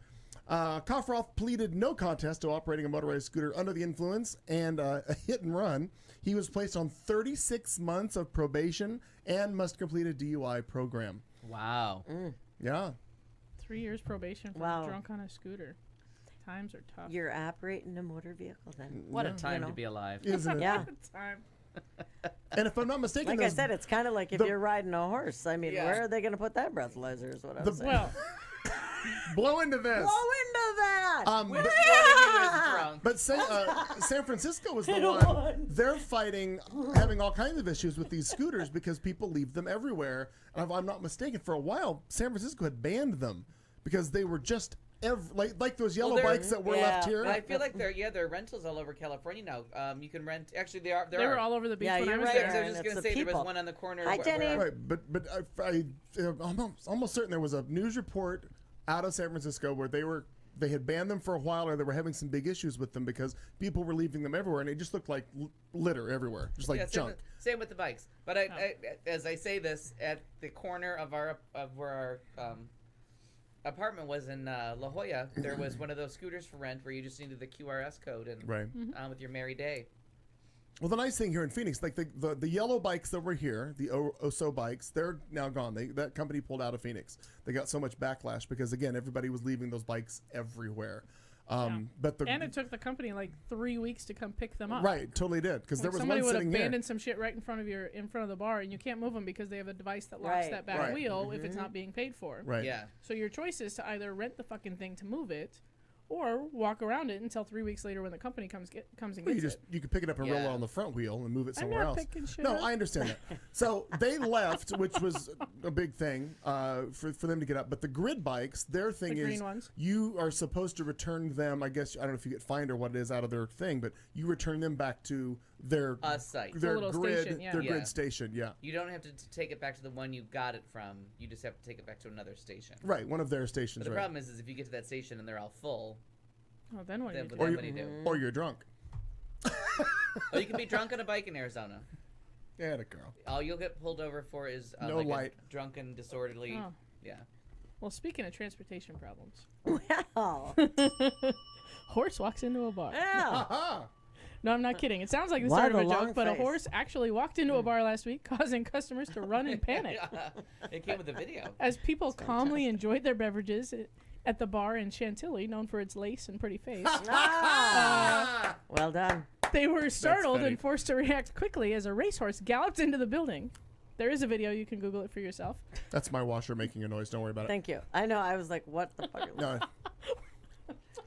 Koffroth pleaded no contest to operating a motorized scooter under the influence and a hit and run. He was placed on 36 months of probation and must complete a DUI program. Wow. Yeah. 3 years probation for Wow. drunk on a scooter. Times are tough. You're operating a motor vehicle then. What a time know. to be alive. Isn't it? Yeah. Time. And if I'm not mistaken, Like I there's- said, it's kind of like if the- you're riding a horse. I mean, Yeah. where are they going to put that breathalyzer is what I'm saying. Well, blow into this. Blow into that! But San Francisco was the one. They're fighting, having all kinds of issues with these scooters because people leave them everywhere. And if I'm not mistaken, for a while, San Francisco had banned them because they were just like those yellow they're- bikes that were left here. I feel like there are rentals all over California now. You can rent. Actually, there they are. were all over the beach Yeah, when I you're was right, there. I was Aaron, just it's going to the say there was people. one on the corner. Hi, Jenny. Right, but I'm almost certain there was a news report out of San Francisco where they had banned them for a while, or they were having some big issues with them because people were leaving them everywhere, and it just looked like litter everywhere, just like junk. Same with the bikes. But as I say this, at the corner of where our apartment was in La Jolla, there was one of those scooters for rent where you just needed the QRS code and Right. with your merry day. Well, the nice thing here in Phoenix, like the yellow bikes that were here, the Oso bikes, they're now gone. That company pulled out of Phoenix. They got so much backlash because, again, everybody was leaving those bikes everywhere. But And it took the company like 3 weeks to come pick them up. right, totally did, because there Like was somebody one would sitting here. abandon some shit right in front of the bar, and you can't move them because they have a device that locks Right. that back Right. wheel if it's not being paid for. Right. Yeah. So your choice is to either rent the fucking thing to move it, or walk around it until 3 weeks later when the company comes and Well, gets it. you could pick it up and roll it Yeah. on the front wheel and move it I'm somewhere not else. picking shit No, up. I understand that. So they left, which was a big thing for them to get up. But the grid bikes, their thing The is green ones? you are supposed to return them. I guess I don't know if you get fined or what it is out of their thing, but you return them back to their Site. their little grid, station, yeah. their Yeah. grid station. Yeah, You don't have to take it back to the one you got it from. You just have to take it back to another station. right. One of their stations. But the right. problem is if you get to that station and they're all full, Oh, then what do then you do? what do you do? Or you're drunk. Oh, you can be drunk on a bike in Arizona. Yeah, the girl. All you'll get pulled over for is No like light. a drunken, disorderly. Oh. Yeah. Well, speaking of transportation problems, Well, horse walks into a bar. yeah. No, I'm not kidding. It sounds like the Why start of the a long joke, but a face? horse actually walked into a bar last week, causing customers to run in panic. It came with a video. As people calmly enjoyed their beverages at the bar in Chantilly, known for its lace and pretty face, Well done. they were startled funny. and forced to react quickly as a racehorse galloped into the building. There is a video. You can Google it for yourself. That's my washer making a noise. Don't worry about it. Thank you. I know. I was like, what the fuck? No,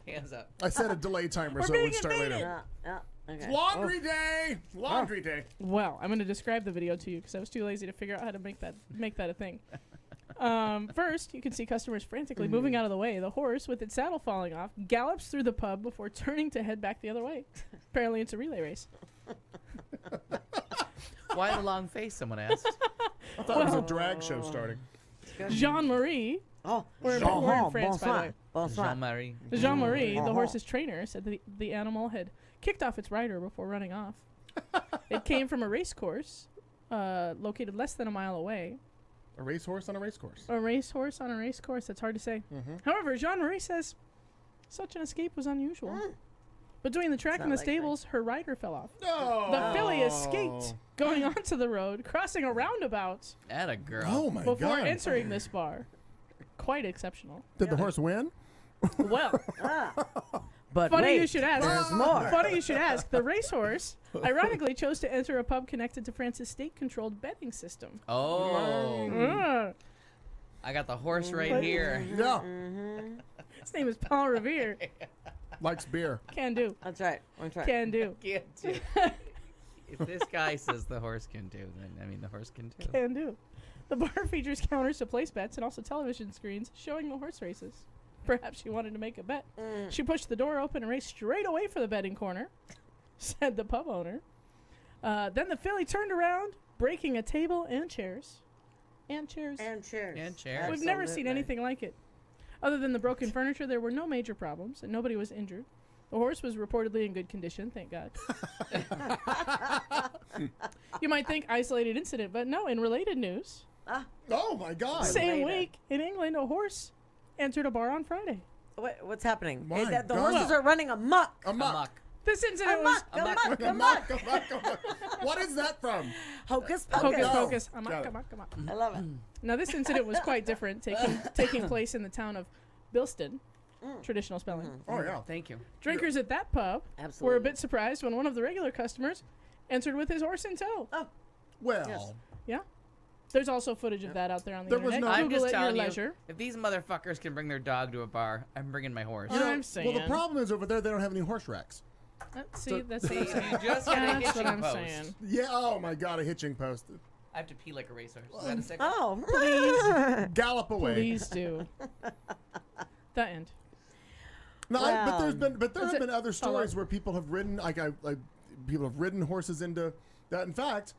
Hands up. I set a delay timer We're so it would being start invaded. later. Yeah. Okay. Laundry day. Laundry day. Well, I'm going to describe the video to you because I was too lazy to figure out how to make that a thing. First, you can see customers frantically moving out of the way. The horse, with its saddle falling off, gallops through the pub before turning to head back the other way. Apparently, it's a relay race. Why the long face? Someone asked. I thought it was a drag show starting. Jean-Marie, Oh, we're in France, by the way. Bonsoir. Jean-Marie. Jean-Marie, the horse's trainer, said that the animal had kicked off its rider before running off. It came from a race course located less than a mile away. A racehorse on a race course. A racehorse on a race course, that's hard to say. However, Jean-Marie says such an escape was unusual. Between the track It's and not the likely. stables, her rider fell off. No. The filly escaped, going onto the road, crossing a roundabout Atta girl. Oh my before god. entering this bar. Quite exceptional. Did the horse win? Well, But funny wait, you should ask. there's more. Funny you should ask. The racehorse, ironically, chose to enter a pub connected to France's state-controlled betting system. Oh. Mm. I got the horse right here. Yeah. His name is Paul Revere. Likes beer. Can do. That's right. That's right. Can do. Can't do. If this guy says the horse can do, then I mean the horse can do. Can do. The bar features counters to place bets and also television screens showing the horse races. Perhaps she wanted to make a bet. She pushed the door open and raced straight away for the betting corner, said the pub owner. Then the filly turned around, breaking a table and chairs. And chairs. And cheers. And cheers. We've never seen Absolutely. anything like it. Other than the broken furniture, there were no major problems, and nobody was injured. The horse was reportedly in good condition, thank God. You might think isolated incident, but no, in related news, Oh my god. same Related. week in England, a horse entered a bar on Friday. What's happening? My The God. horses are running amok. Amok. This incident was Amok. Amok. Amok. What is that from? Hocus hocus pocus. pocus. Got Amok, it. amok, amok. I love it. Now this incident was quite different, taking place in the town of Bilston, traditional spelling. Oh yeah. Thank you. Drinkers at that pub were Absolutely. a bit surprised when one of the regular customers entered with his horse in tow. Well, Yes. Yeah. There's also footage of that out there on the There was internet. no- I'm Google just at your telling you, leisure. if these motherfuckers can bring their dog to a bar, I'm bringing my horse. you know, I'm saying. well, the problem is over there they don't have any horse racks. See, that's what See, I'm saying. you just got a That's what hitching I'm post. saying. Yeah. Oh my god, a hitching post. I have to pee like a racehorse. Is that a second? Oh, Gallop away. Please do. The end. No, but there's Well, been, but there Is have it- been other stories oh, where people have ridden, people have ridden horses into that. In fact,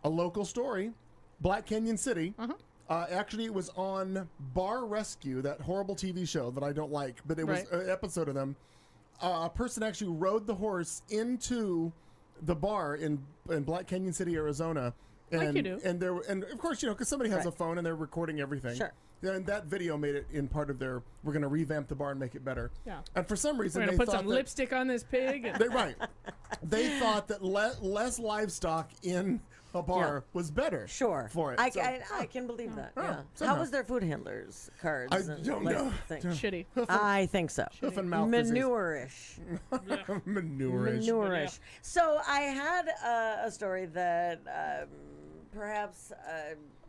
a local story, Black Canyon City. Actually, it was on Bar Rescue, that horrible TV show that I don't like, but it was Right. an episode of them. A person actually rode the horse into the bar in Black Canyon City, Arizona. And, Like you do. And of course, because somebody has Right. a phone and they're recording everything. Sure. Yeah, and that video made it in part of their, we're going to revamp the bar and make it better. Yeah. And for some reason, We're they gonna put thought some that, lipstick on this pig. And Right. They thought that less livestock in a bar was better. sure. For it. I can believe that. Yeah. somehow. How was their food handlers cards? I and don't like know. things? shitty. I think so. Hoof and mouth disease. Manure-ish. Manure-ish. Manure-ish. So I had a story that perhaps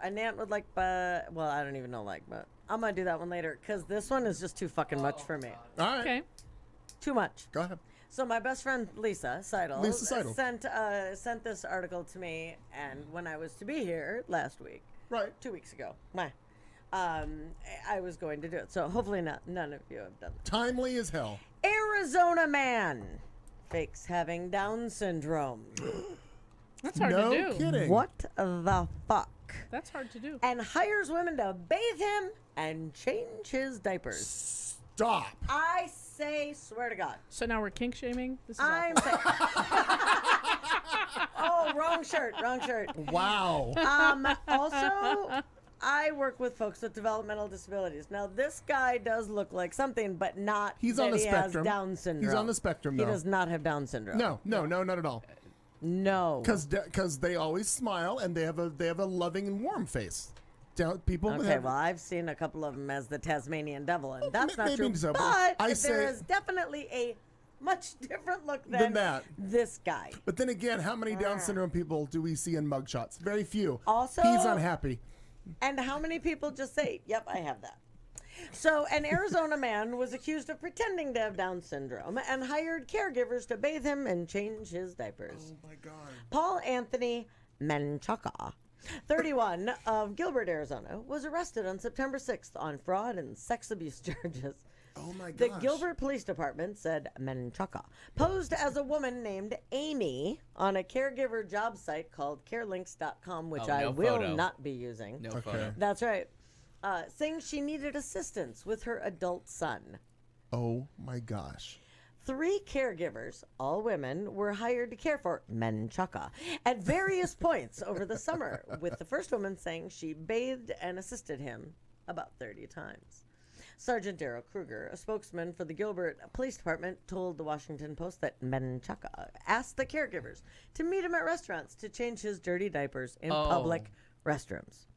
Anant would like, but well, I don't even know but I'm gonna do that one later because this one is just too fucking much for me. All right. Okay. Too much. Go ahead. So my best friend Lisa Seidel, sent this article to me, and when I was to be here last week, Right. 2 weeks ago, I was going to do it. So hopefully none of you have done that. Timely as hell. Arizona man fakes having Down syndrome. That's hard No to do. kidding. What the fuck? That's hard to do. And hires women to bathe him and change his diapers. Stop. I say, swear to God. So now we're kink shaming. This is I'm awful. saying. Oh, wrong shirt. Wow. Also, I work with folks with developmental disabilities. Now, this guy does look like something, but not He's that on the he spectrum. has Down syndrome. He's on the spectrum, He though. does not have Down syndrome. No, not at all. No. Because they always smile and they have a loving and warm face. People Okay, have, well, I've seen a couple of them as the Tasmanian devil, and that's not maybe true. so, but But I there say- is definitely a much different look Than than that. this guy. But then again, how many Down syndrome people do we see in mugshots? Very few. Also- he's unhappy. And how many people just say, yep, I have that? So, an Arizona man was accused of pretending to have Down syndrome and hired caregivers to bathe him and change his diapers. Oh my God. Paul Anthony Menchaca, 31, of Gilbert, Arizona, was arrested on September 6th on fraud and sex abuse charges. Oh my The gosh. Gilbert Police Department said Menchaca posed as a woman named Amy on a caregiver job site called carelinks.com, which Oh, I no will photo. not be using. No Okay. photo. That's right. Saying she needed assistance with her adult son. Oh my gosh. 3 caregivers, all women, were hired to care for Menchaca at various points over the summer, with the first woman saying she bathed and assisted him about 30 times. Sergeant Darrell Kruger, a spokesman for the Gilbert Police Department, told the Washington Post that Menchaca asked the caregivers to meet him at restaurants to change his dirty diapers in public restrooms.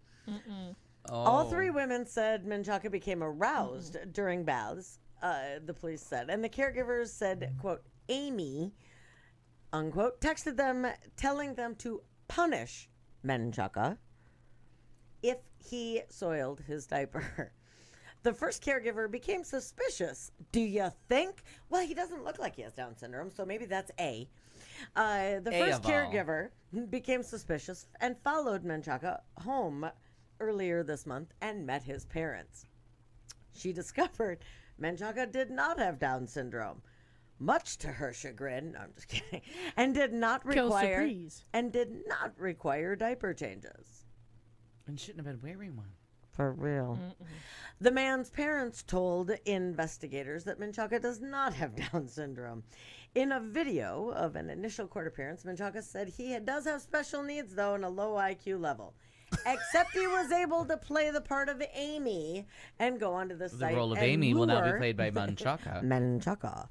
All 3 women said Menchaca became aroused during baths, the police said. And the caregivers said, quote, Amy, unquote, texted them telling them to punish Menchaca if he soiled his diaper. The first caregiver became suspicious. Do you think? Well, he doesn't look like he has Down syndrome, so maybe that's A. The A first of all. caregiver became suspicious and followed Menchaca home earlier this month and met his parents. She discovered Menchaca did not have Down syndrome, much to her chagrin. No, I'm just kidding. And did not Quelle require surprise. diaper changes. And shouldn't have been wearing one. For real. The man's parents told investigators that Menchaca does not have Down syndrome. In a video of an initial court appearance, Menchaca said he does have special needs, though, and a low IQ level. Except he was able to play the part of Amy and go onto the The site role of and Amy will now be lure played by Menchaca. Menchaca.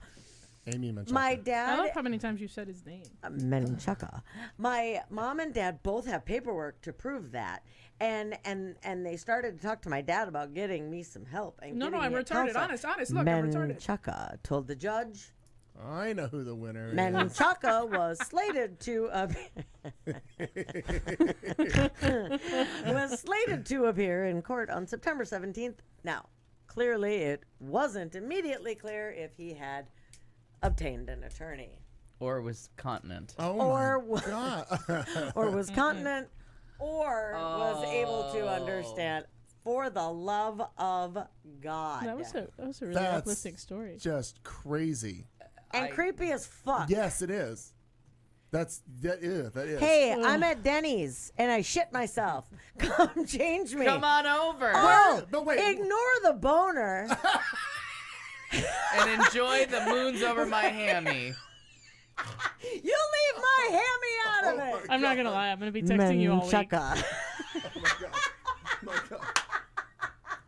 Amy Menchaca. My I dad love how many times you said his name. Menchaca. My mom and dad both have paperwork to prove that, and they started to talk to my dad about getting me some help. And No, getting I'm me a retarded. counselor. Honest. Look, I'm retarded. Menchaca told the judge. I know who the winner is. Menchaca was slated to appear in court on September 17th. Now, clearly, it wasn't immediately clear if he had obtained an attorney. Or was continent. Oh Or my God. or was continent, or was able to understand. For the love of God. That was a really That's uplifting story. just crazy. And creepy as fuck. Yes, it is. That is. Hey, I'm at Denny's and I shit myself. Come change me. Come on over Oh, but wait. ignore the boner. and enjoy the moons over my hammy. You leave my hammy out of it. I'm not gonna lie. I'm gonna be texting you all week. Menchaca. My God.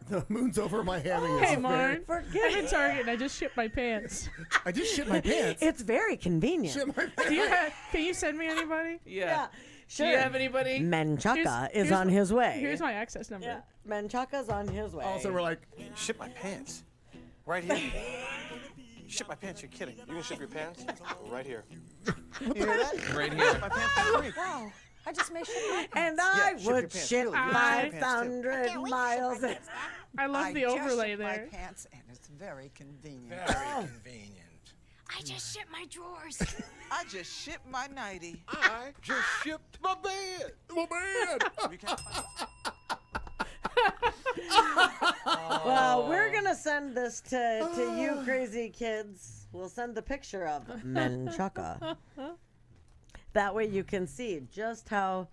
The moon's over my hammy. Hey, is Marn. Forget I'm in it. Target and I just shit my pants. I just shit my pants. It's very convenient. Shit my pants. Can you send me anybody? Yeah. Yeah, sure. Do you have anybody? Menchaca is here's on my- his way. Here's my access number. Yeah, Menchaca's on his way. Also, we're like, Shit my pants. Right here. Shit my pants, you're kidding. You can shit your pants? Right here. You hear that? Right here. My pants for free. Wow. I just made sure. and Yeah, I shit your would pants. shit Really, you should shit your pants, too. 500 miles. I love the overlay there. My pants, and it's very convenient. Very convenient. I just shit my drawers. I just shit my nightie. I just shipped my bed. my man. You can't find Well, we're gonna send this to you crazy kids. We'll send the picture of Menchaca. That way you can see just how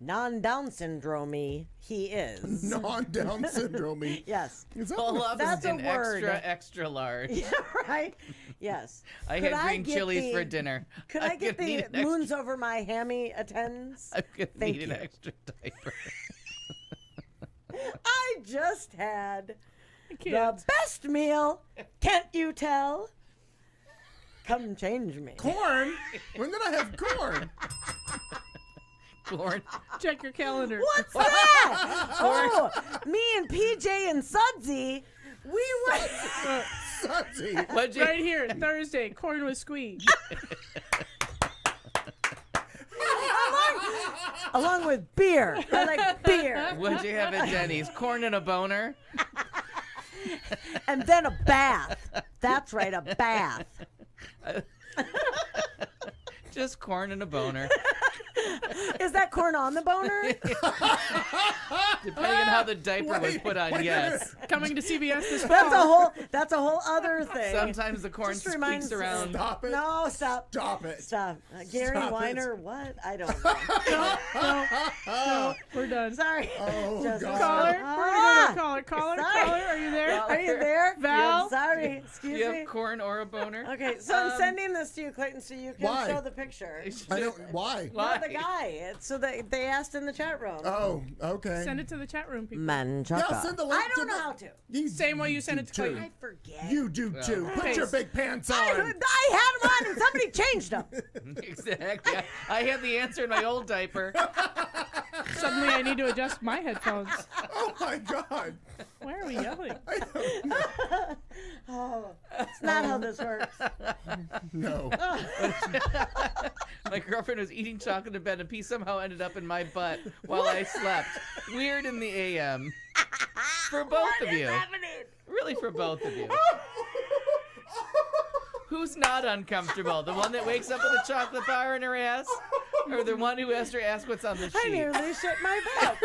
non-Down syndrome-y he is. Non-Down syndrome. Yes. Is that Pull what- up That's a an word. extra large. Yeah, right? Yes. I Could had green get chilies the- for dinner. Could I get could need the an extra- moons over my hammy attends? I'm gonna Thank need an you. extra diaper. I just had I the can't. best meal. Can't you tell? Come change me. Corn? When did I have corn? Corn. Check your calendar. What's that? Oh, me and PJ and Sudsy, we went. Sudsy. What'd you? Right here, Thursday, corn with squeeze. Along with beer. I like beer. What'd you have at Denny's? Corn and a boner. And then a bath. That's right, a bath. Just corn and a boner. Is that corn on the boner? Depending on how the diaper was put on, yes. Coming to CBS this fall. That's a whole other thing. Sometimes the corn Just reminds squeaks around. Stop it. No, stop. Stop it. Stop. Gary Stop it. Weiner, what? I don't know. No, we're done. Sorry. Oh, Just- God. Caller, Ah! we're gonna caller, Sorry. caller, are you there? Are you there? Val? Sorry. Excuse You me. have corn or a boner? Okay, so I'm sending this to you, Clayton, so you can Why? show the picture. I don't. Why? Why? Not the guy. It's so they asked in the chat room. Oh, okay. Send it to the chat room, people. Manchaka. Yeah, send the link I don't to know the- how to. You- Same way you send it to too. Clayton. I forget. You do too. Put Face. your big pants on. I had them on and somebody changed them. Exactly. I had the answer in my old diaper. Suddenly I need to adjust my headphones. Oh my God. Why are we yelling? Oh, it's not how this works. No. My girlfriend was eating chocolate in bed and pee somehow ended up in my butt while I slept. Weird in the AM. For both of you. Really for both of you. Who's not uncomfortable? The one that wakes up with a chocolate bar in her ass? Or the one who has her ask what's on the I sheet? nearly shit my bed.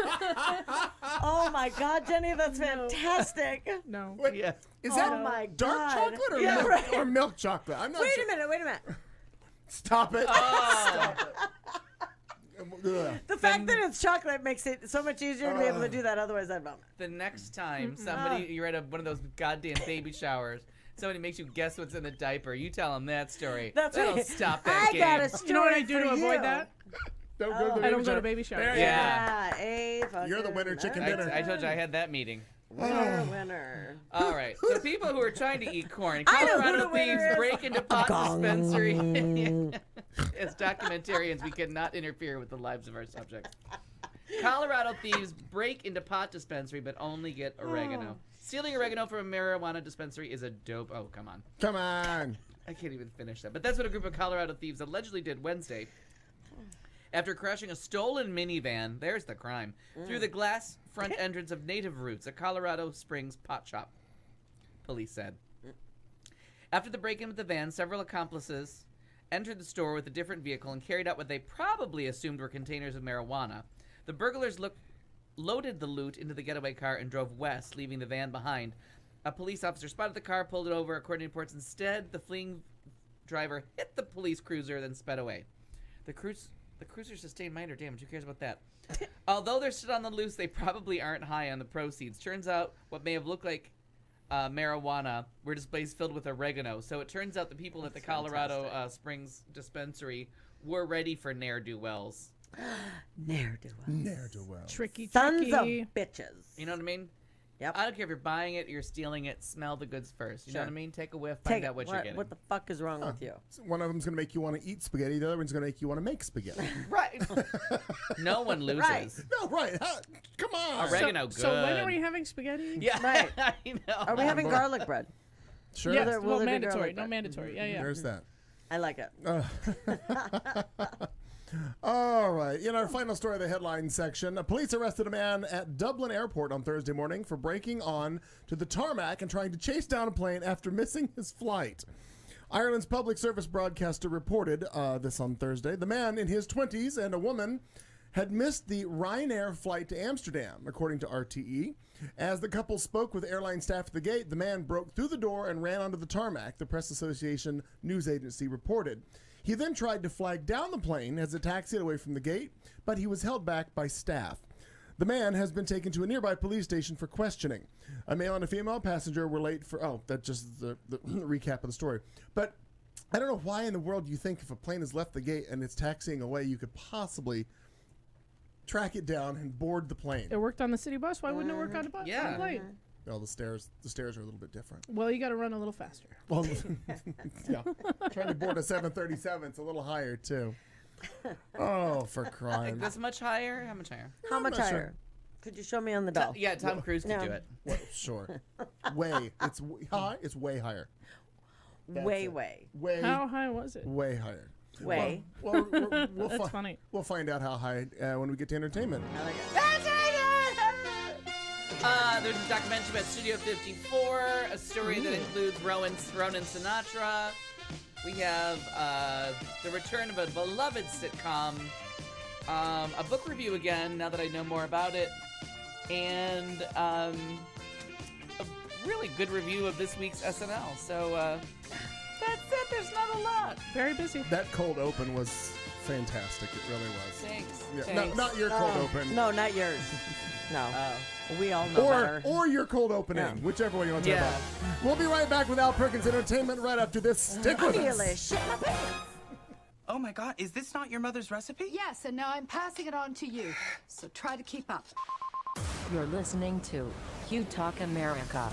Oh my God, Jenny, that's fantastic. No. Wait, Yeah. is Oh that my dark God. chocolate or, Yeah, milk, right. or milk chocolate? I'm not Wait sure. a minute. Stop it. Oh, Ugh. The fact that it's chocolate makes it so much easier to be able to do that. Otherwise, I'd vomit. the next time somebody, you're at one of those goddamn baby showers, somebody makes you guess what's in the diaper, you tell them that story. That's That'll right. stop that I game. got a story You know what I do for to avoid you. that? Don't go to the I don't baby go to shower. baby showers. There you Yeah. You're the winner, chicken I, dinner. I told you I had that meeting. Winner. All right. So people who are trying to eat corn, I know who Colorado the winner thieves is. break into pot dispensary. As documentarians, we cannot interfere with the lives of our subjects. Colorado thieves break into pot dispensary, but only get oregano. Stealing oregano from a marijuana dispensary is a dope. Oh, come on. Come on. I can't even finish that. But that's what a group of Colorado thieves allegedly did Wednesday. After crashing a stolen minivan, there's the crime, through the glass front entrance of Native Roots, a Colorado Springs pot shop, police said. After the break-in with the van, several accomplices entered the store with a different vehicle and carried out what they probably assumed were containers of marijuana. The burglars loaded the loot into the getaway car and drove west, leaving the van behind. A police officer spotted the car, pulled it over. According to reports, instead, the fleeing driver hit the police cruiser, then sped away. The cruiser sustained minor damage. Who cares about that? Although they're still on the loose, they probably aren't high on the proceeds. Turns out what may have looked like marijuana were displays filled with oregano. So it turns out the people at the Colorado Springs dispensary were ready for ne'er-do-wells. Ne'er-do-well. Tricky. Sons of tricky. bitches. You know what I mean? Yep. I don't care if you're buying it, you're stealing it. Smell the goods first. You know Sure. what I mean? Take a whiff, Take find it. out what you're getting. What the fuck is wrong with you? One of them's going to make you want to eat spaghetti. The other one's going to make you want to make spaghetti. Right. No one loses. Right. No, right. Come on. Oregano, good. So when are we having spaghetti? Yeah, Right. I know. Are we having garlic bread? Sure. Yes, there- will well, there be mandatory. garlic No, bread? mandatory. Yeah, yeah. There's that. I like it. All right. In our final story of the headline section, police arrested a man at Dublin Airport on Thursday morning for breaking on to the tarmac and trying to chase down a plane after missing his flight. Ireland's public service broadcaster reported this on Thursday. The man in his 20s and a woman had missed the Ryanair flight to Amsterdam, according to RTE. As the couple spoke with airline staff at the gate, the man broke through the door and ran onto the tarmac, the Press Association news agency reported. He then tried to flag down the plane as it taxied away from the gate, but he was held back by staff. The man has been taken to a nearby police station for questioning. A male and a female passenger were late for... Oh, that's just the recap of the story. But I don't know why in the world you think if a plane has left the gate and it's taxiing away, you could possibly track it down and board the plane. It worked on the city bus. Why wouldn't it work on a bus? Yeah. On a plane? Well, the stairs are a little bit different. Well, you got to run a little faster. Well, yeah. Trying to board a 737, it's a little higher too. Oh, for crying! This much higher? How much higher? How much not sure. higher? Could you show me on the doll? Yeah, Tom Cruise could no. do it. Well, sure. Way. It's high. It's way higher. Way. Way. How high was it? Way higher. Way. Well, we'll That's funny. We'll find out how high when we get to entertainment. I like it. There's a documentary about Studio 54, a story that includes Ronan Sinatra. We have the return of a beloved sitcom, a book review again, now that I know more about it, and a really good review of this week's SNL. So that's it. There's not a lot. Very busy. That cold open was fantastic. It really was. Thanks. Yeah, Thanks. not your cold open. No, not yours. No. Oh. We all know better. Or your cold opening, Yeah. whichever one you want to talk Yeah. about. We'll be right back with Al Perkins Entertainment right after this. Stick with us. Really shit my pants. Oh my God, is this not your mother's recipe? Yes, and now I'm passing it on to you. So try to keep up. You're listening to Q Talk America.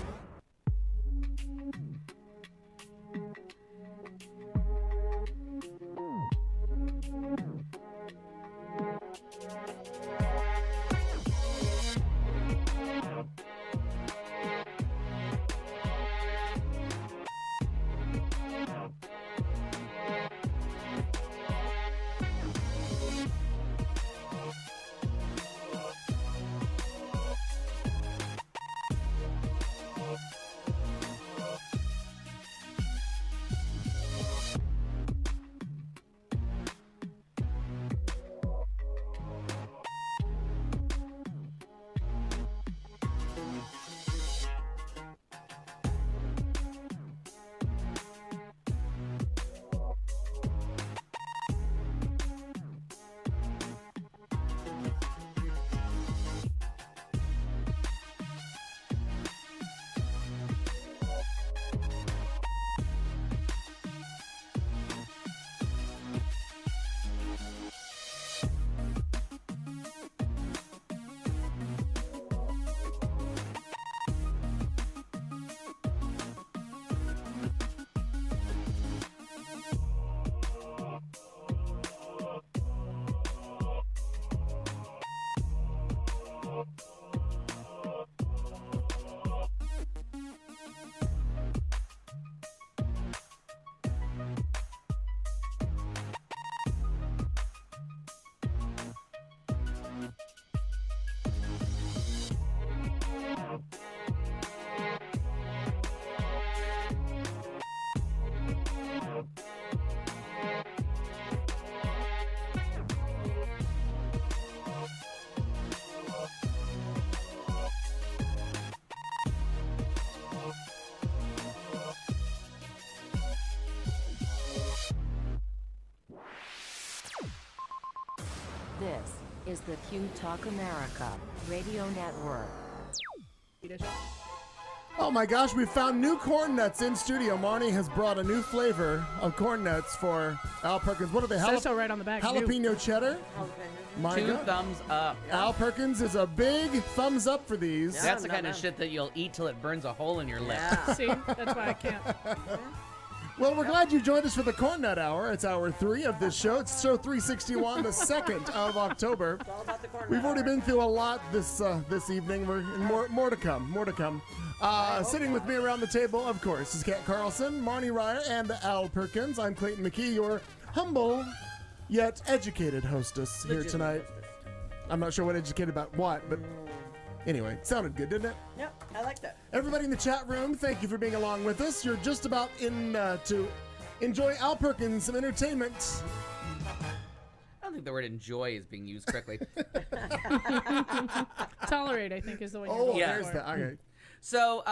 This is the Q Talk America Radio Network. Oh my gosh, we found new corn nuts in studio. Marnie has brought a new flavor of corn nuts for Al Perkins. What are they? Says so right on the back. Jalapeno cheddar? My 2 God. thumbs up. Al Perkins is a big thumbs up for these. That's the kind of shit that you'll eat till it burns a hole in your lip. See, that's why I can't. Well, we're glad you joined us for the Corn Nut Hour. It's hour 3 of this show. It's show 361, the 2nd of October. It's all about the corn We've nut already hour. been through a lot this evening. More to come. More to come. Sitting with me around the table, of course, is Kat Carlson, Marnie Ryer, and Al Perkins. I'm Clayton McKee, your humble yet educated hostess here tonight. I'm not sure what educated about what, but anyway, it sounded good, didn't it? Yep, I like that. Everybody in the chat room, thank you for being along with us. You're just about in to enjoy Al Perkins some entertainment. I don't think the word enjoy is being used correctly. Tolerate, I think, is the way. Oh, you're there's for. that. Okay. So,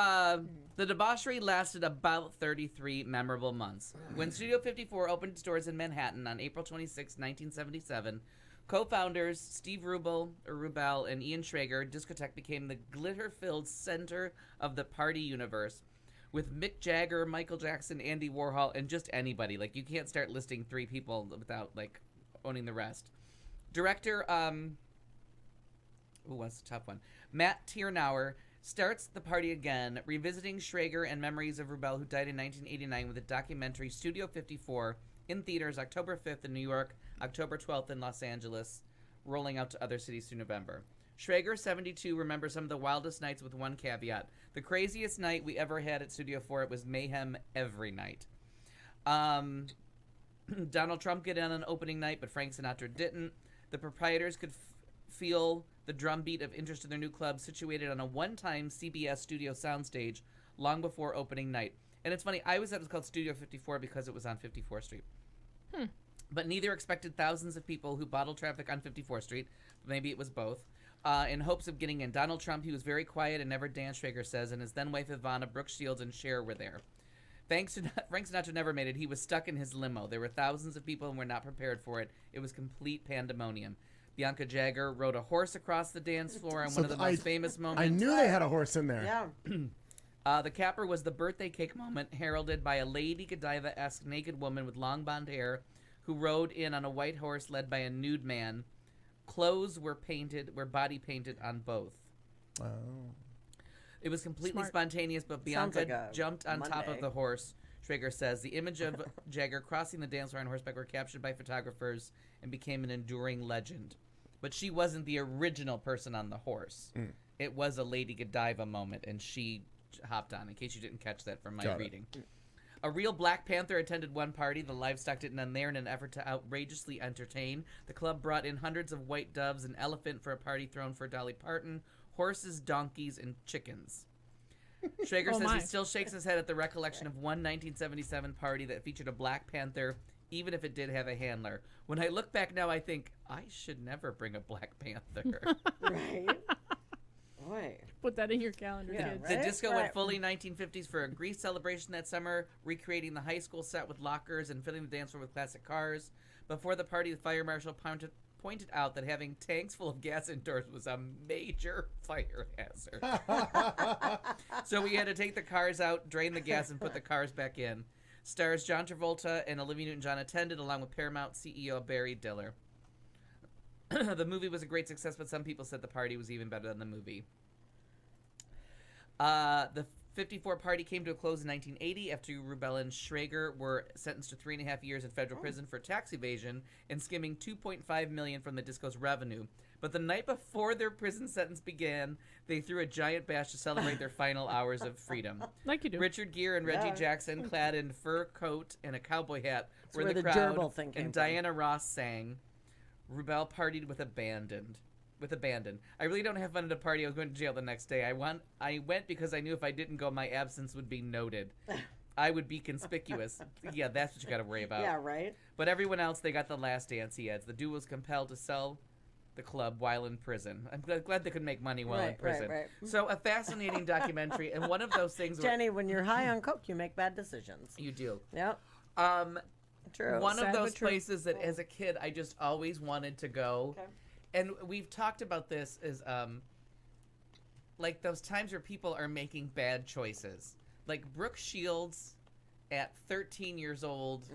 the debauchery lasted about 33 memorable months. When Studio 54 opened its doors in Manhattan on April 26, 1977, co-founders Steve Rubel, and Ian Schrager, Discotheque became the glitter-filled center of the party universe, with Mick Jagger, Michael Jackson, Andy Warhol, and just anybody. Like, you can't start listing 3 people without, like, owning the rest. Director, Ooh, that's a tough one. Matt Tiernauer starts the party again, revisiting Schrager and memories of Rubel, who died in 1989, with a documentary Studio 54 in theaters October 5th in New York, October 12th in Los Angeles, rolling out to other cities through November. Schrager, 72, remembers some of the wildest nights with one caveat. The craziest night we ever had at Studio 4, it was mayhem every night. Donald Trump get in on opening night, but Frank Sinatra didn't. The proprietors could feel the drumbeat of interest in their new club, situated on a one-time CBS studio soundstage long before opening night. And it's funny, I always thought it was called Studio 54 because it was on 54th Street. But neither expected thousands of people who bottled traffic on 54th Street. Maybe it was both. In hopes of getting in. Donald Trump, he was very quiet and never danced, Schrager says, and his then-wife Ivana, Brooke Shields, and Cher were there. Frank Sinatra never made it. He was stuck in his limo. There were thousands of people and were not prepared for it. It was complete pandemonium. Bianca Jagger rode a horse across the dance floor on one of the most famous moments. I knew they had a horse in there. Yeah. The capper was the birthday cake moment, heralded by a Lady Godiva-esque naked woman with long blonde hair who rode in on a white horse led by a nude man. Clothes were body painted on both. Oh. It was completely Smart. spontaneous, but Sounds Bianca like a jumped on top of Monday. the horse, Schrager says. The image of Jagger crossing the dance floor on horseback were captured by photographers and became an enduring legend. But she wasn't the original person on the horse. It was a Lady Godiva moment, and she hopped on, in case you didn't catch that from my reading. A real Black Panther attended one party. The livestock didn't end there. In an effort to outrageously entertain, the club brought in hundreds of white doves, an elephant for a party thrown for Dolly Parton, horses, donkeys, and chickens. Schrager says he still shakes his head at the recollection of one 1977 party that featured a Black Panther, even if it did have a handler. When I look back now, I think, I should never bring a Black Panther. Right. Boy. Put that in your calendar, kids. The disco went fully 1950s for a Grease celebration that summer, recreating the high school set with lockers and filling the dance floor with classic cars. Before the party, the fire marshal pointed out that having tanks full of gas indoors was a major fire hazard. So we had to take the cars out, drain the gas, and put the cars back in. Stars John Travolta and Olivia Newton-John attended, along with Paramount CEO Barry Diller. The movie was a great success, but some people said the party was even better than the movie. The 54 party came to a close in 1980 after Rubel and Schrager were sentenced to 3.5 years in federal prison for tax evasion and skimming $2.5 million from the disco's revenue. But the night before their prison sentence began, they threw a giant bash to celebrate their final hours of freedom. Like you do. Richard Gere and Reggie Jackson, clad in fur coat and a cowboy hat, were in where the the crowd, gerbil thing came and from. Diana Ross sang. Rubel partied with abandon. I really don't have fun at a party. I was going to jail the next day. I went because I knew if I didn't go, my absence would be noted. I would be conspicuous. Yeah, that's what you got to worry about. Yeah, right. But everyone else, they got the last dance, he adds. The duo was compelled to sell the club while in prison. I'm glad they could make money while in prison. Right. So a fascinating documentary, and one of those things where Jenny, when you're high on coke, you make bad decisions. you do. Yep. True. One Sad of but those true. places that as a kid I just always wanted to go. Okay. And we've talked about this is like those times where people are making bad choices. Like Brooke Shields at 13 years old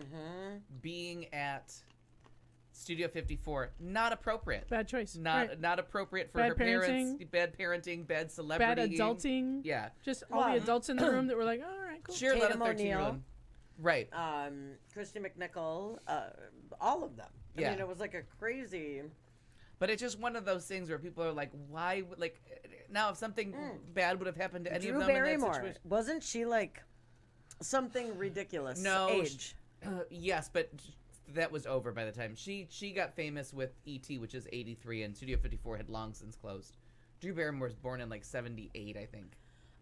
being at Studio 54, not appropriate. Bad choice. Not Right. not appropriate for Bad her parents. parenting. Bad parenting, bad celebrity. Bad adulting. Yeah. Just all the adults in the room that were like, all right, cool. Sure, let a Tatum 13-year-old. O'Neal. Right. Christy McNichol, all of them. I Yeah. mean, it was like a crazy. But it's just one of those things where people are like, why? Like, now if something bad would have happened to any Drew of them in that Barrymore. situation. Wasn't she like something ridiculous? No, Age. Yes, but that was over by the time she got famous with E.T., which is 83, and Studio 54 had long since closed. Drew Barrymore was born in like 78, I think.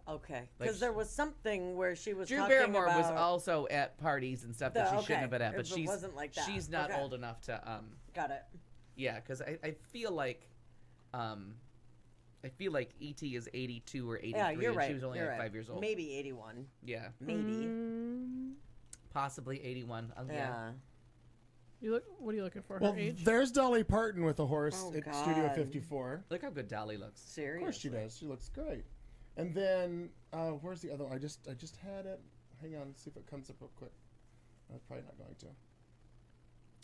Okay, Like, because there was something where she was. Drew talking Barrymore was about- also at parties and stuff that she shouldn't have been at, but It wasn't like that. she's not Okay. old enough to Got it. yeah, because I feel like E.T. is 82 or 83, Yeah, you're and right. she was only you're like right. 5 years old. Maybe 81. Yeah, Maybe. possibly 81. Yeah. Yeah. You look. What are you looking for? Well, Her age? there's Dolly Parton with a horse Oh, at Studio God. 54. Look how good Dolly looks. Of Seriously. course she does. She looks great. And then where's the other one? I just had it. Hang on, see if it comes up real quick. I'm probably not going to.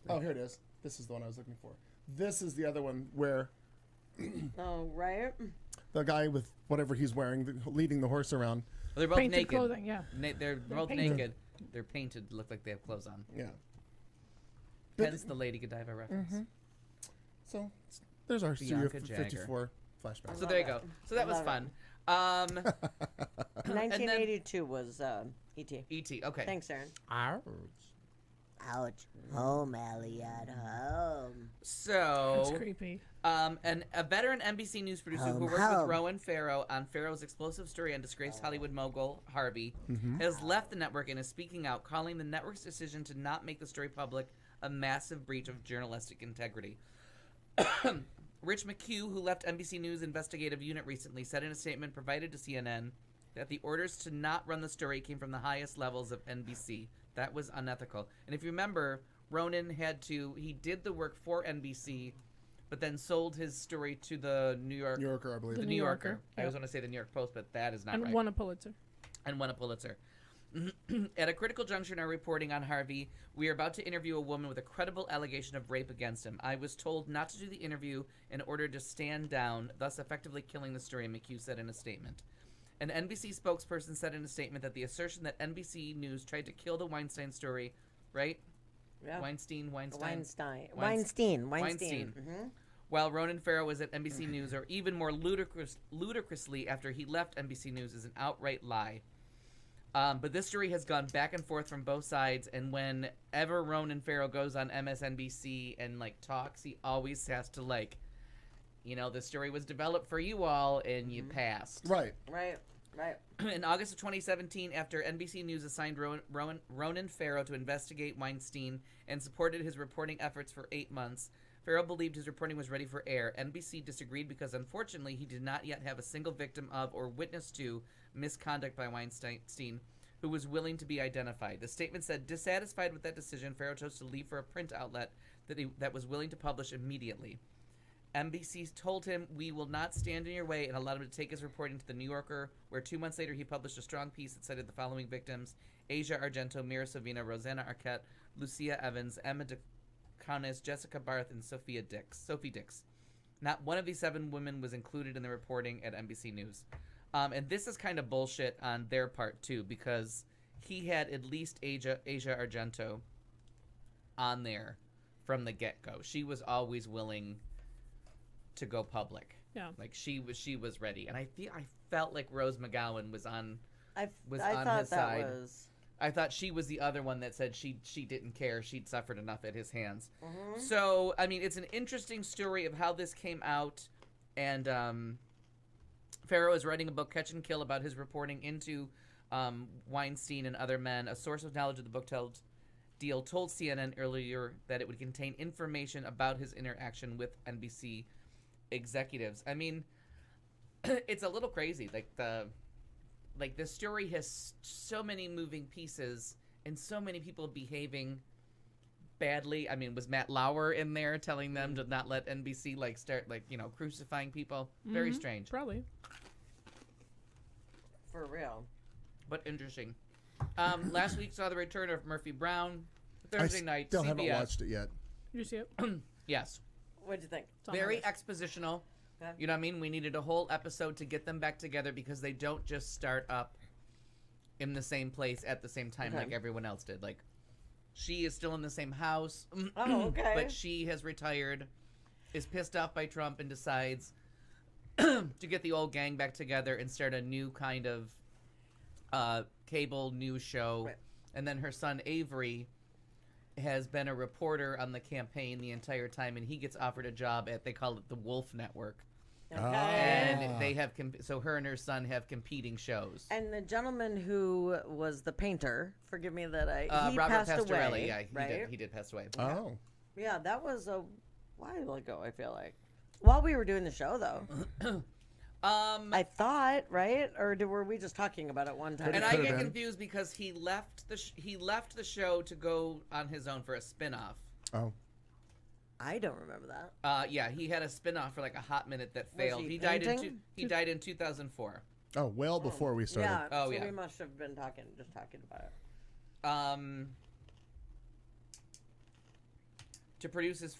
Oh, here it is. This is the one I was looking for. This is the other one where Oh, right. The guy with whatever he's wearing, leading the horse around. Well, they're both Painted naked. clothing, yeah. They're both painted. naked. They're painted to look like they have clothes on. Yeah. Hence the Lady Godiva reference. So there's our Studio Bianca Jagger. 54 flashback. So there you go. So that was Love fun. 1982 was E.T. E.T. Okay. Thanks, Aaron. Ouch. Home, Elliot. Home. So That's creepy. a veteran NBC News producer who worked with Rowan Farrow on Farrow's explosive story on disgraced Hollywood mogul Harvey has left the network and is speaking out, calling the network's decision to not make the story public a massive breach of journalistic integrity. Rich McHugh, who left NBC News investigative unit recently, said in a statement provided to CNN that the orders to not run the story came from the highest levels of NBC. That was unethical. And if you remember, Ronan he did the work for NBC, but then sold his story to the New Yorker, I believe. The New New Yorker. Yorker, I always want to say the New York Post, but that is not And right. won a Pulitzer. And won a Pulitzer. At a critical juncture in our reporting on Harvey, we are about to interview a woman with a credible allegation of rape against him. I was told not to do the interview in order to stand down, thus effectively killing the story, McHugh said in a statement. An NBC spokesperson said in a statement that the assertion that NBC News tried to kill the Weinstein story, right? Yeah. Weinstein. Weinstein. While Ronan Farrow was at NBC News, or even more ludicrously after he left NBC News, is an outright lie. But this story has gone back and forth from both sides, and whenever Ronan Farrow goes on MSNBC and talks, he always has to the story was developed for you all, and you passed. Right. In August of 2017, after NBC News assigned Ronan Farrow to investigate Weinstein and supported his reporting efforts for 8 months, Farrow believed his reporting was ready for air. NBC disagreed because, unfortunately, he did not yet have a single victim of or witness to misconduct by Weinstein who was willing to be identified. The statement said, dissatisfied with that decision, Farrow chose to leave for a print outlet that was willing to publish immediately. NBC told him, we will not stand in your way, and allowed him to take his reporting to The New Yorker, where 2 months later he published a strong piece that cited the following victims: Asia Argento, Mira Sorvino, Rosanna Arquette, Lucia Evans, Emma DeConis, Jessica Barth, and Sophie Dix. Not one of these 7 women was included in the reporting at NBC News. And this is kind of bullshit on their part, too, because he had at least Asia Argento on there from the get-go. She was always willing to go public. Yeah. She was ready. And I felt like Rose McGowan was on I his thought side. that was. I thought she was the other one that said she didn't care. She'd suffered enough at his hands. So, I mean, it's an interesting story of how this came out. And Farrow is writing a book, Catch and Kill, about his reporting into Weinstein and other men. A source of knowledge of the book deal told CNN earlier that it would contain information about his interaction with NBC executives. I mean, it's a little crazy. This story has so many moving pieces and so many people behaving badly. I mean, was Matt Lauer in there telling them to not let NBC start crucifying people? Very strange. Probably. For real. But interesting. Last week saw the return of Murphy Brown. Thursday night, Still CBS. haven't watched it yet. Did you see it? Yes. What'd you think? It's on my Very list. expositional. Okay. You know what I mean? We needed a whole episode to get them back together because they don't just start up in the same place at the same time Okay. like everyone else did. She is still in the same house. Oh, okay. But she has retired, is pissed off by Trump, and decides to get the old gang back together and start a new kind of cable news show. Right. And then her son Avery has been a reporter on the campaign the entire time, and he gets offered a job at, they call it the Wolf Network. Okay. And they have, so her and her son have competing shows. And the gentleman who was the painter, forgive me that he Robert passed Pastorelli, away. yeah, right? he did pass away. Oh. Yeah, that was a while ago, I feel like. While we were doing the show, though. I thought, right? Or were we just talking about it one time? And I get confused because he left the show to go on his own for a spin-off. Oh. I don't remember that. Yeah, he had a spin-off for a hot minute that Was failed. he He died painting? he died in 2004. Oh, well before we started. Yeah, Oh, so yeah. we must have been talking about it. to produce his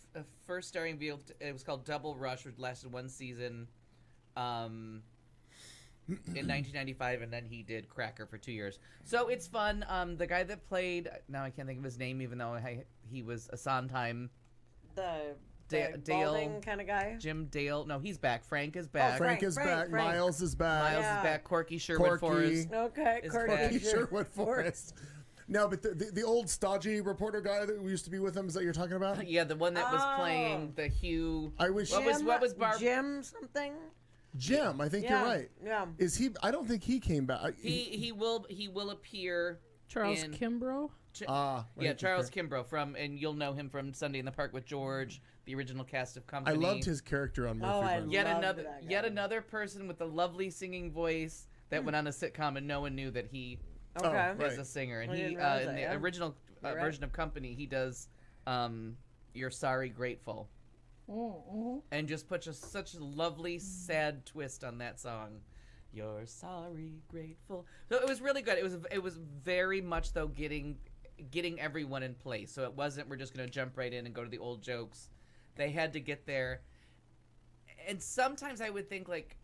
first starring vehicle. It was called Double Rush, which lasted one season in 1995, and then he did Cracker for 2 years. So it's fun. The guy that played, now I can't think of his name, even though he was a Sondheim. The Dale balding kind of guy. Jim Dale. No, he's back. Frank is back. Frank is back. Frank. Miles is back. Miles is back. Corky Sherwood Forrest. Okay, is Corky back. Sherwood Forrest. No, but the old stodgy reporter guy that used to be with him, is that you're talking about? Yeah, the one that was playing the Hugh. I wish. What was Barb? Jim something? Jim, I think you're right. Yeah. Is he? I don't think he came back. He will appear. Charles in, Kimbrough. Charles Kimbrough and you'll know him from Sunday in the Park with George, the original cast of Company. I loved his character on Murphy Brown. Yet another person with a lovely singing voice that went on a sitcom and no one knew that he is a singer. And he in the original version of Company, he does "You're Sorry, Grateful," and just puts such a lovely sad twist on that song. You're sorry, grateful. So it was really good. It was very much though getting everyone in place. So it wasn't we're just gonna jump right in and go to the old jokes. They had to get there. And sometimes I would think like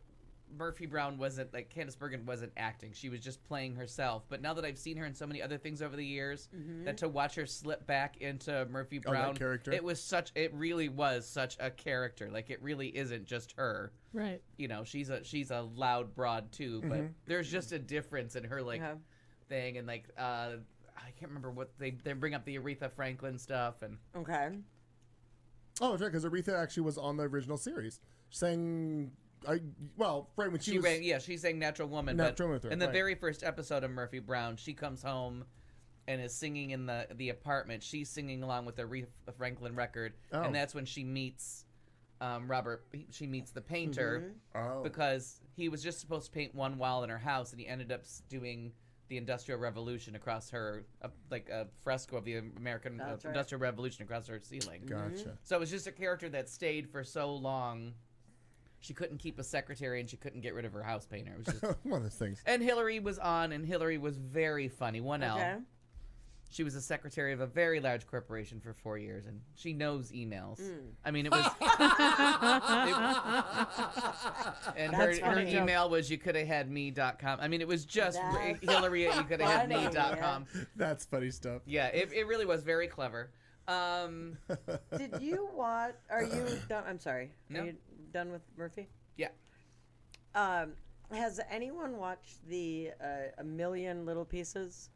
Murphy Brown wasn't like Candice Bergen wasn't acting. She was just playing herself. But now that I've seen her in so many other things over the years, that to watch her slip back into Murphy Brown, that character. It really was such a character. Like it really isn't just her. Right. You know, she's a loud broad too, but there's just a difference in her like thing and like I can't remember what they bring up the Aretha Franklin stuff and okay. Oh, that's right, because Aretha actually was on the original series, sang. Right when she sang Natural Woman. Natural Woman. In the very first episode of Murphy Brown, she comes home and is singing in the apartment. She's singing along with the Aretha Franklin record, and that's when she meets Robert. She meets the painter because he was just supposed to paint one wall in her house, and he ended up doing the Industrial Revolution across her, like a fresco of the American Industrial Revolution across her ceiling. Gotcha. So it was just a character that stayed for so long. She couldn't keep a secretary, and she couldn't get rid of her house painter. It was just one of those things. And Hillary was on, and Hillary was very funny. Okay. She was a secretary of a very large corporation for 4 years, and she knows emails. I mean, it was... and her email was, you could have had me.com. I mean, it was just Hillary at you could have had me.com. That's funny stuff. Yeah, it really was very clever. Did you watch... Are you done? I'm sorry. No. Are you done with Murphy? Yeah. Has anyone watched the A Million Little Pieces?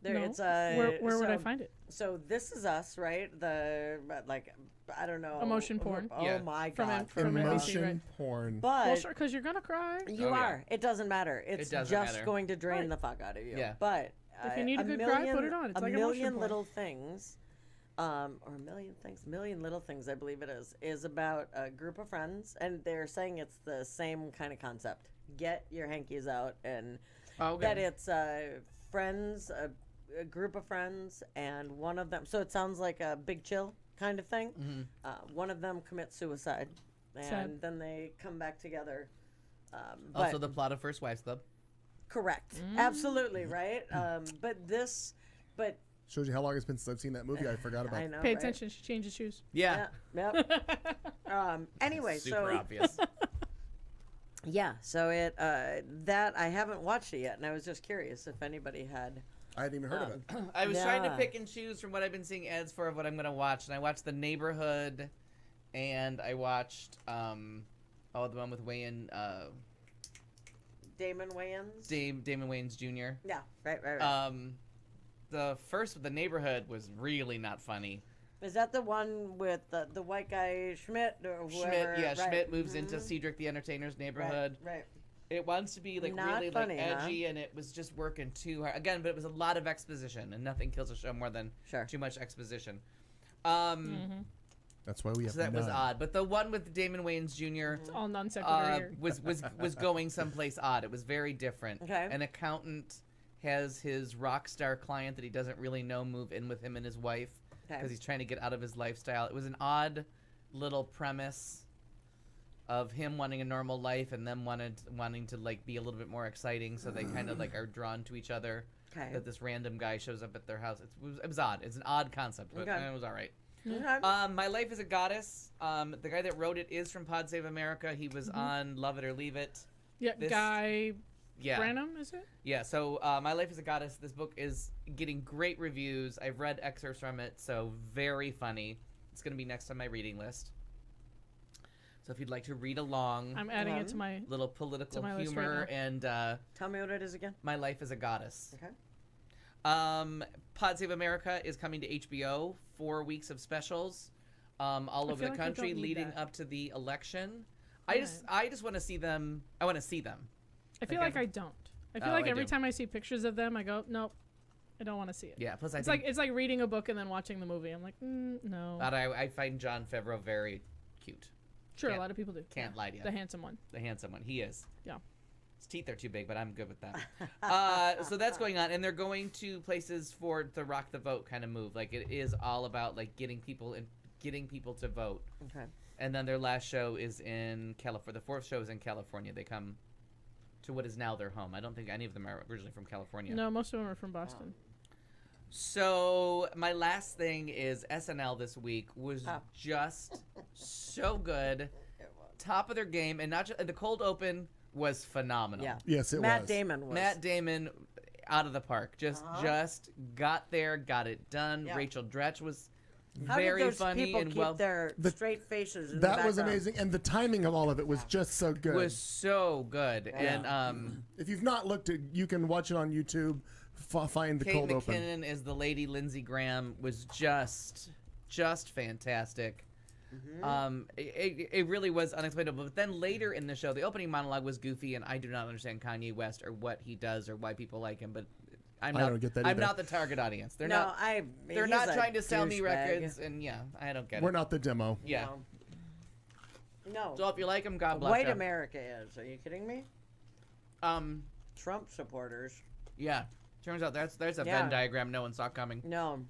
There, No. it's Where would I find it? So This Is Us, right? I don't know. Emotion porn. Oh my God. From Emotion NBC, right? porn. But Well, sure, because you're gonna cry. you are. It doesn't matter. It's doesn't just matter. going to drain Right. the fuck out of you. Yeah. But If you need a good cry, put it on. It's like emotion Million porn. Little Things, or A Million Little Things, I believe it is about a group of friends, and they're saying it's the same kind of concept. Get your hankies out, and that it's friends, a group of friends, and one of them. So it sounds like a Big Chill kind of thing. One of them commits suicide, and Sad. then they come back together. Also the plot of First Wives Club. Correct. Absolutely, right? But Shows you how long it's been since I've seen that movie. I forgot about. I know. Pay right? attention. She changes shoes. Yeah. Yep. Anyway, Super so obvious. yeah, so it that I haven't watched it yet, and I was just curious if anybody had. I hadn't even heard of it. I was trying to Yeah. pick and choose from what I've been seeing ads for of what I'm going to watch. And I watched The Neighborhood, and I watched, the one with Wayne, Damon Wayans. Damon Wayans Jr. Yeah, right. The first, The Neighborhood, was really not funny. Is that the one with the white guy Schmidt or whoever? Schmidt, right. Schmidt moves into Cedric the Entertainer's neighborhood. Right. It wants to be like Not really funny, like huh? edgy, and it was just working too hard. Again, but it was a lot of exposition, and nothing kills a show more than too much exposition. That's why we have. So that was none. odd. But the one with Damon Wayans Jr. It's all non sequitur here. was going someplace odd. It was very different. Okay. An accountant has his rock star client that he doesn't really know move in with him and his wife because he's trying to get out of his lifestyle. It was an odd little premise. of him wanting a normal life and them wanting to like be a little bit more exciting, so they kind of like are drawn to each other. Okay. That this random guy shows up at their house. It was odd. It's an odd concept, but it was all right. Okay. My Life as a Goddess. The guy that wrote it is from Pod Save America. He was on Love It or Leave It. Yeah, Guy Branum, is it? Yeah, so My Life as a Goddess, this book is getting great reviews. I've read excerpts from it, so very funny. It's going to be next on my reading list. So if you'd like to read along, I'm adding it to my little political my list humor right now. and Tell me what it is again. My Life as a Goddess. Okay. Pod Save America is coming to HBO. 4 weeks of specials all over the like I country don't need leading that. up to the election. I just want to see them. I want to see them. I feel like I don't. I feel like every time I see pictures of them, I go, nope, I don't want to see it. Yeah. Plus, it's like reading a book and then watching the movie. I'm like, no. But I find Jon Favreau very cute. Sure, a lot of people do. Can't lie to you. The handsome one. The handsome one. He is. Yeah. His teeth are too big, but I'm good with that. So that's going on, and they're going to places for the rock the vote kind of move. Like it is all about like getting people to vote. Okay. And then their last show is in California. The fourth show is in California. They come to what is now their home. I don't think any of them are originally from California. No, most of them are from Boston. So my last thing is SNL this week was just so good, top of their game, and not just the cold open was phenomenal. Yeah. Yes, it Matt was. Damon was. Matt Damon, out of the park, just got there, got it done. Yeah. Rachel Dretch was How very did those funny people and keep well. their straight faces in That the was background? amazing, and the timing of all of it was just so good. Was so good, and if you've not looked at, you can watch it on YouTube. Find the Kate cold open. McKinnon as the lady Lindsey Graham was just fantastic. It really was unexplainable. But then later in the show, the opening monologue was goofy, and I do not understand Kanye West or what he does or why people like him. But I don't get that I'm either. not the target audience. They're No, not. he's They're not a trying to sell me douchebag. records, and I don't get We're it. not the demo. Yeah. No. So if you like him, God bless White you. America is. Are you kidding me? Trump supporters. Yeah. Turns out there's a Yeah. Venn diagram no one saw coming. No.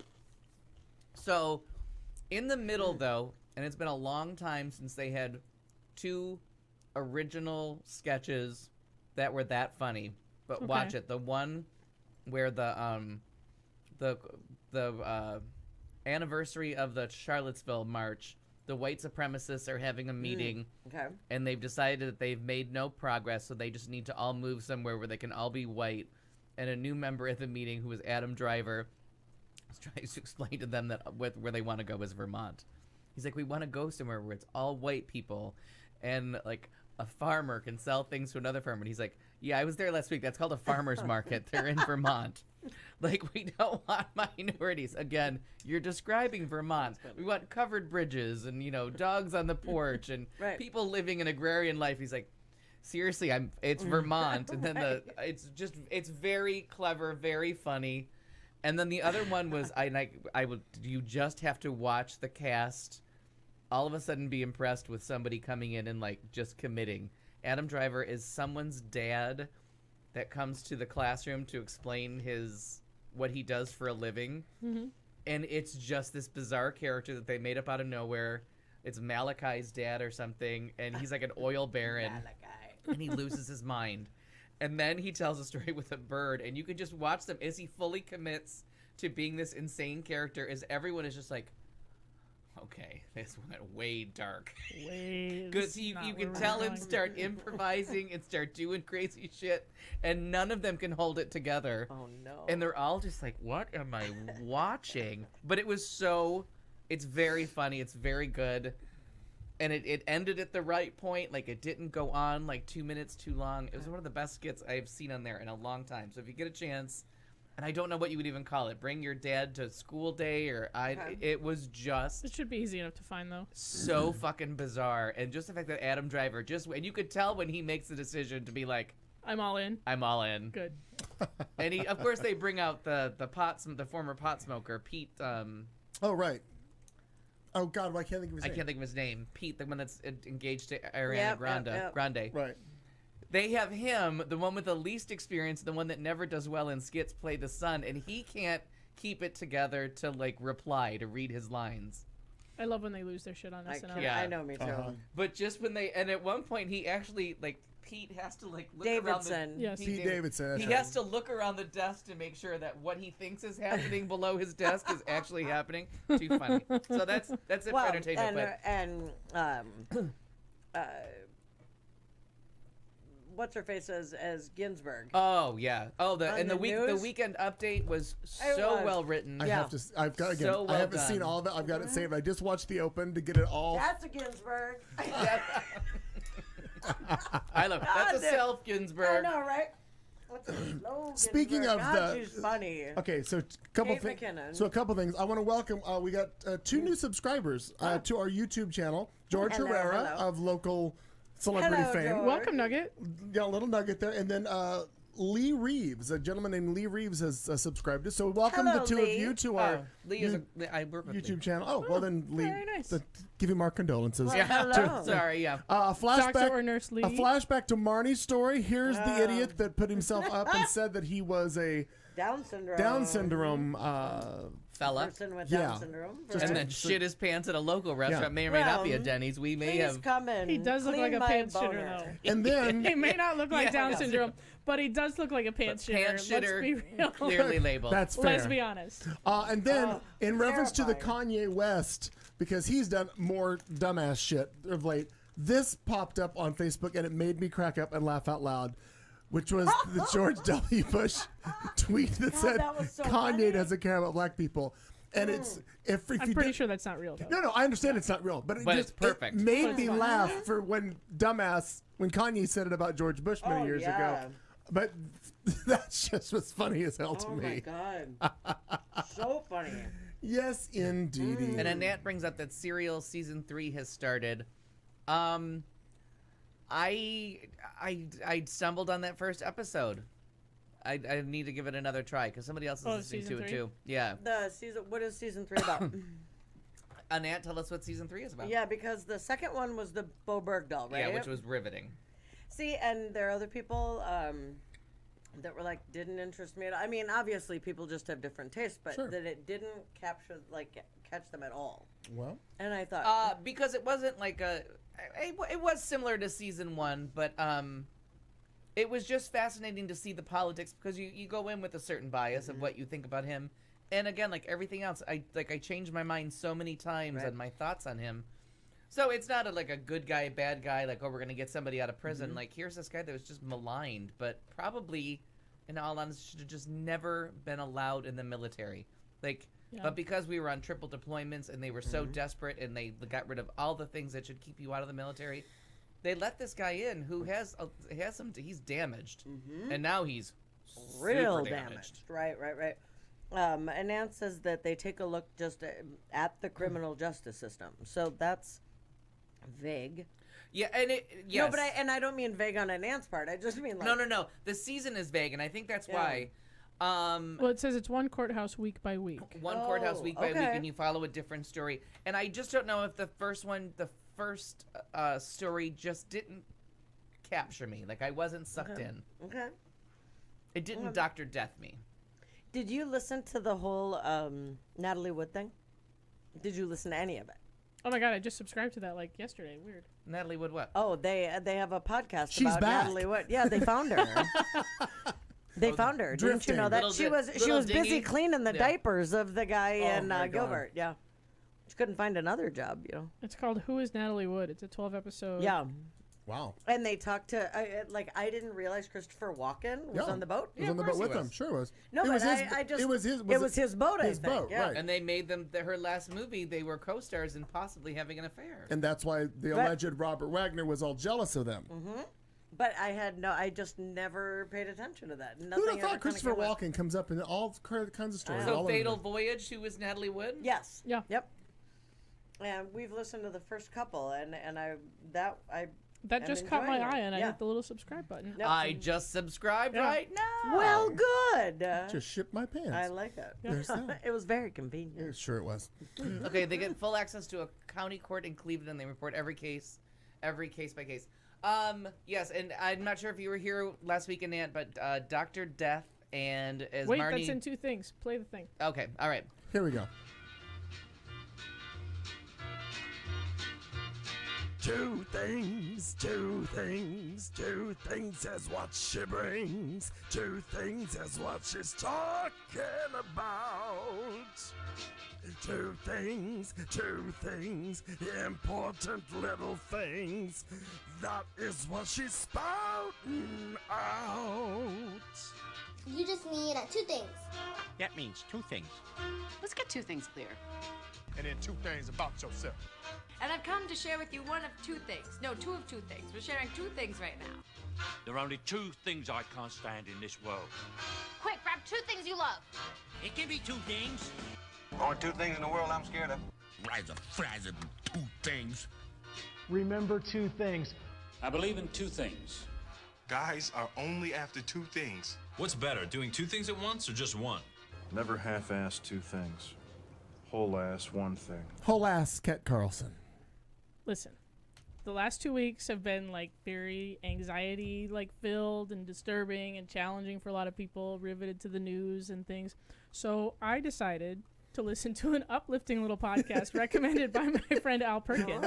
So, in the middle, though, and it's been a long time since they had 2 original sketches that were that funny. But watch it. The one where the anniversary of the Charlottesville March, the white supremacists are having a meeting. Okay. And they've decided that they've made no progress, so they just need to all move somewhere where they can all be white. And a new member at the meeting, who was Adam Driver, was trying to explain to them that where they want to go is Vermont. He's like, we want to go somewhere where it's all white people, and like a farmer can sell things to another farmer. And he's like, yeah, I was there last week. That's called a farmer's market. They're in Vermont. Like, we don't want minorities. Again, you're describing Vermont. We want covered bridges and, dogs on the porch and people living an agrarian life. He's like, seriously, it's Vermont. And then it's very clever, very funny. And then the other one was, you just have to watch the cast all of a sudden be impressed with somebody coming in and like just committing. Adam Driver is someone's dad that comes to the classroom to explain what he does for a living. Mm-hmm. And it's just this bizarre character that they made up out of nowhere. It's Malachi's dad or something, and he's like an oil baron. And he loses his mind. And then he tells a story with a bird, and you can just watch them as he fully commits to being this insane character, as everyone is just like, okay, this went way dark. Because you can tell him start improvising and start doing crazy shit, and none of them can hold it together. Oh, no. And they're all just like, what am I watching? But it's very funny. It's very good. And it ended at the right point. Like, it didn't go on like 2 minutes too long. It was one of the best skits I've seen on there in a long time. So if you get a chance, and I don't know what you would even call it, bring your dad to school day, or it was just... It should be easy enough to find, though. So fucking bizarre. And just the fact that Adam Driver and you could tell when he makes the decision to be like, I'm all in. I'm all in. Good. And of course they bring out the former pot smoker, Pete. Oh, right. Oh, God, I can't think of his name. I can't think of his name. Pete, the one that's engaged to Ariana Grande. Right. They have him, the one with the least experience, the one that never does well in skits, play the son, and he can't keep it together to, like, reply, to read his lines. I love when they lose their shit on I, SNL. can't- Yeah. I know, me too. But just when they, and at one point he actually, like, Pete has to, like, look around Davidson. Yes. Pete Davidson. That's He right. has to look around the desk to make sure that what he tings is happening below his desk is actually happening. Too funny. So that's it for entertainment. What's her face as Ginsburg? Oh yeah. Oh, On the the the news? weekend update was It so was. well written. I have to. I've got again. So I well haven't seen done. all of it. I've got it saved. I just watched the open to get it all. That's a Ginsburg. I love that's a God, self I Ginsburg. know, right? What's a slow Speaking Ginsburg? of God, the- she's funny. Okay, so couple Kate things. McKinnon. So a couple things. I want to welcome. We got 2 new subscribers to our YouTube channel. George Hello, Herrera hello. of local celebrity Hello, fame. George. Welcome, Nugget. Got a little nugget there, and then Lee Reeves, a gentleman named Lee Reeves, has subscribed. So welcome Hello, the two Lee. of you to our Lee is I work with YouTube Lee. channel. Oh, well then, Lee, very nice. give him our condolences. Well, Yeah. hello. Sorry. Yeah. A flashback, Doctor or Nurse Lee. a flashback to Marnie's story. Here's the idiot that put himself up and said that he was a Down syndrome. Down syndrome. Fella. Person with Yeah. Down syndrome. Just And a- then shit his pants at a local restaurant. Yeah. May or may not be a Well, Denny's. We may Please have. come in. He does look clean like a my pants shitter, boner. though. and then He may not look like Yeah, Down yeah. syndrome, but he does look like a pants shitter. Pants Let's shitter, be real. clearly labeled. that's fair. Let's be honest. And then, in reference to the terrifying. Kanye West, because he's done more dumbass shit of late, this popped up on Facebook and it made me crack up and laugh out loud, which was the George W. Bush tweet that said that was so Kanye funny. doesn't care about black people. And it's if I'm you pretty did- sure that's not real, though. No, I understand it's not real, but But it's perfect. It made me laugh for when Kanye said it about George Bush many Oh, years yeah. ago. But that just was funny as hell to Oh me. my god. So funny. Yes, indeedy. And Annette brings up that Serial season 3 has started. I stumbled on that first episode. I need to give it another try because somebody else is listening season to it 3? too. Yeah. The season. What is season 3 about? Annette, tell us what season 3 is about. Yeah, because the second one was the Bo Bergdahl, right? Yeah, which was riveting. See, and there are other people that were like didn't interest me. I mean, obviously people just have different tastes, but Sure. that it didn't catch them at all. Well, And I thought, Because it wasn't like it was similar to season 1, but it was just fascinating to see the politics because you go in with a certain bias of what you think about him. And again, like everything else, I changed my mind so many times Right. on my thoughts on him. So it's not like a good guy, bad guy, like, oh, we're going to get somebody out of prison. Like, here's this guy that was just maligned, but probably, in all honesty, should have just never been allowed in the military. Like, Yeah. but because we were on triple deployments and they were so desperate and they got rid of all the things that should keep you out of the military, they let this guy in who has he's damaged. And now he's real super damaged. Right. And Ann says that they take a look just at the criminal justice system. So that's vague. Yeah, and No, but I don't mean vague on Ann's part. I just mean like No. The season is vague, and I think that's why. Well, it says it's one courthouse week by week. One courthouse week by week, okay. and you follow a different story. And I just don't know if the first story just didn't capture me. Like I wasn't sucked in. Okay. It didn't Dr. Death me. Did you listen to the whole Natalie Wood thing? Did you listen to any of it? Oh my god, I just subscribed to that like yesterday. Weird. Natalie Wood, what? Oh, they have a podcast She's about back. Natalie Wood. Yeah, they found her. They found her. Didn't drifting. you know that Little she di- was little busy dingy. cleaning the Yeah. diapers of the guy in my God. Gilbert? Yeah, she couldn't find another job. It's called Who is Natalie Wood? It's a 12 episode. Yeah, wow. and they talked to I didn't realize Christopher Walken was Yeah. on the boat. He was on the boat course he with them. was. Sure it was. No, it but was his, I just it was his. it was his boat. His I think. boat, Yeah. right? And they made them her last movie. They were co-stars in possibly having an affair. And that's why the alleged Robert Wagner was all jealous of them. But I just never paid attention to that. Nothing Who'd have ever thought kinda Christopher came up. Walken comes up in all kinds of stories? all So over Fatal there. Voyage, who was Natalie Wood? Yes. Yeah. Yep. And we've listened to the first couple, and That I'm just caught my enjoying it. eye, and I Yeah. hit the little subscribe button. Yep. I just subscribed Yeah. right now. Well, good. Just ship my pants. I like it. There's that. It was very convenient. Yeah, sure it was. Okay, they get full access to a county court in Cleveland, and they report every case by case. Yes, and I'm not sure if you were here last week, Annette, but Dr. Death and as Wait, Marnie. that's in two things. Play the thing. Okay, all right. Here we go. Two things is what she brings. Two things is what she's talking about. Two things, important little things. That is what she's spouting out. You just need two things. That means two things. Let's get two things clear. And then two things about yourself. And I've come to share with you one of two things. No, two of two things. We're sharing two things right now. There are only two things I can't stand in this world. Quick, grab two things you love. It can be two things. Only two things in the world I'm scared of. Rise of frazzle, two things. Remember two things. I believe in two things. Guys are only after two things. What's better, doing two things at once or just one? Never half-ass two things. Whole ass one thing. Whole ass Ket Carlson. Listen, the last 2 weeks have been like very anxiety filled and disturbing and challenging for a lot of people, riveted to the news and things. So I decided to listen to an uplifting little podcast recommended by my friend Al Perkins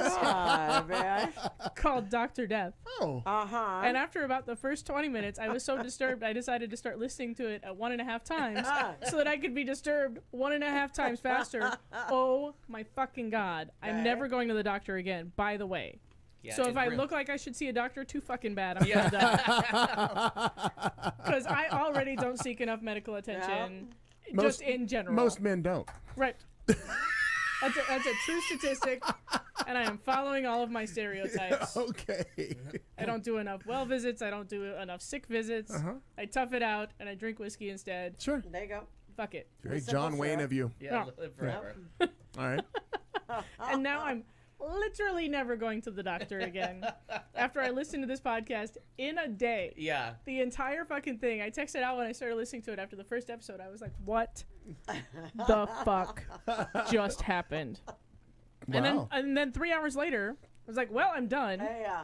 called Dr. Death. Oh. Uh-huh. And after about the first 20 minutes, I was so disturbed, I decided to start listening to it at 1.5 times so that I could be disturbed 1.5 times faster. Oh my fucking God. I'm never going to the doctor again, by the way. Yeah, so if I look like I should see a doctor, too fucking bad. I'm done. Because I already don't seek enough medical attention. Just in general. Most men don't. Right. That's a true statistic, and I am following all of my stereotypes. Okay. I don't do enough well visits. I don't do enough sick visits. I tough it out, and I drink whiskey instead. Sure. There you go. Fuck it. Very John Wayne of you. Yeah, Oh. live forever. All right. And now I'm literally never going to the doctor again. After I listened to this podcast in a day. Yeah. The entire fucking thing. I texted out when I started listening to it after the first episode. I was like, what the fuck just happened? Wow. And then 3 hours later, I was like, well, I'm done. Yeah.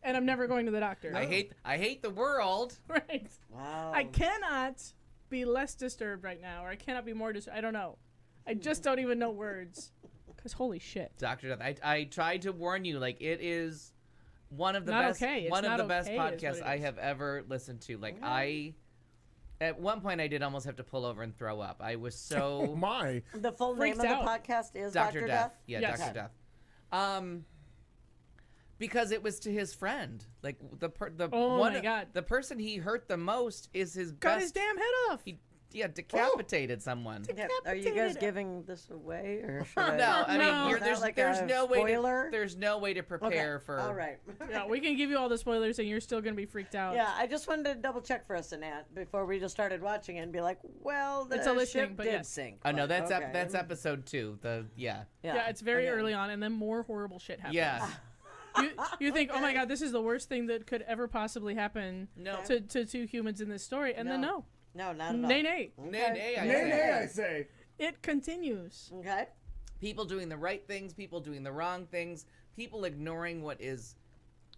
And I'm never going to the doctor. I hate the world. Right. Wow. I cannot be less disturbed right now, or I cannot be more disturbed. I don't know. I just don't even know words. Because holy shit. Dr. Death, I tried to warn you, it is one of the Not best okay. It's one of not the best okay is what podcasts it I is. have ever listened to. At one point I did almost have to pull over and throw up. I was so Oh my. The full Freaked name of out. the podcast is Dr. Death. Yeah, Yes. Dr. Death. Because it was to his friend. Oh my God. The person he hurt the most is his Cut best. his damn head off. He decapitated someone. Yeah. Are you guys giving this away, or should I? No, I mean No. you're, Is that like there's a no way spoiler? to, there's no way to prepare for. All right. Yeah, we can give you all the spoilers, and you're still gonna be freaked out. Yeah, I just wanted to double check for us, Annette, before we just started watching it and be like, well, the It's a listening, ship but did yes. sink. Oh no, but that's okay. that's episode 2. Yeah, it's very Okay. early on, and then more horrible shit happens. Yeah. You think, oh my God, this is the worst thing that could ever possibly happen No. to two humans in this story, and then no. No, not at all. Nay, nay. Nay, I Nay, say. nay, I say. It continues. Okay. People doing the right things, people doing the wrong things, people ignoring what is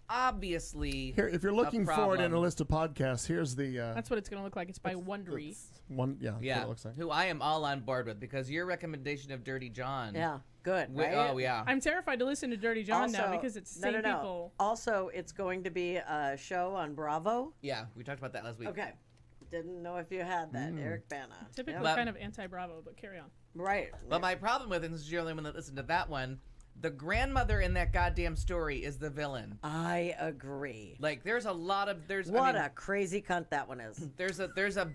obviously Here, if you're looking for it in a problem. list of podcasts, here's the That's what it's gonna look like. It's by Wondery. one. Yeah. That's Yeah, what it looks like. who I am all on board with, because your recommendation of Dirty John. Yeah, good. wi- Right? Oh yeah. I'm terrified to listen to Dirty John now Also- because it's the same no. people. Also, it's going to be a show on Bravo. Yeah, we talked about that last week. Okay. Didn't know if you had that, Eric Bana. Typically But- kind of anti-Bravo, but carry on. Right. But my problem with it, and this is you're the only one that listened to that one, the grandmother in that goddamn story is the villain. I agree. There's a lot of What a crazy cunt that one is. There's a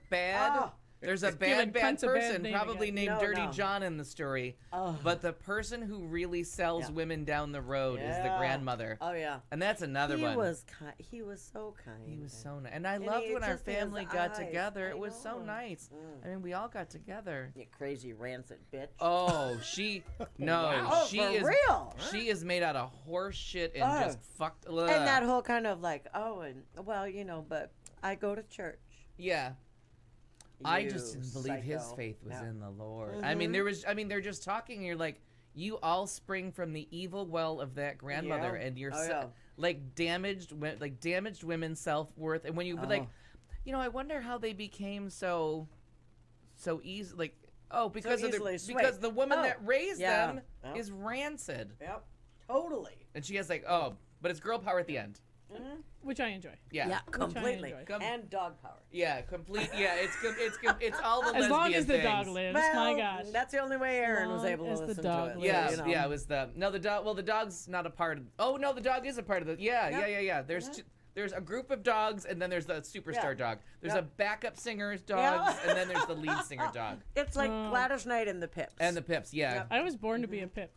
bad Oh. there's a giving bad cunts a bad person name probably again. named No, Dirty no. John in the story, Oh. but the person who really sells Yeah. women down the road is the Yeah. grandmother. Oh yeah. And that's another He one. was kind. He was so kind. He was so nice. And I And loved he when our just his family got eyes. together. I It was so know. nice. I mean, we all got together. You crazy rancid bitch. Oh, she no, Wow. she Oh, for is real? She is made out of horse shit and Oh. just fucked. And that whole kind of but I go to church. Yeah. I You just didn't believe his psycho. faith was Yeah. in the Lord. I mean, they're just talking. And you're like, you all spring from the evil well of that grandmother, Yeah. and you're Oh, yeah. damaged women's self worth. And when you I wonder how they became so easy. Because easily swayed. because the woman Oh, that raised yeah. them Yep. is rancid. Yep. Totally. And she has like, but it's girl power at the end. Which I enjoy. Yeah. Yeah, Which I completely. enjoy. And dog power. Yeah, complete. Yeah, it's all the As long lesbian as the dog things. lives, Well, my gosh. that's the only way Aaron was long able to as the listen dog to it. lives. Yeah, you know. yeah, it was the dog. Well, the dog's not a part of. Oh no, the dog is a part of the. Yeah. There's a group of dogs, and then there's the superstar Yeah. dog. There's Yep. a backup singer's dogs, Yeah. and then there's the lead singer dog. It's like Gladys Knight and the Pips. And the Pips, yeah. Yep. I was born to be a pip.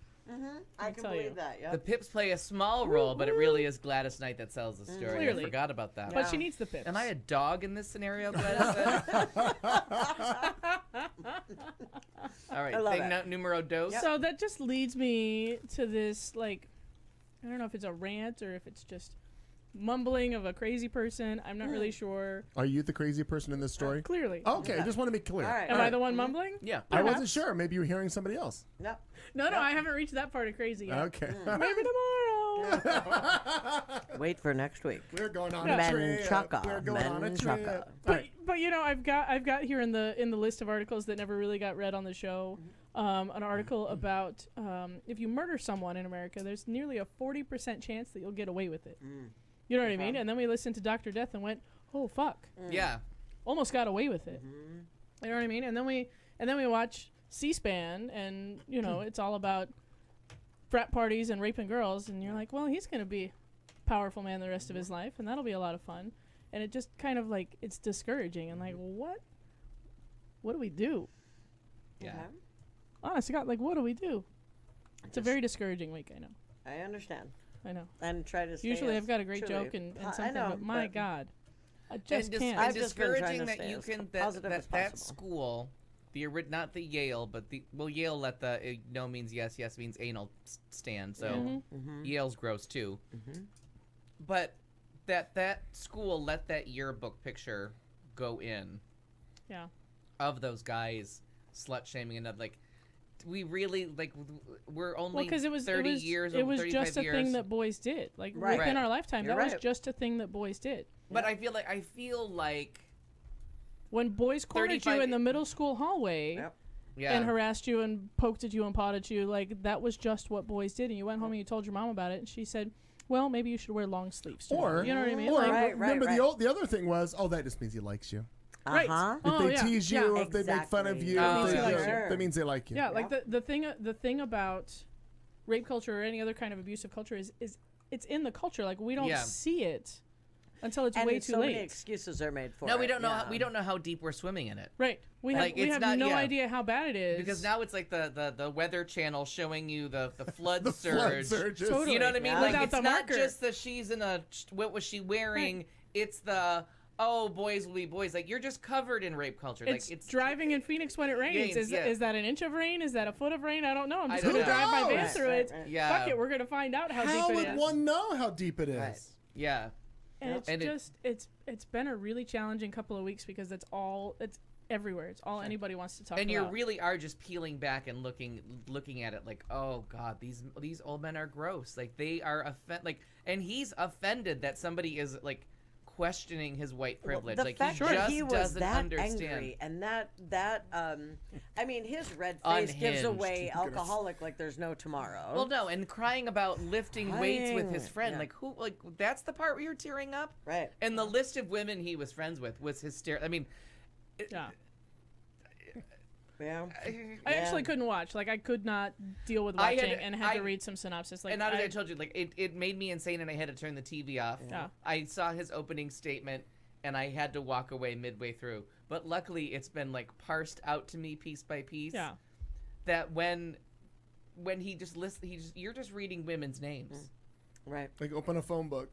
I can tell believe you. that, yeah. The Pips play a small role, but it really is Gladys Knight that sells the story. Clearly. I forgot about that. But she needs the pips. Am I a dog in this scenario, Gladys? All right, I love thing it. numero dos. So that just leads me to this, like, I don't know if it's a rant or if it's just mumbling of a crazy person. I'm not really sure. Are you the crazy person in this story? Clearly. Okay, I just want to be clear. All right. Am I the one mumbling? Yeah. I wasn't Perhaps. sure. Maybe you were hearing somebody else. No. No, I haven't reached that part of crazy yet. Okay. Maybe tomorrow. Wait for next week. We're going on Yeah. a trip. Menchaca, We're going on a trip. Menchaca. All right. But you know, I've got here in the list of articles that never really got read on the show, an article about if you murder someone in America, there's nearly a 40% chance that you'll get away with it. You know what I mean? And then we listened to Dr. Death and went, oh fuck, Yeah. almost got away with it. You know what I mean? And then we watch C-SPAN, and you know it's all about frat parties and raping girls, and you're like, well, he's gonna be a powerful man the rest of his life, and that'll be a lot of fun. And it just kind of like it's discouraging, and like what do we do? Yeah. Okay. Honest to God, like what do we do? It's a very discouraging week. I know. I understand. I know. And try to stay Usually as I've got a great truly joke and I something, know, but my God, I just and can't. I've just been trying discouraging to that stay you as can positive as that possible. school, not the Yale, but the Yale let the no means yes, yes means anal stand. So Yale's gross too. But that school let that yearbook picture go in. Yeah. Of those guys slut shaming and like. We really we're only Well, because it was 30 years. It was 35 just a years. thing that boys did. Like Right. within our lifetime, You're that was right. just a thing that boys did. But I feel like When boys cornered you 35 in the middle school hallway Yep. yeah. and harassed you and poked at you and pawed at you, like that was just what boys did. And you went home and you told your mom about it, and she said, "Well, maybe you should wear long sleeves." tomorrow." Or you know what I mean? Or Like, Right, remember right. the other thing was, that just means he likes you. Right. Uh-huh. If Oh, they yeah. tease you, Yeah. if they make fun of Exactly. you, Oh, if they yeah. joke, Sure. that means they like you. Yeah, like the thing about rape culture or any other kind of abusive culture is it's in the culture. Like we don't Yeah. see it until it's And way too so many late. excuses are made for No, it. we don't know. yeah. We don't know how deep we're swimming in it. Right. We have Like, we it's have not- no yeah. idea how bad it is. Because now it's like the Weather Channel showing you the flood The flood surge. surges. Totally. You know what I mean? Yeah. Like Without it's the not marker. just that she's in what was she wearing? It's the boys will be boys. Like you're just covered in rape culture. It's, Like it's driving in Phoenix when it rains. Rains, yeah. Is that an inch of rain? Is that a foot of rain? I don't know. I'm just I going to don't drive my know. van Right, through right, it. right. Yeah. Fuck it. We're going to find out how How deep would it is. one know how deep it is? Right. Yeah. And it's And just it's been a really challenging couple of weeks because it's everywhere. It's all anybody wants to talk And about. you really are just peeling back and looking at it like, oh god, these old men are gross. Like they are and he's offended that somebody is like questioning his white privilege. The Like fact he that just he was doesn't that understand. angry and I mean, his red face gives Unhinged. away alcoholic like there's no tomorrow. Well, no, and crying about lifting weights with his Crying, friend. yeah. Like who? Like that's the part where you're tearing up. Right. And the list of women he was friends with was hysterical. I mean, Yeah. Yeah. I actually couldn't watch. Like I could not deal with I had- watching and had to read some synopsis. Like and not as I told you, like it made me insane, and I had to turn the TV off. Yeah. I saw his opening statement, and I had to walk away midway through. But luckily, it's been like parsed out to me piece by piece. Yeah. That when he just lists, you're just reading women's names. Right. Like open a phone book,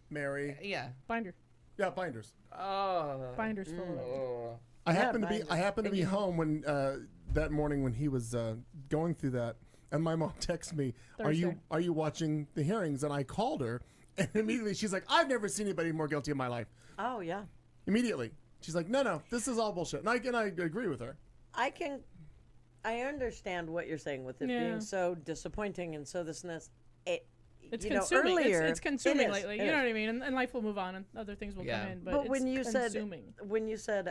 Mary. Yeah. Binder. Yeah, binders. Oh. Binders full of it. I happened to be home when that morning when he was going through that, and my mom texted me, Thursday. "Are you watching the hearings?" And I called her, and immediately she's like, "I've never seen anybody more guilty in my life." Oh yeah. Immediately, she's like, "No, this is all bullshit," and I agree with her. I understand what you're saying with it Yeah. being so disappointing and so this and this. It's you know, consuming. earlier, It's consuming it is, lately. it You know is. what I mean? And life will move on, and other things will Yeah. come in. But, But it's when you consuming. said,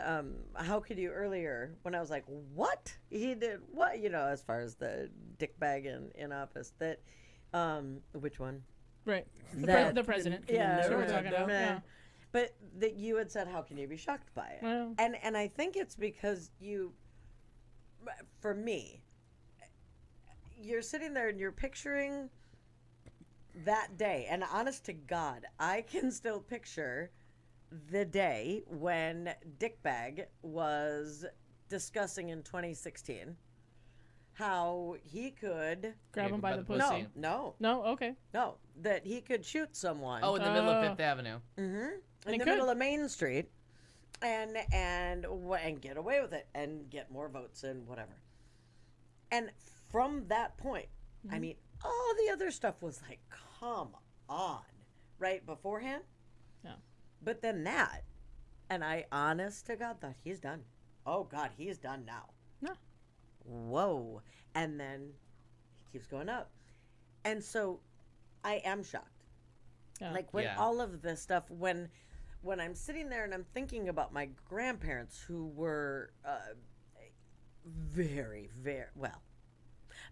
how could you earlier? When I was like, what he did, what as far as the dick bag in office, that Which one? Right. That- The president. Yeah, That's what we're right, talking about. Yeah. But that you had said, how can you be shocked by it? Well. And I think it's because for me, you're sitting there and you're picturing that day. And honest to God, I can still picture the day when Dickbag was discussing in 2016 how he could Grab him by the pussy. No. Okay. No, that he could shoot someone. Oh, in the middle of Fifth Avenue. Mm-hmm. In He the could. middle of Main Street, and get away with it and get more votes and whatever. And from that point, I mean, all the other stuff was like, come on, right beforehand. Yeah. But then that, and I, honest to God, thought he's done. Oh God, he's done now. No. Whoa. And then he keeps going up. And so I am shocked. Yeah. Like when all of this stuff, when I'm sitting there and I'm thinking about my grandparents who were very, very, well,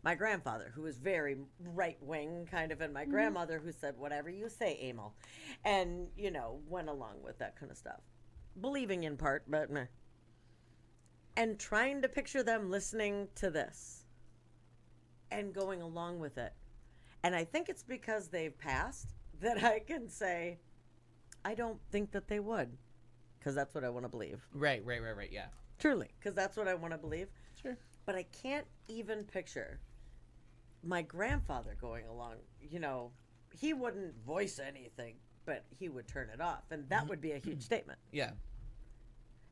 my grandfather who was very right wing kind of, and my grandmother who said, whatever you say, Emil, and, you know, went along with that kind of stuff. Believing in part, but meh. And trying to picture them listening to this and going along with it. And I think it's because they've passed that I can say, I don't think that they would. Because that's what I want to believe. Right, yeah. Truly. Because that's what I want to believe. Sure. But I can't even picture my grandfather going along. You know, he wouldn't voice anything, but he would turn it off. And that would be a huge statement. Yeah.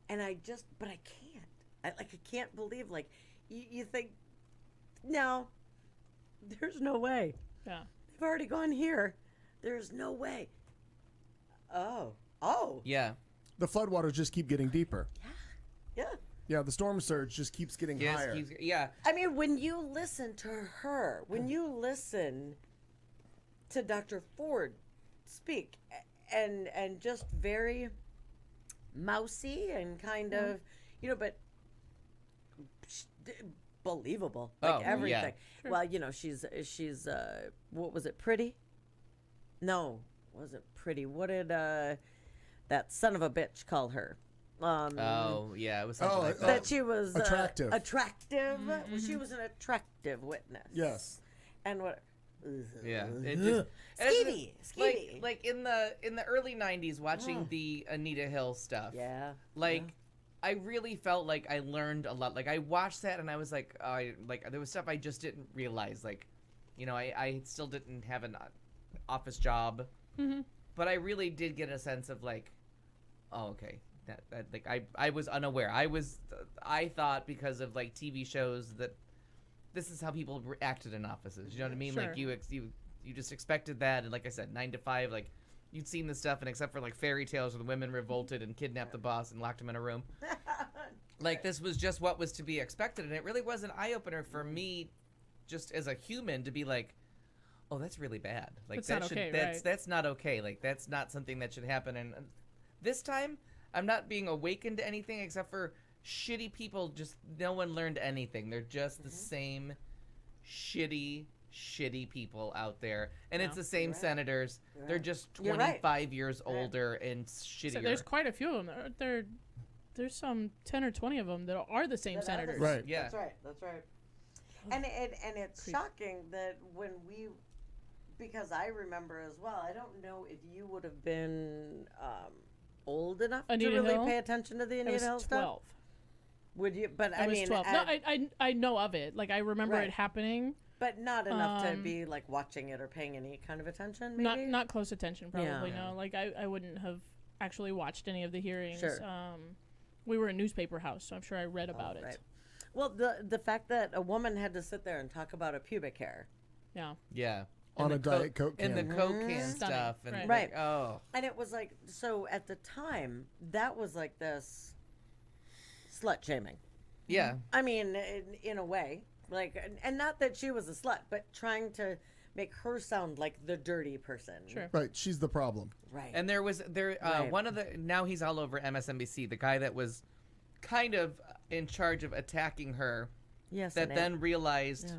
And I can't. I can't believe, like, you think, no, there's no way. Yeah. They've already gone here. There's no way. Oh. Yeah. The floodwaters just keep getting deeper. Yeah. Yeah, the storm surge just keeps getting higher. Yeah. I mean, when you listen to her, when you listen to Dr. Ford speak, and just very mousy and kind of, you know, but believable, like everything. Yeah. Well, you know, she's what was it, Pretty? No, wasn't Pretty. What did that son of a bitch call her? Oh yeah, it was something like that. That she was attractive. Attractive. Well, she was an attractive witness. Yes. And what? Yeah, it just, Skeevy. Like in the early '90s, watching the Anita Hill stuff. Yeah. I really felt like I learned a lot. Like I watched that and I was like, there was stuff I just didn't realize. Like, you know, I still didn't have an office job, but I really did get a sense of like, oh, okay, that like I was unaware. I thought because of like TV shows that this is how people acted in offices. You know what I mean? Sure. Like you just expected that, and like I said, 9 to 5, like. You'd seen this stuff, and except for like fairy tales where the women revolted and kidnapped the boss and locked him in a room, like this was just what was to be expected, and it really was an eye opener for me, just as a human, to be like, oh, that's really bad. Like that's not okay. Like that's not something that should happen. And this time, I'm not being awakened to anything except for shitty people. Just no one learned anything. They're just the same shitty people out there, and it's the same senators. They're just 25 years older and shittier. So there's quite a few of them. There's some 10 or 20 of them that are the same senators. Right. Yeah. That's right. And it's shocking that when because I remember as well. I don't know if you would have been old enough Anita to really Hill? pay attention to the Anita Hill 12. stuff. Would you? But I was mean, 12. No, I know of it. Like I remember it happening. But not enough to be like watching it or paying any kind of attention. Maybe? Not close attention, probably. Yeah. No, like I wouldn't have actually watched any of the hearings. Sure. We were a newspaper house, so I'm sure I read about it. Right. Well, the fact that a woman had to sit there and talk about a pubic hair. Yeah. Yeah. On a Diet Coke can. And the Coke can Stunning. stuff. And Right. like, oh. And it was like, so at the time, that was like this slut shaming. Yeah. I mean, in a way. Like, and not that she was a slut, but trying to make her sound like the dirty person. Sure. Right, she's the problem. Right. And there was one of the, now he's all over MSNBC, the guy that was kind of in charge of attacking her. Yes. That then realized,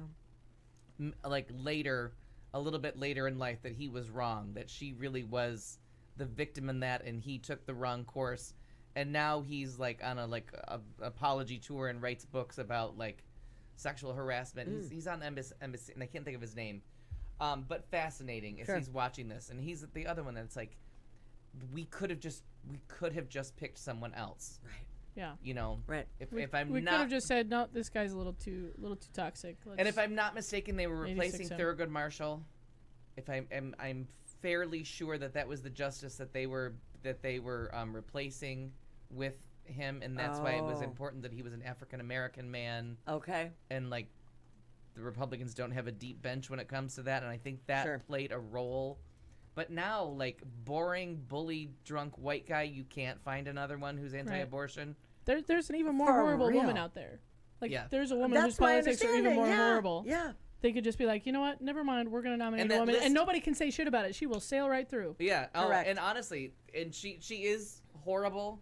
like later, a little bit later in life that he was wrong, that she really was the victim in that, and he took the wrong course. And now he's like on a apology tour and writes books about like sexual harassment. He's on embassy, and I can't think of his name. But fascinating as he's watching this, and he's the other one that's like, we could have just picked someone else. Right. Yeah. You know. Right. If we I'm could not, have just said no. This guy's a little too toxic. and if I'm not mistaken, they were replacing 86 him. Thurgood Marshall. If I'm fairly sure that was the justice that they were replacing with him, and that's why it was important that he was an African American man. Okay. And like, the Republicans don't have a deep bench when it comes to that, and I think that played a role. But now, like, boring, bully, drunk white guy, you can't find another one who's anti-abortion. There's an even more horrible woman out there. Like, there's a woman whose politics are even more horrible. Yeah. They could just be like, you know what? Never mind. We're going to nominate a woman. And nobody can say shit about it. She will sail right through. Yeah. Correct. And honestly, and she is horrible,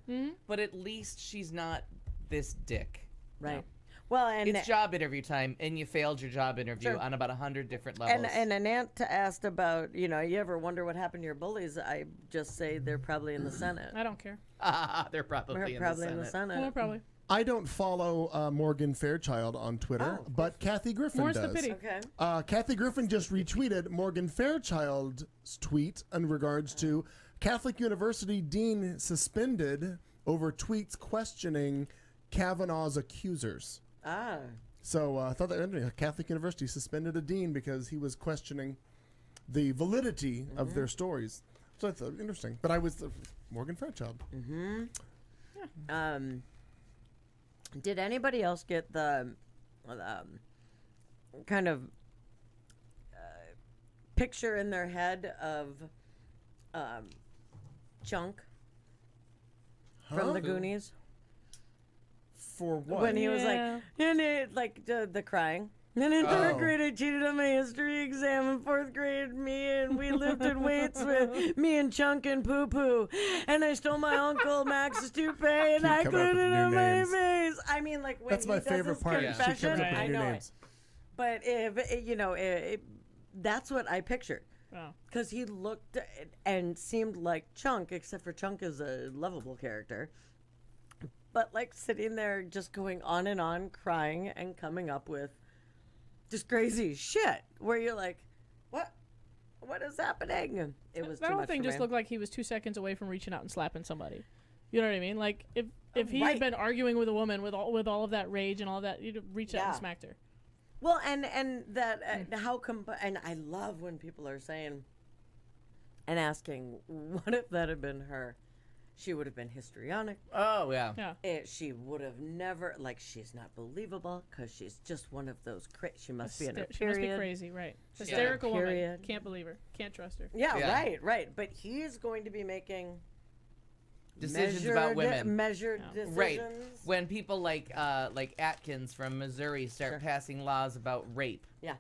but at least she's not this dick. Right. No. Well, and it's job interview time, and you failed your job interview on about 100 different levels. And an aunt asked about, you ever wonder what happened to your bullies? I just say they're probably in the Senate. I don't care. They're probably in the Senate. Well, probably. I don't follow Morgan Fairchild on Twitter, but Kathy Griffin More's does. the pity. Okay. Kathy Griffin just retweeted Morgan Fairchild's tweet in regards to Catholic University dean suspended over tweets questioning Kavanaugh's accusers. Ah. So I thought that was interesting. Catholic University suspended a dean because he was questioning the validity of their stories. So I thought interesting. But I was Morgan Fairchild. Mm-hmm. Yeah. Did anybody else get the kind of picture in their head of Chunk from the Goonies? For what? When he was like the crying. And in third grade, I cheated on my history exam. In fourth grade, we lifted weights with me and Chunk and Poo Poo. And I stole my Uncle Max's toupee and I glued it on my face. I mean, like, when that's my favorite part. She comes up with I new know names. But that's what I pictured. Because he looked and seemed like Chunk, except for Chunk is a lovable character. But like sitting there just going on and on, crying and coming up with just crazy shit where you're like, what is happening? It was that too whole much thing for just me. looked like he was 2 seconds away from reaching out and slapping somebody. You know what I mean? Like if he had been arguing with a woman with all of that rage and all that, you'd have reached out and smacked her. Well, and that and I love when people are saying and asking, what if that had been her? She would have been histrionic. Oh, yeah. She would have never, she's not believable because she's just one of those, she must be in her period. She must be crazy, right. Hysterical woman. Can't believe her. Can't trust her. Yeah, right. But he's going to be making decisions about women. Measured decisions. Right. When people like Atkins from Missouri start passing laws about rape. Yeah.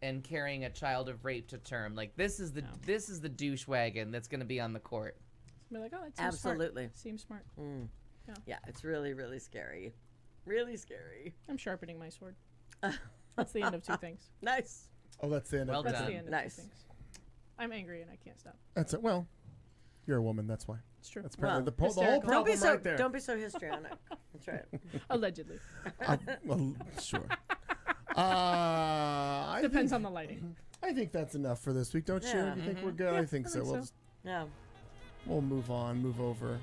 And carrying a child of rape to term. Like, this is the douche wagon that's going to be on the court. Be like, oh, that seems absolutely smart. Seems smart. Yeah, it's really, really scary. Really scary. I'm sharpening my sword. That's the end of 2 things. Nice. Oh, that's the end. Well of That's done. the end of Nice. 2 things. I'm angry and I can't stop. That's it. Well, you're a woman. That's why. It's true. That's apparently the whole hysterical. problem right there. Don't be so histrionic. That's right. Allegedly. Well, sure. Depends on the lighting. I think that's enough for this week, don't you? You think we're good? Yeah, I think so. We'll move on, move over.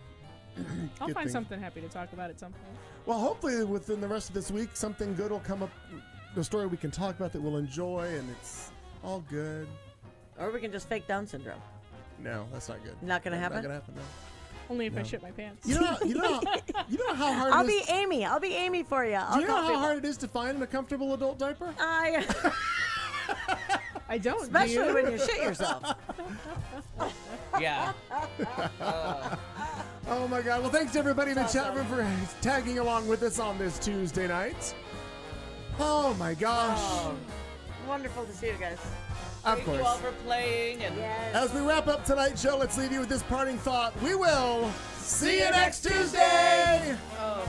I'll find something happy to talk about at some point. Well, hopefully within the rest of this week, something good will come up, a story we can talk about that we'll enjoy, and it's all good. Or we can just fake Down syndrome. No, that's not good. Not gonna happen? Not gonna happen, no. Only if I shit my pants. You know how hard I'll it is. be Amy. I'll be Amy for you. Do you know how hard it is to find a comfortable adult diaper? I don't. Especially when you shit yourself. Yeah. Oh my God. Well, thanks to everybody in the chat room for tagging along with us on this Tuesday night. Oh my gosh. Oh, wonderful to see you guys. Of Thank course. you all for playing. And As we wrap up tonight's show, let's leave you with this parting thought. We will see you next Tuesday. Oh.